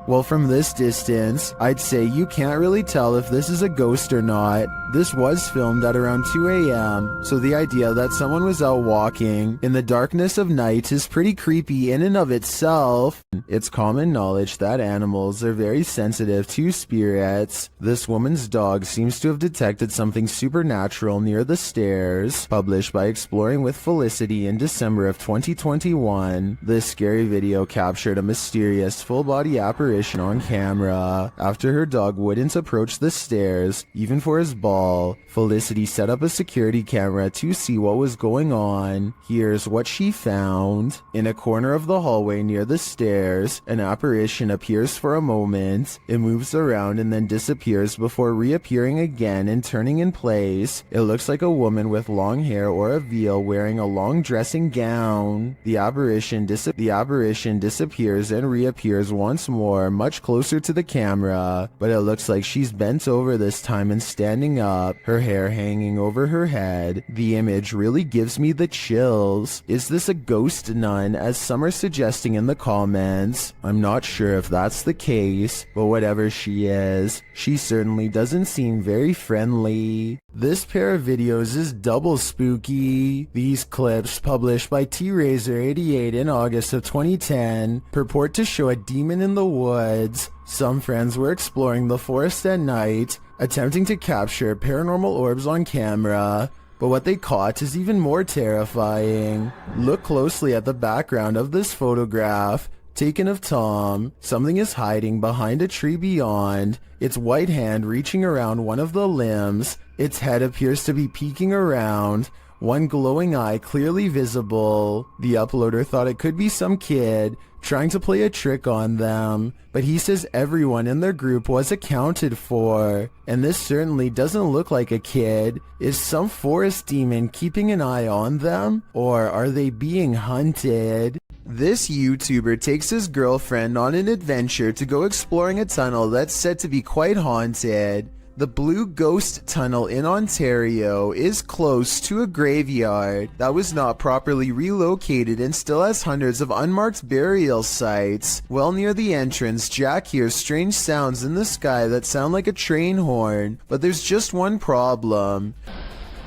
Speaker 1: Well, from this distance, I'd say you can't really tell if this is a ghost or not. This was filmed at around 2 a.m., so the idea that someone was out walking in the darkness of night is pretty creepy in and of itself. It's common knowledge that animals are very sensitive to spirits. This woman's dog seems to have detected something supernatural near the stairs. Published by Exploring with Felicity in December of 2021, this scary video captured a mysterious full-body apparition on camera. After her dog wouldn't approach the stairs, even for his ball, Felicity set up a security camera to see what was going on. Here's what she found. In a corner of the hallway near the stairs, an apparition appears for a moment. It moves around and then disappears before reappearing again and turning in place. It looks like a woman with long hair or a veil wearing a long dressing gown. The apparition disappears and reappears once more, much closer to the camera, but it looks like she's bent over this time and standing up, her hair hanging over her head. The image really gives me the chills. Is this a ghost nun, as some are suggesting in the comments? I'm not sure if that's the case, but whatever she is, she certainly doesn't seem very friendly. This pair of videos is double spooky. These clips, published by T-Razor88 in August of 2010, purport to show a demon in the woods. Some friends were exploring the forest at night, attempting to capture paranormal orbs on camera, but what they caught is even more terrifying. Look closely at the background of this photograph, taken of Tom. Something is hiding behind a tree beyond, its white hand reaching around one of the limbs. Its head appears to be peeking around, one glowing eye clearly visible. The uploader thought it could be some kid trying to play a trick on them, but he says everyone in their group was accounted for, and this certainly doesn't look like a kid. Is some forest demon keeping an eye on them, or are they being hunted? This YouTuber takes his girlfriend on an adventure to go exploring a tunnel that's said to be quite haunted. The Blue Ghost Tunnel in Ontario is close to a graveyard that was not properly relocated and still has hundreds of unmarked burial sites. Well near the entrance, Jack hears strange sounds in the sky that sound like a train horn, but there's just one problem.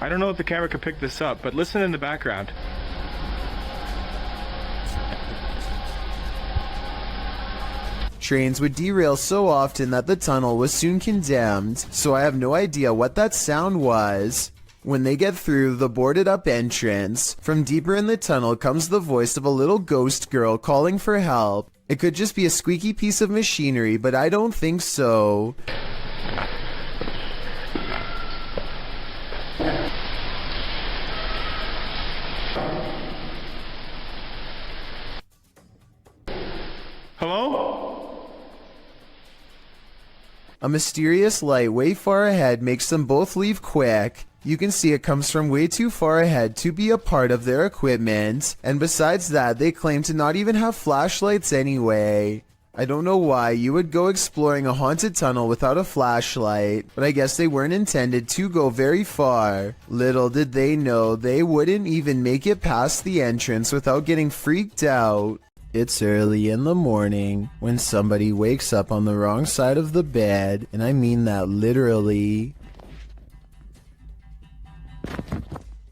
Speaker 5: I don't know if the camera could pick this up, but listen in the background.
Speaker 1: Trains would derail so often that the tunnel was soon condemned, so I have no idea what that sound was. When they get through the boarded up entrance, from deeper in the tunnel comes the voice of a little ghost girl calling for help. It could just be a squeaky piece of machinery, but I don't think so.
Speaker 5: Hello?
Speaker 1: A mysterious light way far ahead makes them both leave quick. You can see it comes from way too far ahead to be a part of their equipment, and besides that, they claim to not even have flashlights anyway. I don't know why you would go exploring a haunted tunnel without a flashlight, but I guess they weren't intended to go very far. Little did they know they wouldn't even make it past the entrance without getting freaked out. It's early in the morning when somebody wakes up on the wrong side of the bed, and I mean that literally.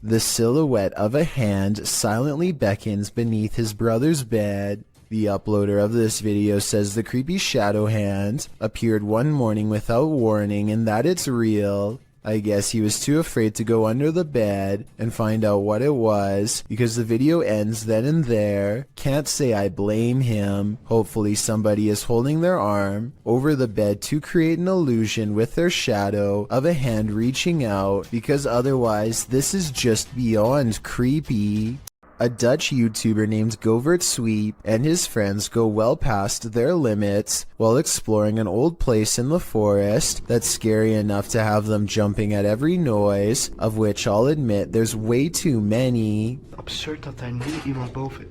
Speaker 1: The silhouette of a hand silently beckons beneath his brother's bed. The uploader of this video says the creepy shadow hand appeared one morning without warning and that it's real. I guess he was too afraid to go under the bed and find out what it was, because the video ends then and there. Can't say I blame him. Hopefully somebody is holding their arm over the bed to create an illusion with their shadow of a hand reaching out, because otherwise this is just beyond creepy. A Dutch YouTuber named Govert Sweep and his friends go well past their limits while exploring an old place in the forest that's scary enough to have them jumping at every noise, of which I'll admit there's way too many.
Speaker 22: Absurd dat daar nu iemand boven.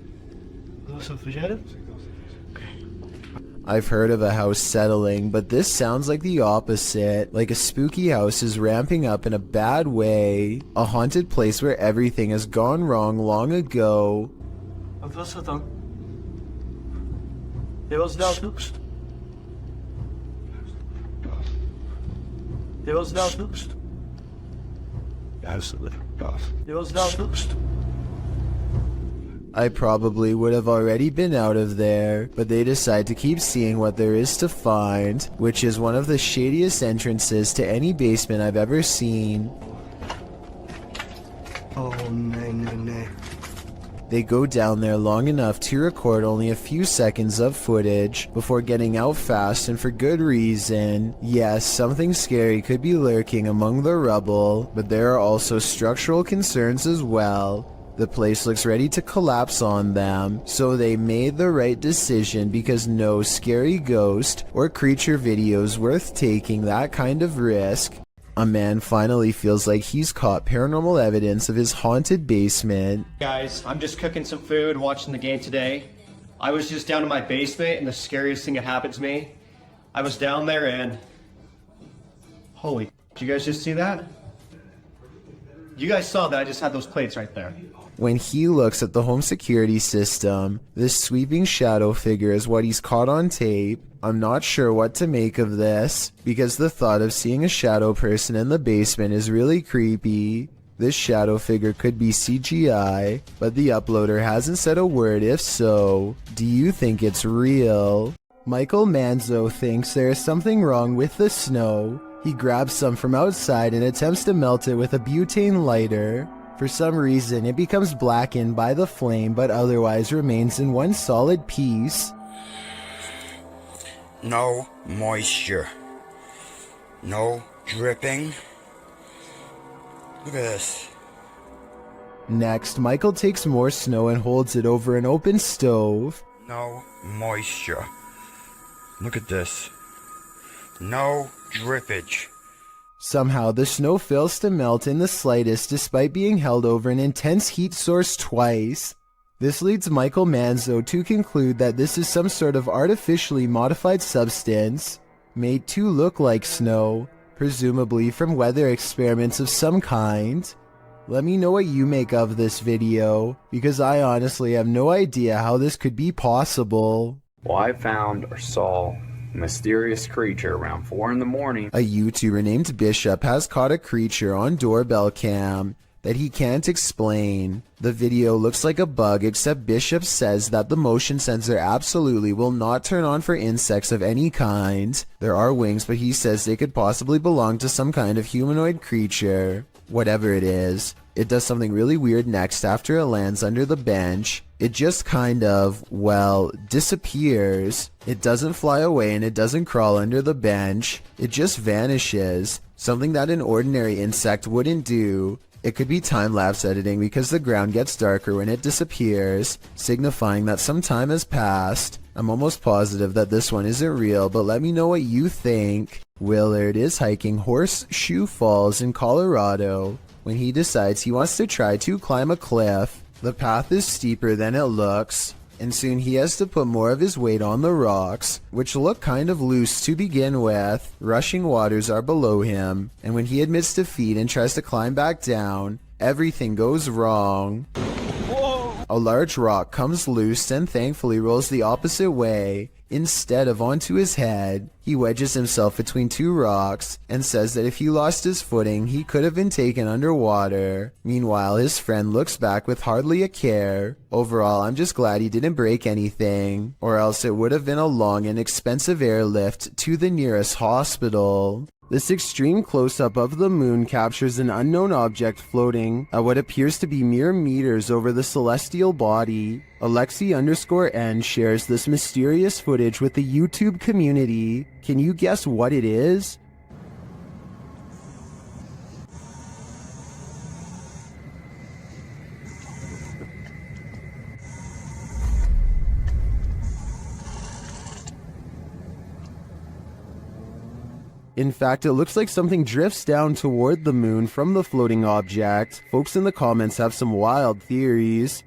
Speaker 22: Wat was dat, was jij dat?
Speaker 1: I've heard of a house settling, but this sounds like the opposite. Like a spooky house is ramping up in a bad way. A haunted place where everything has gone wrong long ago.
Speaker 22: Wat was dat dan? Dit was nou snoepst. Dit was nou snoepst. Juist, dit was nou snoepst.
Speaker 1: I probably would have already been out of there, but they decide to keep seeing what there is to find, which is one of the shadiest entrances to any basement I've ever seen.
Speaker 22: Oh, nee, nee, nee.
Speaker 1: They go down there long enough to record only a few seconds of footage before getting out fast, and for good reason. Yes, something scary could be lurking among the rubble, but there are also structural concerns as well. The place looks ready to collapse on them, so they made the right decision, because no scary ghost or creature videos worth taking that kind of risk. A man finally feels like he's caught paranormal evidence of his haunted basement.
Speaker 2: Guys, I'm just cooking some food, watching the game today. I was just down in my basement, and the scariest thing that happened to me, I was down there and... Holy, did you guys just see that? You guys saw that I just had those plates right there.
Speaker 1: When he looks at the home security system, this sweeping shadow figure is what he's caught on tape. I'm not sure what to make of this, because the thought of seeing a shadow person in the basement is really creepy. This shadow figure could be CGI, but the uploader hasn't said a word if so. Do you think it's real? Michael Manzo thinks there is something wrong with the snow. He grabs some from outside and attempts to melt it with a butane lighter. For some reason, it becomes blackened by the flame, but otherwise remains in one solid piece.
Speaker 8: No moisture. No dripping. Look at this.
Speaker 1: Next, Michael takes more snow and holds it over an open stove.
Speaker 8: No moisture. Look at this. No drippage.
Speaker 1: Somehow, the snow fails to melt in the slightest despite being held over an intense heat source twice. This leads Michael Manzo to conclude that this is some sort of artificially modified substance made to look like snow, presumably from weather experiments of some kind. Let me know what you make of this video, because I honestly have no idea how this could be possible.
Speaker 4: Well, I found or saw a mysterious creature around 4 in the morning.
Speaker 1: A YouTuber named Bishop has caught a creature on doorbell cam that he can't explain. The video looks like a bug, except Bishop says that the motion sensor absolutely will not turn on for insects of any kind. There are wings, but he says they could possibly belong to some kind of humanoid creature. Whatever it is, it does something really weird next after it lands under the bench. It just kind of, well, disappears. It doesn't fly away and it doesn't crawl under the bench. It just vanishes. Something that an ordinary insect wouldn't do. It could be time-lapse editing because the ground gets darker when it disappears, signifying that some time has passed. I'm almost positive that this one isn't real, but let me know what you think. Willard is hiking Horseshoe Falls in Colorado when he decides he wants to try to climb a cliff. The path is steeper than it looks, and soon he has to put more of his weight on the rocks, which look kind of loose to begin with. Rushing waters are below him, and when he admits defeat and tries to climb back down, everything goes wrong. A large rock comes loose and thankfully rolls the opposite way instead of onto his head. He wedges himself between two rocks and says that if he lost his footing, he could have been taken underwater. Meanwhile, his friend looks back with hardly a care. Overall, I'm just glad he didn't break anything, or else it would have been a long and expensive airlift to the nearest hospital. This extreme close-up of the moon captures an unknown object floating at what appears to be mere meters over the celestial body. Alexi_N shares this mysterious footage with the YouTube community. Can you guess what it is? In fact, it looks like something drifts down toward the moon from the floating object. Folks in the comments have some wild theories.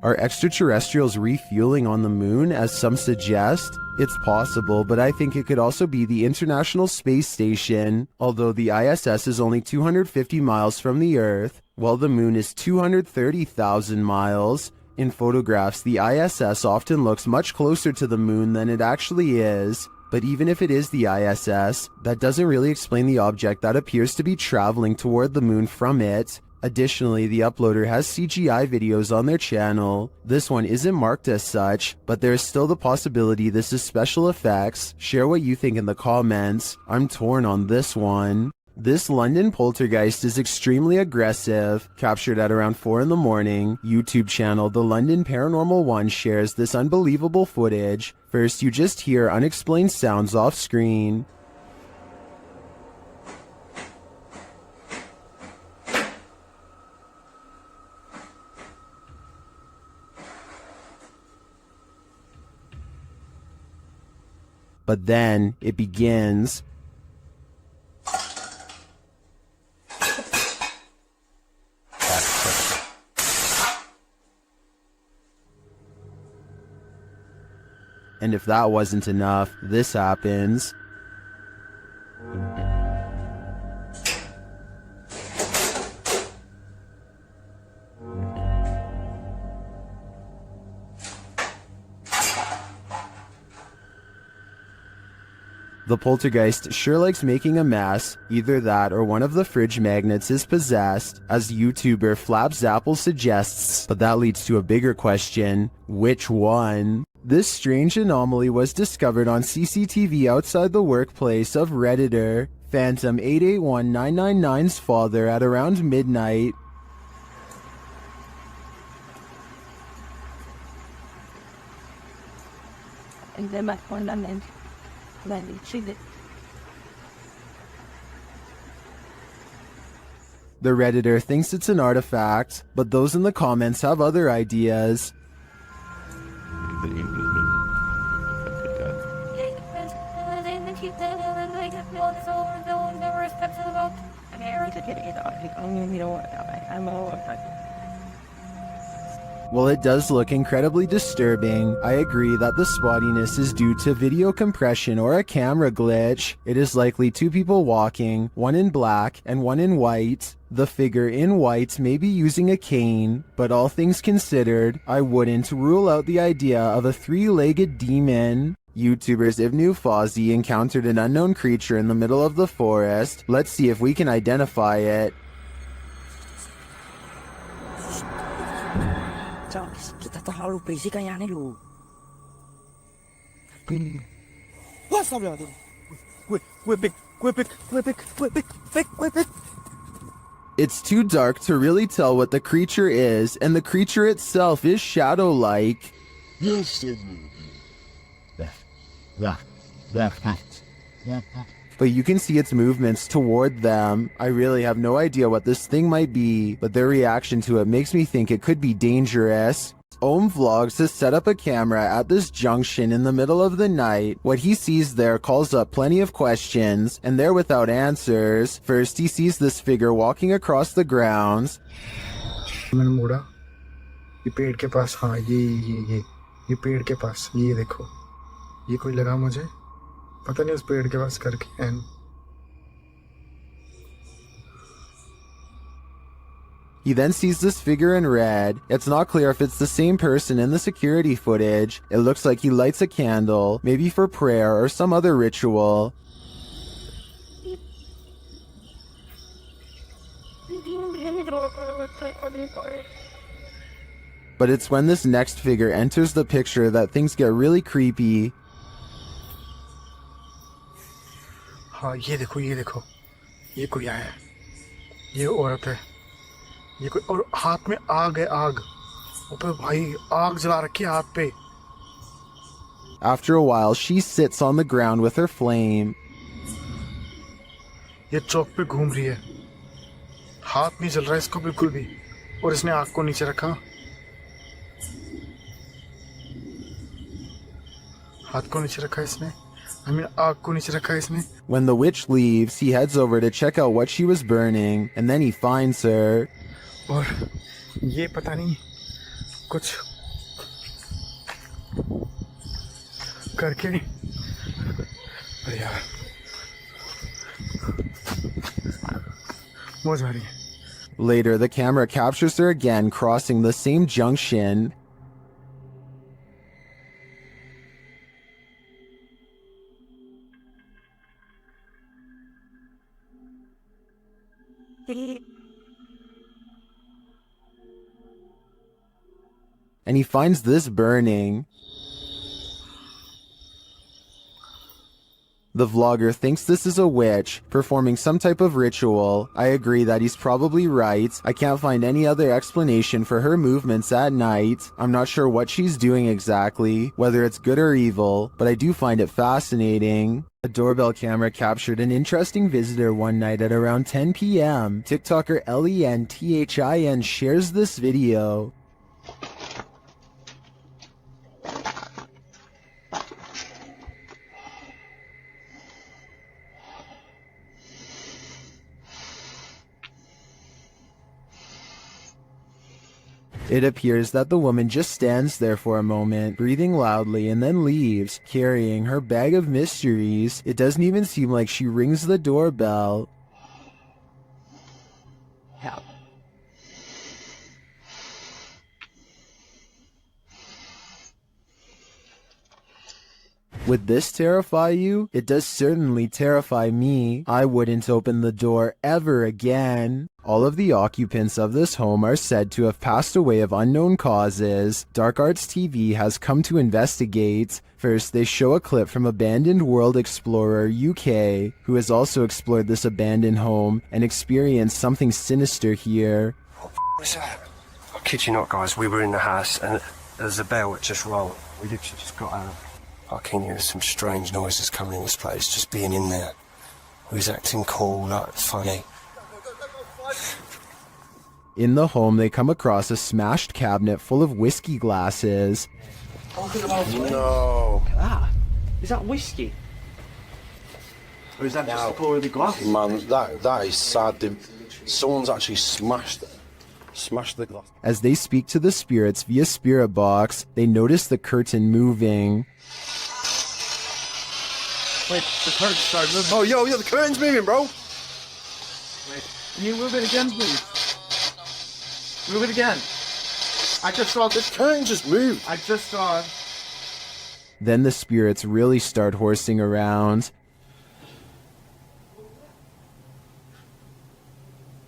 Speaker 1: Are extraterrestrials refueling on the moon, as some suggest? It's possible, but I think it could also be the International Space Station. Although the ISS is only 250 miles from the Earth, while the moon is 230,000 miles. In photographs, the ISS often looks much closer to the moon than it actually is. But even if it is the ISS, that doesn't really explain the object that appears to be traveling toward the moon from it. Additionally, the uploader has CGI videos on their channel. This one isn't marked as such, but there is still the possibility this is special effects. Share what you think in the comments. I'm torn on this one. This London poltergeist is extremely aggressive. Captured at around 4 in the morning, YouTube channel The London Paranormal 1 shares this unbelievable footage. First, you just hear unexplained sounds off screen. But then it begins. And if that wasn't enough, this happens. The poltergeist sure likes making a mess. Either that or one of the fridge magnets is possessed, as YouTuber Flapzapple suggests, but that leads to a bigger question: which one? This strange anomaly was discovered on CCTV outside the workplace of Redditor Phantom 881999's father at around midnight. The Redditor thinks it's an artifact, but those in the comments have other ideas. While it does look incredibly disturbing, I agree that the spottiness is due to video compression or a camera glitch. It is likely two people walking, one in black and one in white. The figure in white may be using a cane, but all things considered, I wouldn't rule out the idea of a three-legged demon. YouTubers Ibnu Fawzi encountered an unknown creature in the middle of the forest. Let's see if we can identify it. It's too dark to really tell what the creature is, and the creature itself is shadow-like. But you can see its movements toward them. I really have no idea what this thing might be, but their reaction to it makes me think it could be dangerous. Ohm Vlogs has set up a camera at this junction in the middle of the night. What he sees there calls up plenty of questions, and they're without answers. First, he sees this figure walking across the grounds.
Speaker 10: मैंने मुड़ा ये पेड़ के पास हाँ ये पेड़ के पास ये देखो ये कोई लगा मुझे पता नहीं उस पेड़ के पास करके and
Speaker 1: He then sees this figure in red. It's not clear if it's the same person in the security footage. It looks like he lights a candle, maybe for prayer or some other ritual. But it's when this next figure enters the picture that things get really creepy.
Speaker 10: हाँ ये देखो ये कोई आया है, ये औरत है, ये कोई, और हाथ में आग है, आग ऊपर भाई आग जला रखी है हाथ पे.
Speaker 1: After a while, she sits on the ground with her flame.
Speaker 10: ये चौक पे घूम रही है, हाथ नहीं जल रहा है इसको बिल्कुल भी, और इसने आग को नीचे रखा, हाथ को नीचे रखा इसने, आग को नीचे रखा इसने.
Speaker 1: When the witch leaves, he heads over to check out what she was burning, and then he finds her.
Speaker 10: और ये पता नहीं कुछ करके, अरे यार मौज आ रही है.
Speaker 1: Later, the camera captures her again crossing the same junction. And he finds this burning. The vlogger thinks this is a witch performing some type of ritual. I agree that he's probably right. I can't find any other explanation for her movements at night. I'm not sure what she's doing exactly, whether it's good or evil, but I do find it fascinating. A doorbell camera captured an interesting visitor one night at around 10 p.m. TikToker LENTHIN shares this video. It appears that the woman just stands there for a moment, breathing loudly, and then leaves, carrying her bag of mysteries. It doesn't even seem like she rings the doorbell.
Speaker 15: Help.
Speaker 1: Would this terrify you? It does certainly terrify me. I wouldn't open the door ever again. All of the occupants of this home are said to have passed away of unknown causes. Dark Arts TV has come to investigate. First, they show a clip from Abandoned World Explorer UK, who has also explored this abandoned home and experienced something sinister here.
Speaker 7: What was that? I kid you not, guys, we were in the house and there's a bell that just rolled. We literally just got out. I can hear some strange noises coming in this place, just being in there. We was acting cool, like funny.
Speaker 1: In the home, they come across a smashed cabinet full of whiskey glasses.
Speaker 7: No.
Speaker 24: Look at that. Is that whiskey? Or is that just the colour of the glass?
Speaker 7: Man, that is sad. Someone's actually smashed the glass.
Speaker 1: As they speak to the spirits via spirit box, they notice the curtain moving.
Speaker 24: Wait, the curtain started moving.
Speaker 7: Oh, yo, the curtain's moving, bro.
Speaker 24: Wait, can you move it again, please? Move it again. I just saw this
Speaker 7: curtain just moved.
Speaker 24: I just saw it.
Speaker 1: Then the spirits really start horsing around.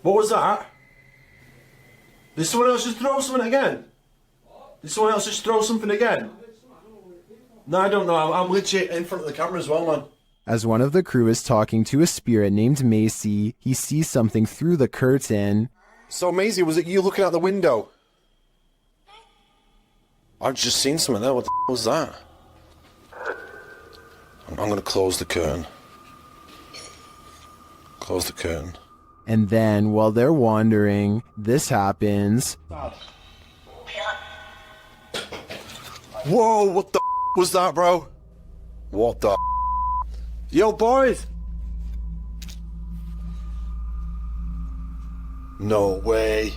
Speaker 7: What was that? Did someone else just throw something again? Did someone else just throw something again? No, I don't know. I'm literally in front of the camera as well, man.
Speaker 1: As one of the crew is talking to a spirit named Macy, he sees something through the curtain.
Speaker 7: So, Maisie, was it you looking out the window? I've just seen something there. What the was that? I'm going to close the curtain. Close the curtain.
Speaker 1: And then, while they're wandering, this happens.
Speaker 7: Whoa, what the was that, bro? What the Yo, boys! No way.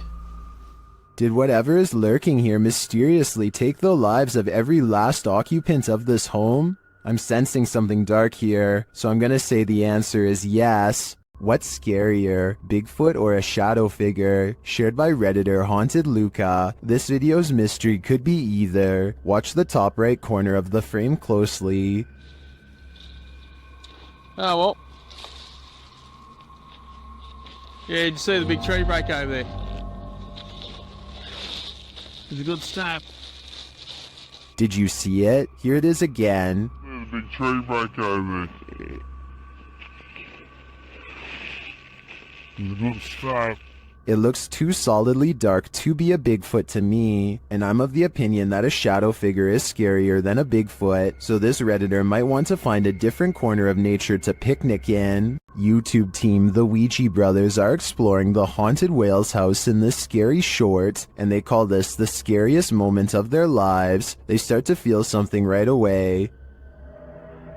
Speaker 1: Did whatever is lurking here mysteriously take the lives of every last occupant of this home? I'm sensing something dark here, so I'm gonna say the answer is yes. What's scarier, Bigfoot or a shadow figure? Shared by Redditor Haunted Luca. This video's mystery could be either. Watch the top right corner of the frame closely.
Speaker 3: Oh, well. Yeah, did you see the big tree break over there? It's a good snap.
Speaker 1: Did you see it? Here it is again.
Speaker 19: There's a big tree break over there.
Speaker 1: It looks too solidly dark to be a Bigfoot to me, and I'm of the opinion that a shadow figure is scarier than a Bigfoot, so this Redditor might want to find a different corner of nature to picnic in. YouTube team The Ouija Brothers are exploring the haunted whale's house in this scary short, and they call this the scariest moment of their lives. They start to feel something right away.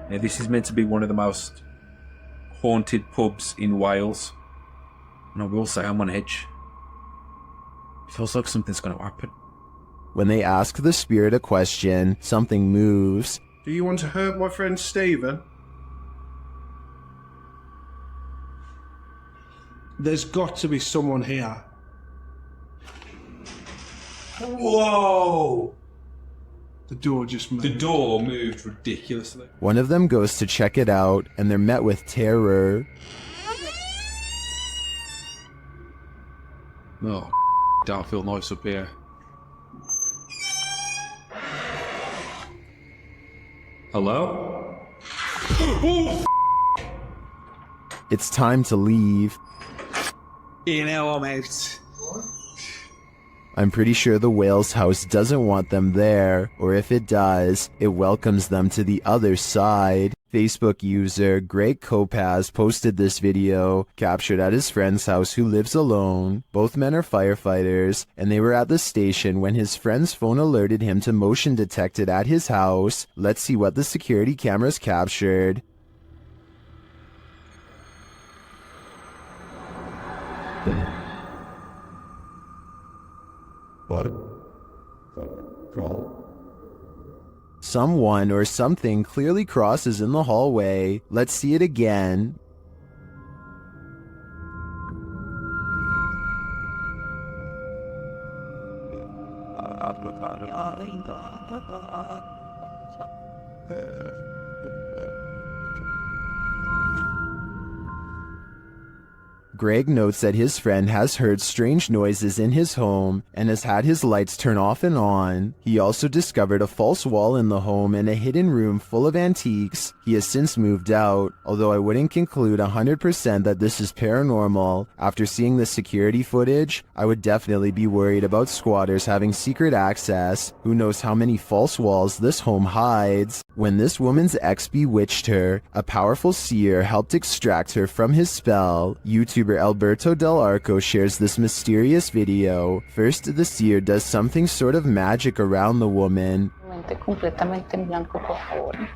Speaker 18: Now, this is meant to be one of the most haunted pubs in Wales. And I will say I'm on edge. It feels like something's going to happen.
Speaker 1: When they ask the spirit a question, something moves.
Speaker 21: Do you want to hurt my friend Stephen? There's got to be someone here. Whoa! The door just moved.
Speaker 18: The door moved ridiculously.
Speaker 1: One of them goes to check it out, and they're met with terror.
Speaker 18: Oh, don't feel nice up here. Hello?
Speaker 1: It's time to leave.
Speaker 3: You know, I'm out.
Speaker 1: I'm pretty sure the whale's house doesn't want them there, or if it does, it welcomes them to the other side. Facebook user Greg Kopaz posted this video, captured at his friend's house who lives alone. Both men are firefighters, and they were at the station when his friend's phone alerted him to motion detected at his house. Let's see what the security cameras captured. Someone or something clearly crosses in the hallway. Let's see it again. Greg notes that his friend has heard strange noises in his home and has had his lights turn off and on. He also discovered a false wall in the home and a hidden room full of antiques. He has since moved out, although I wouldn't conclude 100% that this is paranormal. After seeing the security footage, I would definitely be worried about squatters having secret access. Who knows how many false walls this home hides? When this woman's ex bewitched her, a powerful seer helped extract her from his spell. YouTuber Alberto Del Arco shares this mysterious video. First, the seer does something sort of magic around the woman.
Speaker 20: Completamente en blanco, por favor.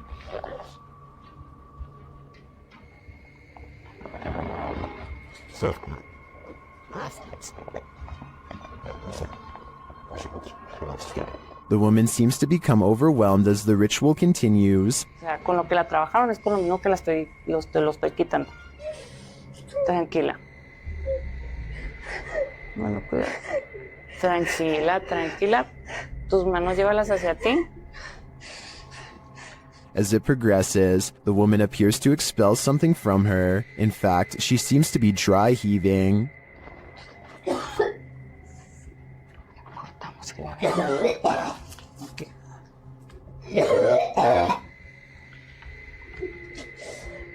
Speaker 1: The woman seems to become overwhelmed as the ritual continues.
Speaker 20: O sea, con lo que la trabajaron es con lo mismo que lo estoy quitando. Tranquila. Bueno, cuidado. Tranquila, tranquila. Tus manos llévalas hacia ti.
Speaker 1: As it progresses, the woman appears to expel something from her. In fact, she seems to be dry heaving.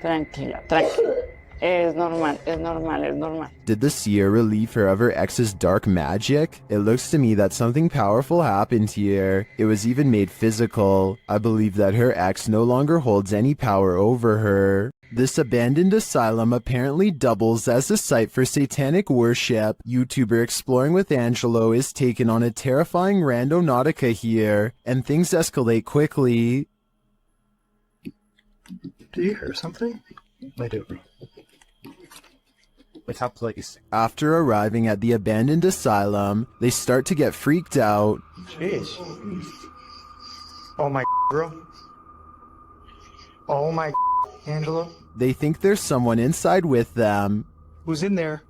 Speaker 20: Tranquila, tranquila. Es normal, es normal, es normal.
Speaker 1: Did the seer relieve her of her ex's dark magic? It looks to me that something powerful happened here. It was even made physical. I believe that her ex no longer holds any power over her. This abandoned asylum apparently doubles as a site for satanic worship. YouTuber Exploring with Angelo is taken on a terrifying randonautica here, and things escalate quickly.
Speaker 10: Do you hear something? I do. It's a place.
Speaker 1: After arriving at the abandoned asylum, they start to get freaked out.
Speaker 10: Jeez. Oh my, bro. Oh my, Angelo.
Speaker 1: They think there's someone inside with them.
Speaker 21: Who's in there?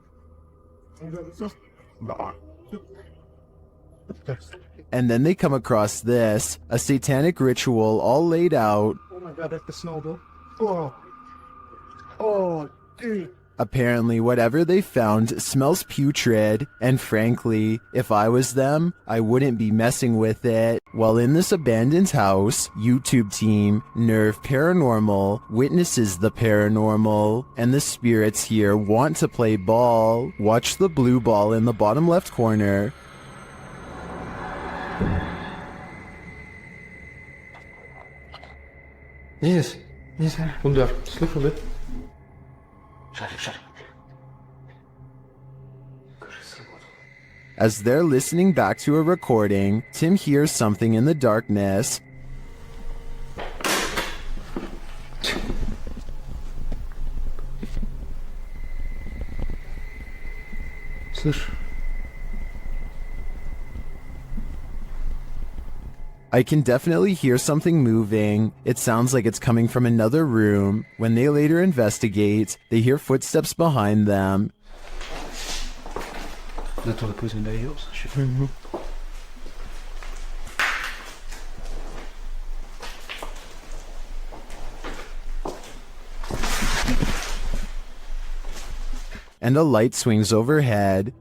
Speaker 1: And then they come across this, a satanic ritual all laid out.
Speaker 21: Oh my god, that's the snowball. Oh. Oh, dude.
Speaker 1: Apparently, whatever they found smells putrid, and frankly, if I was them, I wouldn't be messing with it. While in this abandoned house, YouTube team, Nerve Paranormal, witnesses the paranormal, and the spirits here want to play ball. Watch the blue ball in the bottom left corner.
Speaker 21: Yes. Kom daar. Slip a bit. Shut it.
Speaker 1: As they're listening back to a recording, Tim hears something in the darkness.
Speaker 21: Слышь.
Speaker 1: I can definitely hear something moving. It sounds like it's coming from another room. When they later investigate, they hear footsteps behind them.
Speaker 21: Net wat ik was in de heels.
Speaker 1: And a light swings overhead.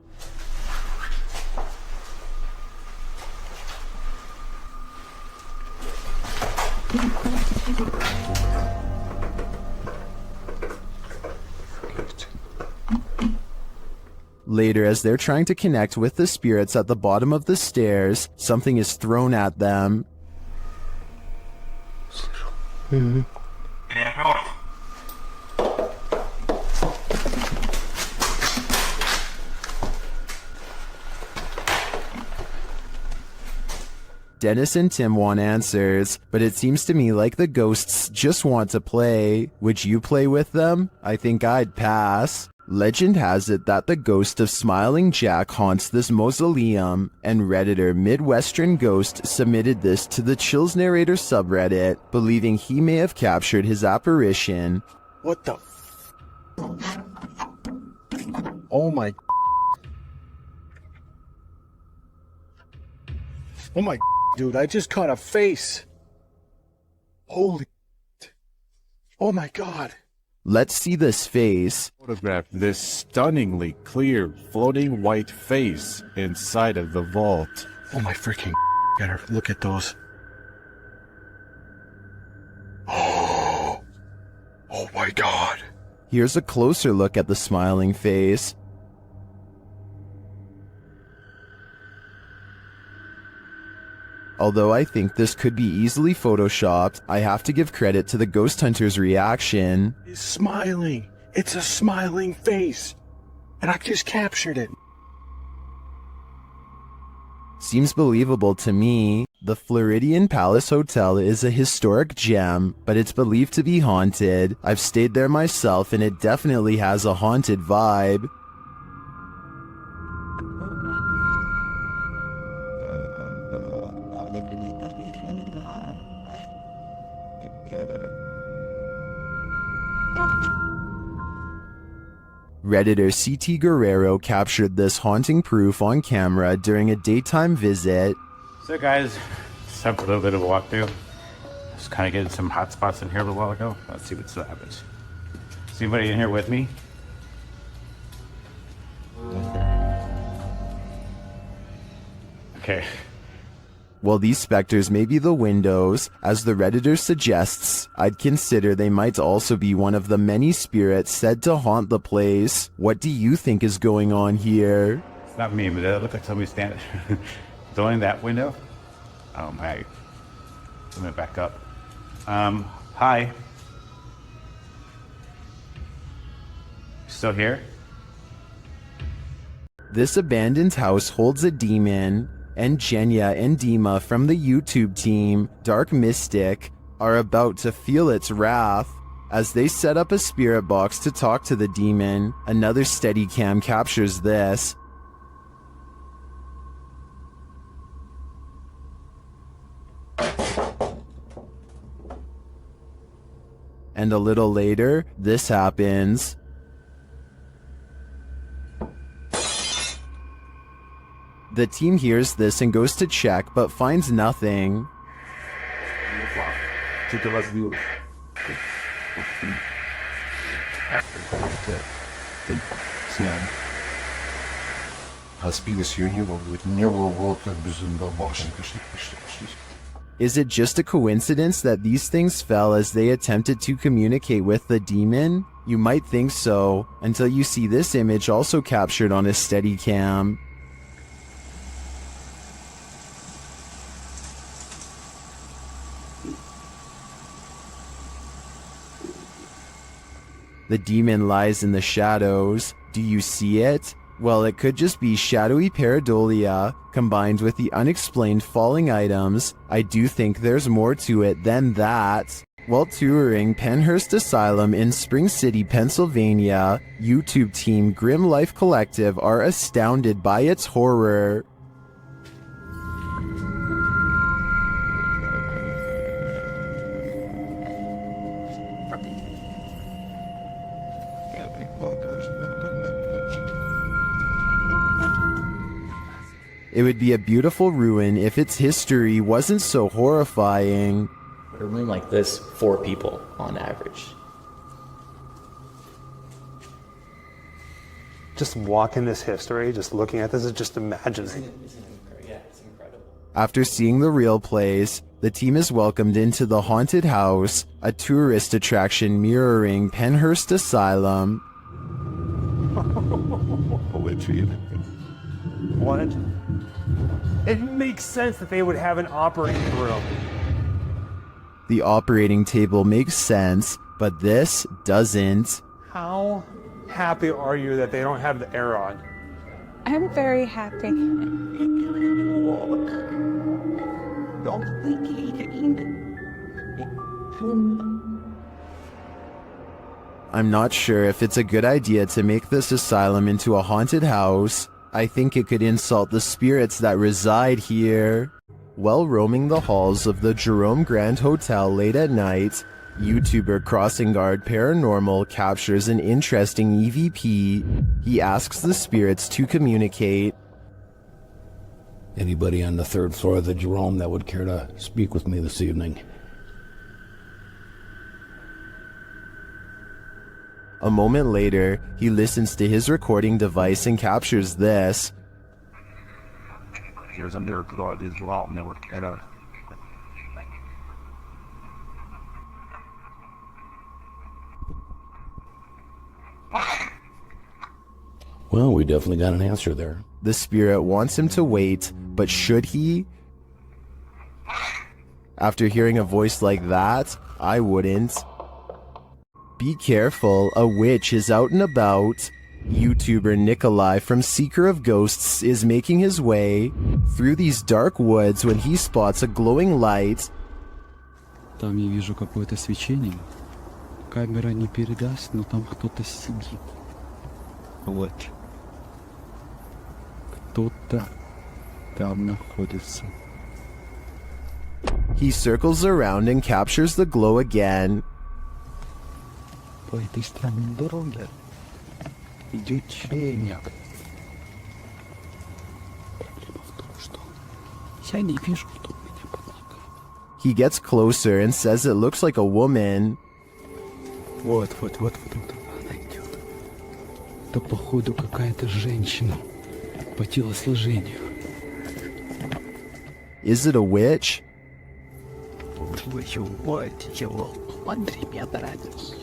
Speaker 1: Later, as they're trying to connect with the spirits at the bottom of the stairs, something is thrown at them. Dennis and Tim want answers, but it seems to me like the ghosts just want to play. Would you play with them? I think I'd pass. Legend has it that the ghost of Smiling Jack haunts this mausoleum, and Redditor Midwestern Ghost submitted this to the Chills Narrator subreddit, believing he may have captured his apparition.
Speaker 10: What the Oh my Oh my dude, I just caught a face. Holy Oh my god.
Speaker 1: Let's see this face.
Speaker 12: Photograph this stunningly clear floating white face inside of the vault.
Speaker 10: Oh my freaking gotta look at those. Oh my god.
Speaker 1: Here's a closer look at the smiling face. Although I think this could be easily photoshopped, I have to give credit to the ghost hunter's reaction.
Speaker 10: He's smiling. It's a smiling face. And I just captured it.
Speaker 1: Seems believable to me. The Floridian Palace Hotel is a historic gem, but it's believed to be haunted. I've stayed there myself and it definitely has a haunted vibe. Redditor CT Guerrero captured this haunting proof on camera during a daytime visit.
Speaker 13: So guys, it's time for a little bit of a walkthrough. Just kind of getting some hot spots in here a little while ago. Let's see what still happens. Is anybody in here with me? Okay.
Speaker 1: While these specters may be the windows, as the Redditor suggests, I'd consider they might also be one of the many spirits said to haunt the place. What do you think is going on here?
Speaker 13: It's not me, but it looks like somebody standing. It's only that window? Oh my. Let me back up. Hi. Still here?
Speaker 1: This abandoned house holds a demon, and Jenya and Dima from the YouTube team, Dark Mystic, are about to feel its wrath. As they set up a spirit box to talk to the demon, another Steadicam captures this. And a little later, this happens. The team hears this and goes to check, but finds nothing. Is it just a coincidence that these things fell as they attempted to communicate with the demon? You might think so, until you see this image also captured on a Steadicam. The demon lies in the shadows. Do you see it? Well, it could just be shadowy pareidolia combined with the unexplained falling items. I do think there's more to it than that. While touring Penhurst Asylum in Spring City, Pennsylvania, YouTube team Grim Life Collective are astounded by its horror. It would be a beautiful ruin if its history wasn't so horrifying.
Speaker 6: A room like this, 4 people on average.
Speaker 14: Just walking this history, just looking at this, is just imagining.
Speaker 6: It's incredible.
Speaker 1: After seeing the real place, the team is welcomed into the haunted house, a tourist attraction mirroring Penhurst Asylum.
Speaker 14: What? It makes sense that they would have an operating room.
Speaker 1: The operating table makes sense, but this doesn't.
Speaker 14: How happy are you that they don't have the air on?
Speaker 16: I'm very happy.
Speaker 1: I'm not sure if it's a good idea to make this asylum into a haunted house. I think it could insult the spirits that reside here. While roaming the halls of the Jerome Grand Hotel late at night, YouTuber Crossing Guard Paranormal captures an interesting EVP. He asks the spirits to communicate.
Speaker 9: Anybody on the 3rd floor of the Jerome that would care to speak with me this evening?
Speaker 1: A moment later, he listens to his recording device and captures this.
Speaker 23: Here's a Macleod as well, network at a.
Speaker 9: Well, we definitely got an answer there.
Speaker 1: The spirit wants him to wait, but should he? After hearing a voice like that, I wouldn't. Be careful, a witch is out and about. YouTuber Nikolai from Seeker of Ghosts is making his way through these dark woods when he spots a glowing light.
Speaker 25: Там я вижу какое-то свечение. Камера не передаст, но там кто-то сидит. Вот. Кто-то там находится.
Speaker 1: He circles around and captures the glow again.
Speaker 25: По этой странной дороге идет человек. Проблема в том, что я не вижу, кто у меня под ногами.
Speaker 1: He gets closer and says it looks like a woman.
Speaker 25: Вот она идет. Это походу какая-то женщина по телосложению.
Speaker 1: Is it a witch?
Speaker 25: Твою мать, его, смотри, меня нравится.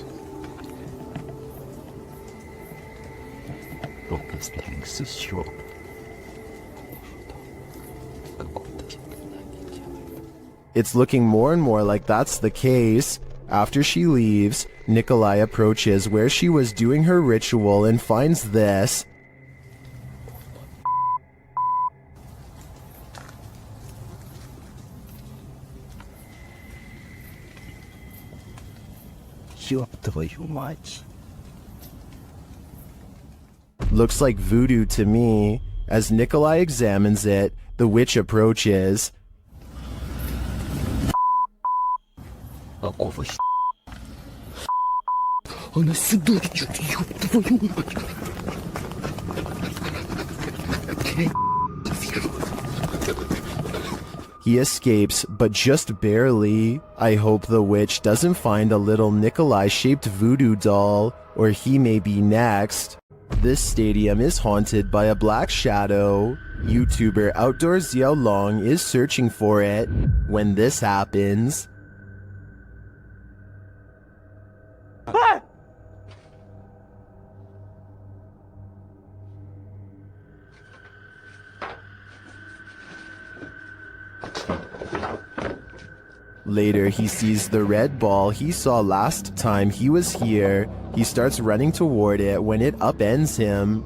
Speaker 25: Только стрings еще.
Speaker 1: It's looking more and more like that's the case. After she leaves, Nikolai approaches where she was doing her ritual and finds this.
Speaker 25: Ёб твою мать.
Speaker 1: Looks like voodoo to me. As Nikolai examines it, the witch approaches.
Speaker 25: Какого
Speaker 8: Она сюда идет, ёб твою мать.
Speaker 1: He escapes, but just barely. I hope the witch doesn't find a little Nikolai-shaped voodoo doll, or he may be next. This stadium is haunted by a black shadow. YouTuber Outdoor Xiao Long is searching for it when this happens. Later, he sees the red ball he saw last time he was here. He starts running toward it when it upends him.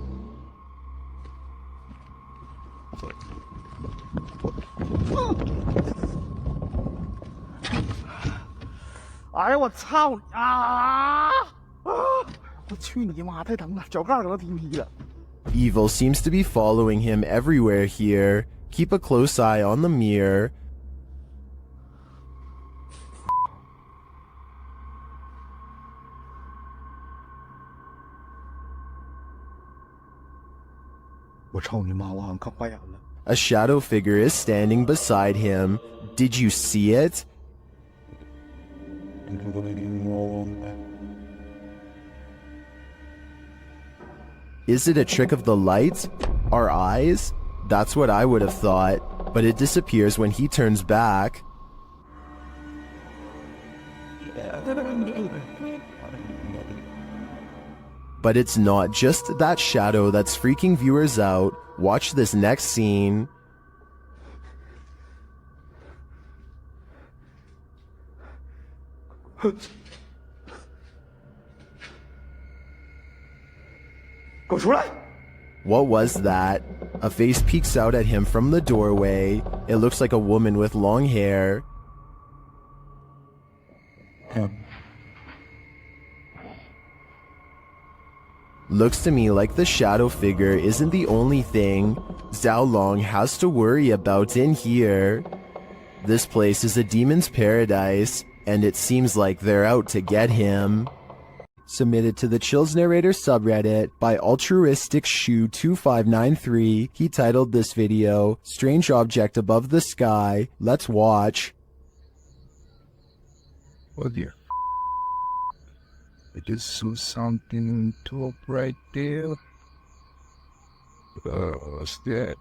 Speaker 10: 哎呀，我操啊！我去你妈，太疼了，脚盖给它踢劈了。
Speaker 1: Evil seems to be following him everywhere here. Keep a close eye on the mirror.
Speaker 10: 我操你妈！我好像看花眼了。
Speaker 1: A shadow figure is standing beside him. Did you see it? Is it a trick of the light? Our eyes? That's what I would have thought, but it disappears when he turns back. But it's not just that shadow that's freaking viewers out. Watch this next scene. What was that? A face peeks out at him from the doorway. It looks like a woman with long hair. Looks to me like the shadow figure isn't the only thing Xiao Long has to worry about in here. This place is a demon's paradise, and it seems like they're out to get him. Submitted to the Chills Narrator subreddit by Altruistic Shoe 2593. He titled this video, Strange Object Above the Sky. Let's watch.
Speaker 9: Oh dear. I just saw something on top right there. What's that?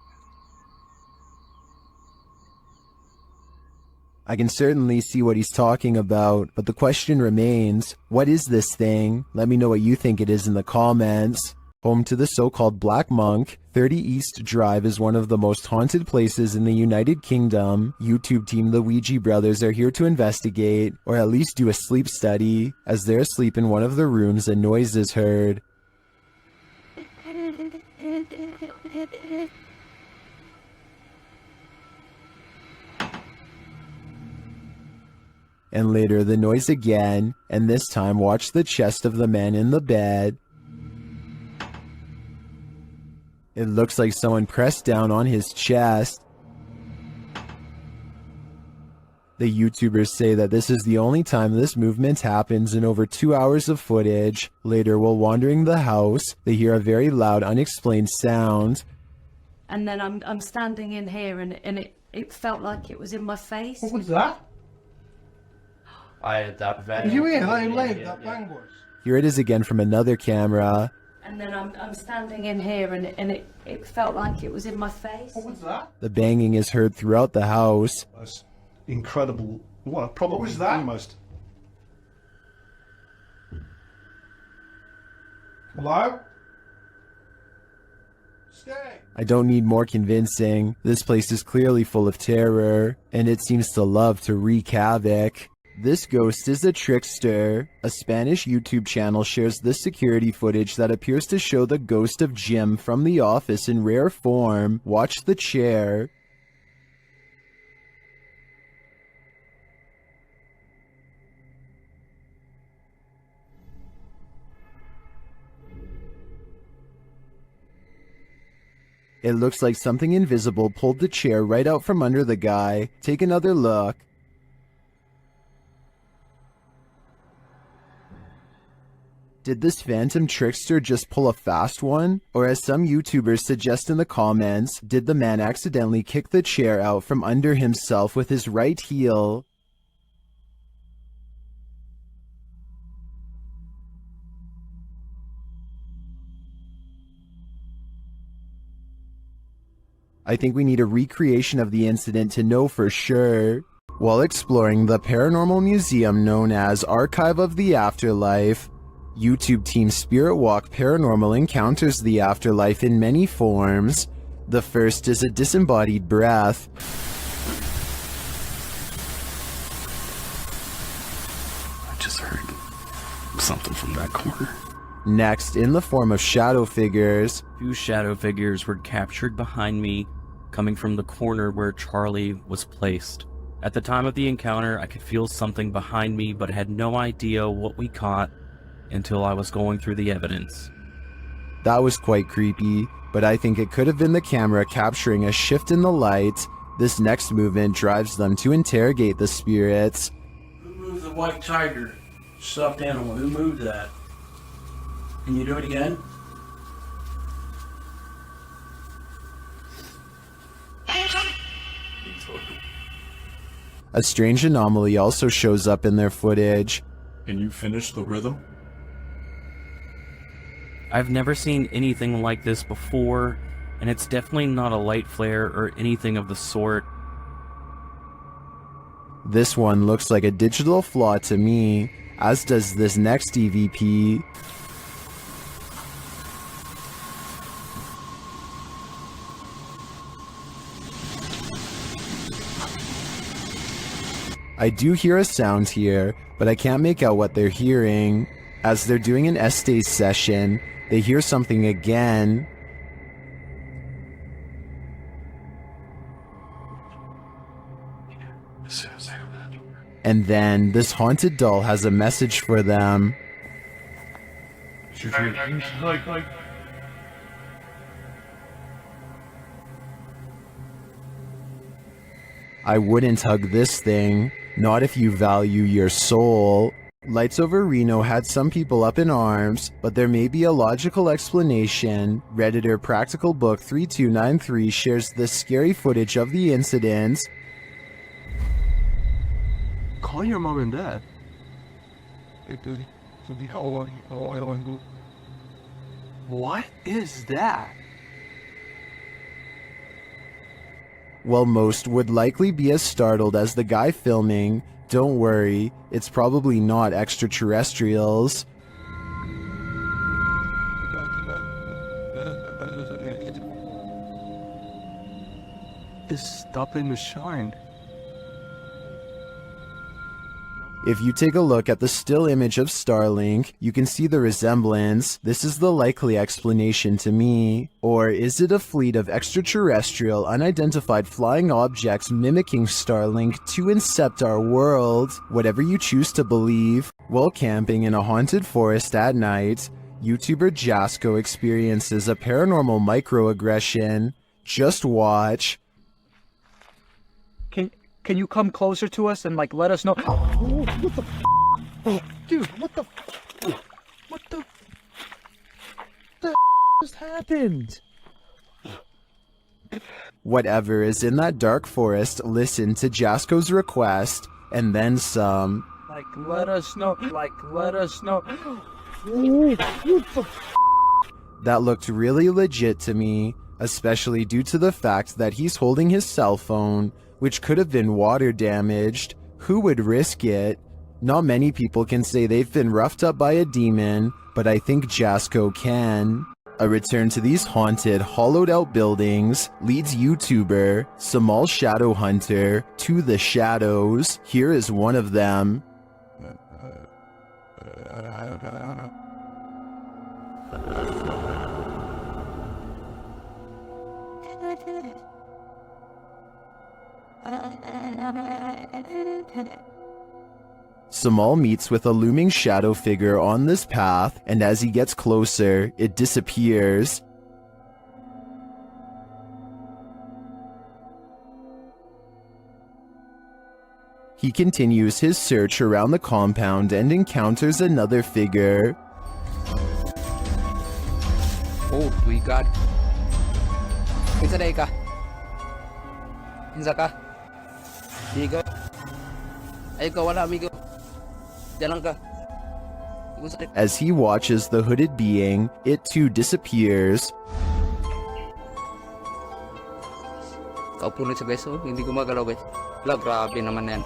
Speaker 1: I can certainly see what he's talking about, but the question remains, what is this thing? Let me know what you think it is in the comments. Home to the so-called Black Monk, 30 East Drive is one of the most haunted places in the United Kingdom. YouTube team The Ouija Brothers are here to investigate, or at least do a sleep study. As they're asleep in one of the rooms, a noise is heard. And later the noise again, and this time watch the chest of the man in the bed. It looks like someone pressed down on his chest. The YouTubers say that this is the only time this movement happens in over 2 hours of footage. Later, while wandering the house, they hear a very loud, unexplained sound.
Speaker 2: And then I'm standing in here and it felt like it was in my face.
Speaker 8: What was that? You hear how loud that bang was?
Speaker 1: Here it is again from another camera.
Speaker 2: And then I'm standing in here and it felt like it was in my face.
Speaker 8: What was that?
Speaker 1: The banging is heard throughout the house.
Speaker 5: That's incredible. Well, probably
Speaker 8: What was that?
Speaker 5: almost.
Speaker 8: Hello? Stay.
Speaker 1: I don't need more convincing. This place is clearly full of terror, and it seems to love to wreak havoc. This ghost is a trickster. A Spanish YouTube channel shares this security footage that appears to show the ghost of Jim from The Office in rare form. Watch the chair. It looks like something invisible pulled the chair right out from under the guy. Take another look. Did this phantom trickster just pull a fast one? Or as some YouTubers suggest in the comments, did the man accidentally kick the chair out from under himself with his right heel? I think we need a recreation of the incident to know for sure. While exploring the paranormal museum known as Archive of the Afterlife, YouTube team Spirit Walk Paranormal encounters the afterlife in many forms. The first is a disembodied breath.
Speaker 4: I just heard something from that corner.
Speaker 1: Next, in the form of shadow figures.
Speaker 11: 2 shadow figures were captured behind me, coming from the corner where Charlie was placed. At the time of the encounter, I could feel something behind me, but had no idea what we caught until I was going through the evidence.
Speaker 1: That was quite creepy, but I think it could have been the camera capturing a shift in the light. This next movement drives them to interrogate the spirits.
Speaker 15: Who moved the white tiger? Stuffed animal. Who moved that? Can you do it again?
Speaker 1: A strange anomaly also shows up in their footage.
Speaker 4: Can you finish the rhythm?
Speaker 11: I've never seen anything like this before, and it's definitely not a light flare or anything of the sort.
Speaker 1: This one looks like a digital flaw to me, as does this next EVP. I do hear a sound here, but I can't make out what they're hearing. As they're doing an Estes session, they hear something again. And then this haunted doll has a message for them. I wouldn't hug this thing, not if you value your soul. Lights Over Reno had some people up in arms, but there may be a logical explanation. Redditor Practical Book 3293 shares this scary footage of the incident.
Speaker 21: Call your mom and dad. What is that?
Speaker 1: While most would likely be as startled as the guy filming, don't worry, it's probably not extraterrestrials.
Speaker 21: It's stopping to shine.
Speaker 1: If you take a look at the still image of Starlink, you can see the resemblance. This is the likely explanation to me. Or is it a fleet of extraterrestrial, unidentified flying objects mimicking Starlink to incept our world? Whatever you choose to believe. While camping in a haunted forest at night, YouTuber Jasko experiences a paranormal microaggression. Just watch.
Speaker 17: Can you come closer to us and like let us know? Oh, what the oh, dude, what the just happened?
Speaker 1: Whatever is in that dark forest, listen to Jasko's request, and then some.
Speaker 17: Like let us know.
Speaker 1: That looked really legit to me, especially due to the fact that he's holding his cell phone, which could have been water damaged. Who would risk it? Not many people can say they've been roughed up by a demon, but I think Jasko can. A return to these haunted, hollowed out buildings leads YouTuber Samal Shadow Hunter to the shadows. Here is one of them. Samal meets with a looming shadow figure on this path, and as he gets closer, it disappears. He continues his search around the compound and encounters another figure.
Speaker 7: God. Kinsa day ka? Kinsa ka? Amigo? Ay, ikaw wala, amigo. Diyan lang ka.
Speaker 1: As he watches the hooded being, it too disappears.
Speaker 7: Kaupo na siya guys, oh. Hindi gumagalaw guys. Wala, grabe naman yan.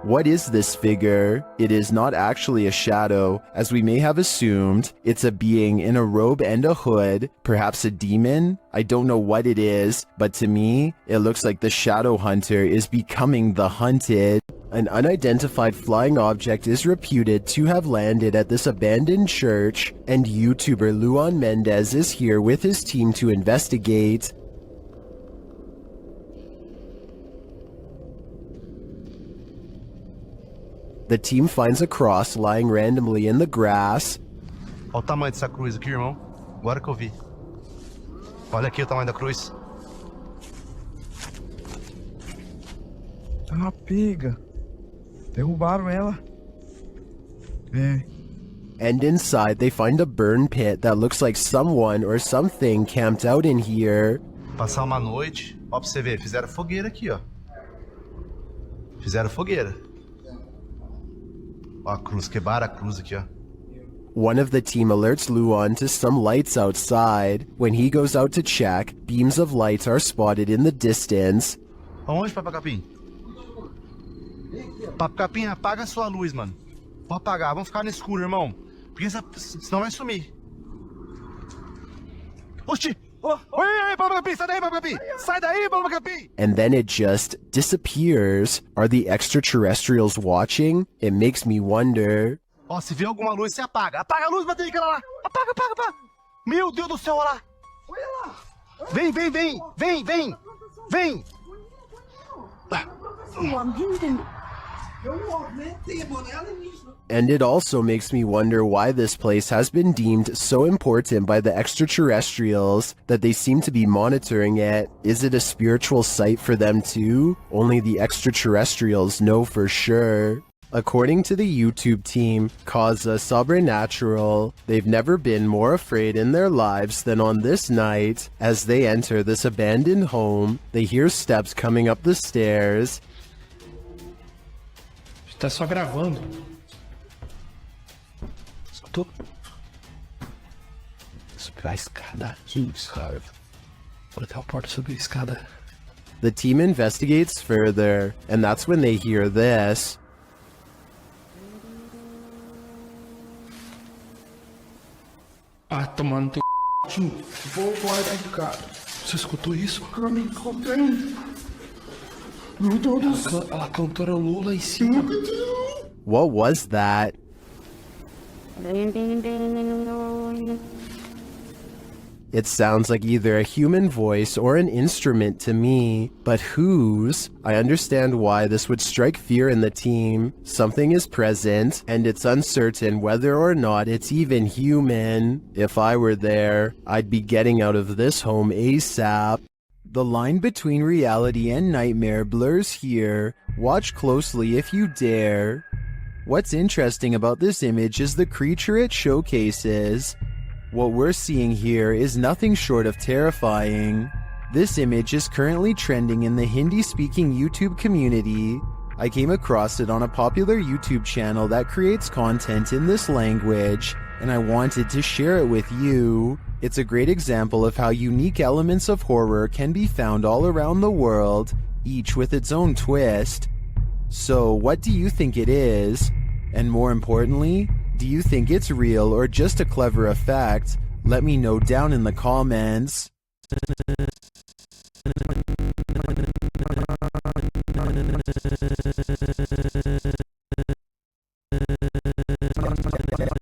Speaker 1: What is this figure? It is not actually a shadow, as we may have assumed. It's a being in a robe and a hood, perhaps a demon? I don't know what it is, but to me, it looks like the shadow hunter is becoming the hunted. An unidentified flying object is reputed to have landed at this abandoned church, and YouTuber Luan Mendez is here with his team to investigate. The team finds a cross lying randomly in the grass.
Speaker 5: Olha o tamanho dessa cruz aqui, irmão. Agora que eu vi. Olha aqui o tamanho da cruz.
Speaker 18: É uma pega. Derrubaram ela. É.
Speaker 1: And inside they find a burn pit that looks like someone or something camped out in here.
Speaker 5: Passar uma noite. Ó, pra você ver, fizeram fogueira aqui, ó. Fizeram fogueira. Ó, a cruz, quebraram a cruz aqui, ó.
Speaker 1: One of the team alerts Luan to some lights outside. When he goes out to check, beams of light are spotted in the distance.
Speaker 5: Aonde, Papa Capim? Papa Capim, apaga a sua luz, mano. Vou apagar, vamos ficar no escuro, irmão. Porque senão vai sumir. Oxi! Oi, Papa Capim, sai daí, Papa Capim! Sai daí, Papa Capim!
Speaker 1: And then it just disappears. Are the extraterrestrials watching? It makes me wonder.
Speaker 5: Ó, se vê alguma luz, você apaga. Apaga a luz, bater aquela lá. Apaga, apaga, apaga. Meu Deus do céu, olha lá. Olha lá. Vem, vem, vem. Vem, vem. Vem.
Speaker 1: And it also makes me wonder why this place has been deemed so important by the extraterrestrials that they seem to be monitoring it. Is it a spiritual site for them too? Only the extraterrestrials know for sure. According to the YouTube team, Causa Sobrenatural, they've never been more afraid in their lives than on this night. As they enter this abandoned home, they hear steps coming up the stairs.
Speaker 21: Tá só gravando.
Speaker 9: Escutou? Subiu a escada. Cara. Vou até a porta subir a escada.
Speaker 1: The team investigates further, and that's when they hear this.
Speaker 21: Ah, tomando teu c... Vou guardar de cara. Você escutou isso? Eu me encontrei. Meu Deus do céu. Ela cantora Lula em cima.
Speaker 1: What was that? It sounds like either a human voice or an instrument to me, but whose? I understand why this would strike fear in the team. Something is present, and it's uncertain whether or not it's even human. If I were there, I'd be getting out of this home ASAP. The line between reality and nightmare blurs here. Watch closely if you dare. What's interesting about this image is the creature it showcases. What we're seeing here is nothing short of terrifying. This image is currently trending in the Hindi-speaking YouTube community. I came across it on a popular YouTube channel that creates content in this language, and I wanted to share it with you. It's a great example of how unique elements of horror can be found all around the world, each with its own twist. So, what do you think it is? And more importantly, do you think it's real or just a clever effect? Let me know down in the comments.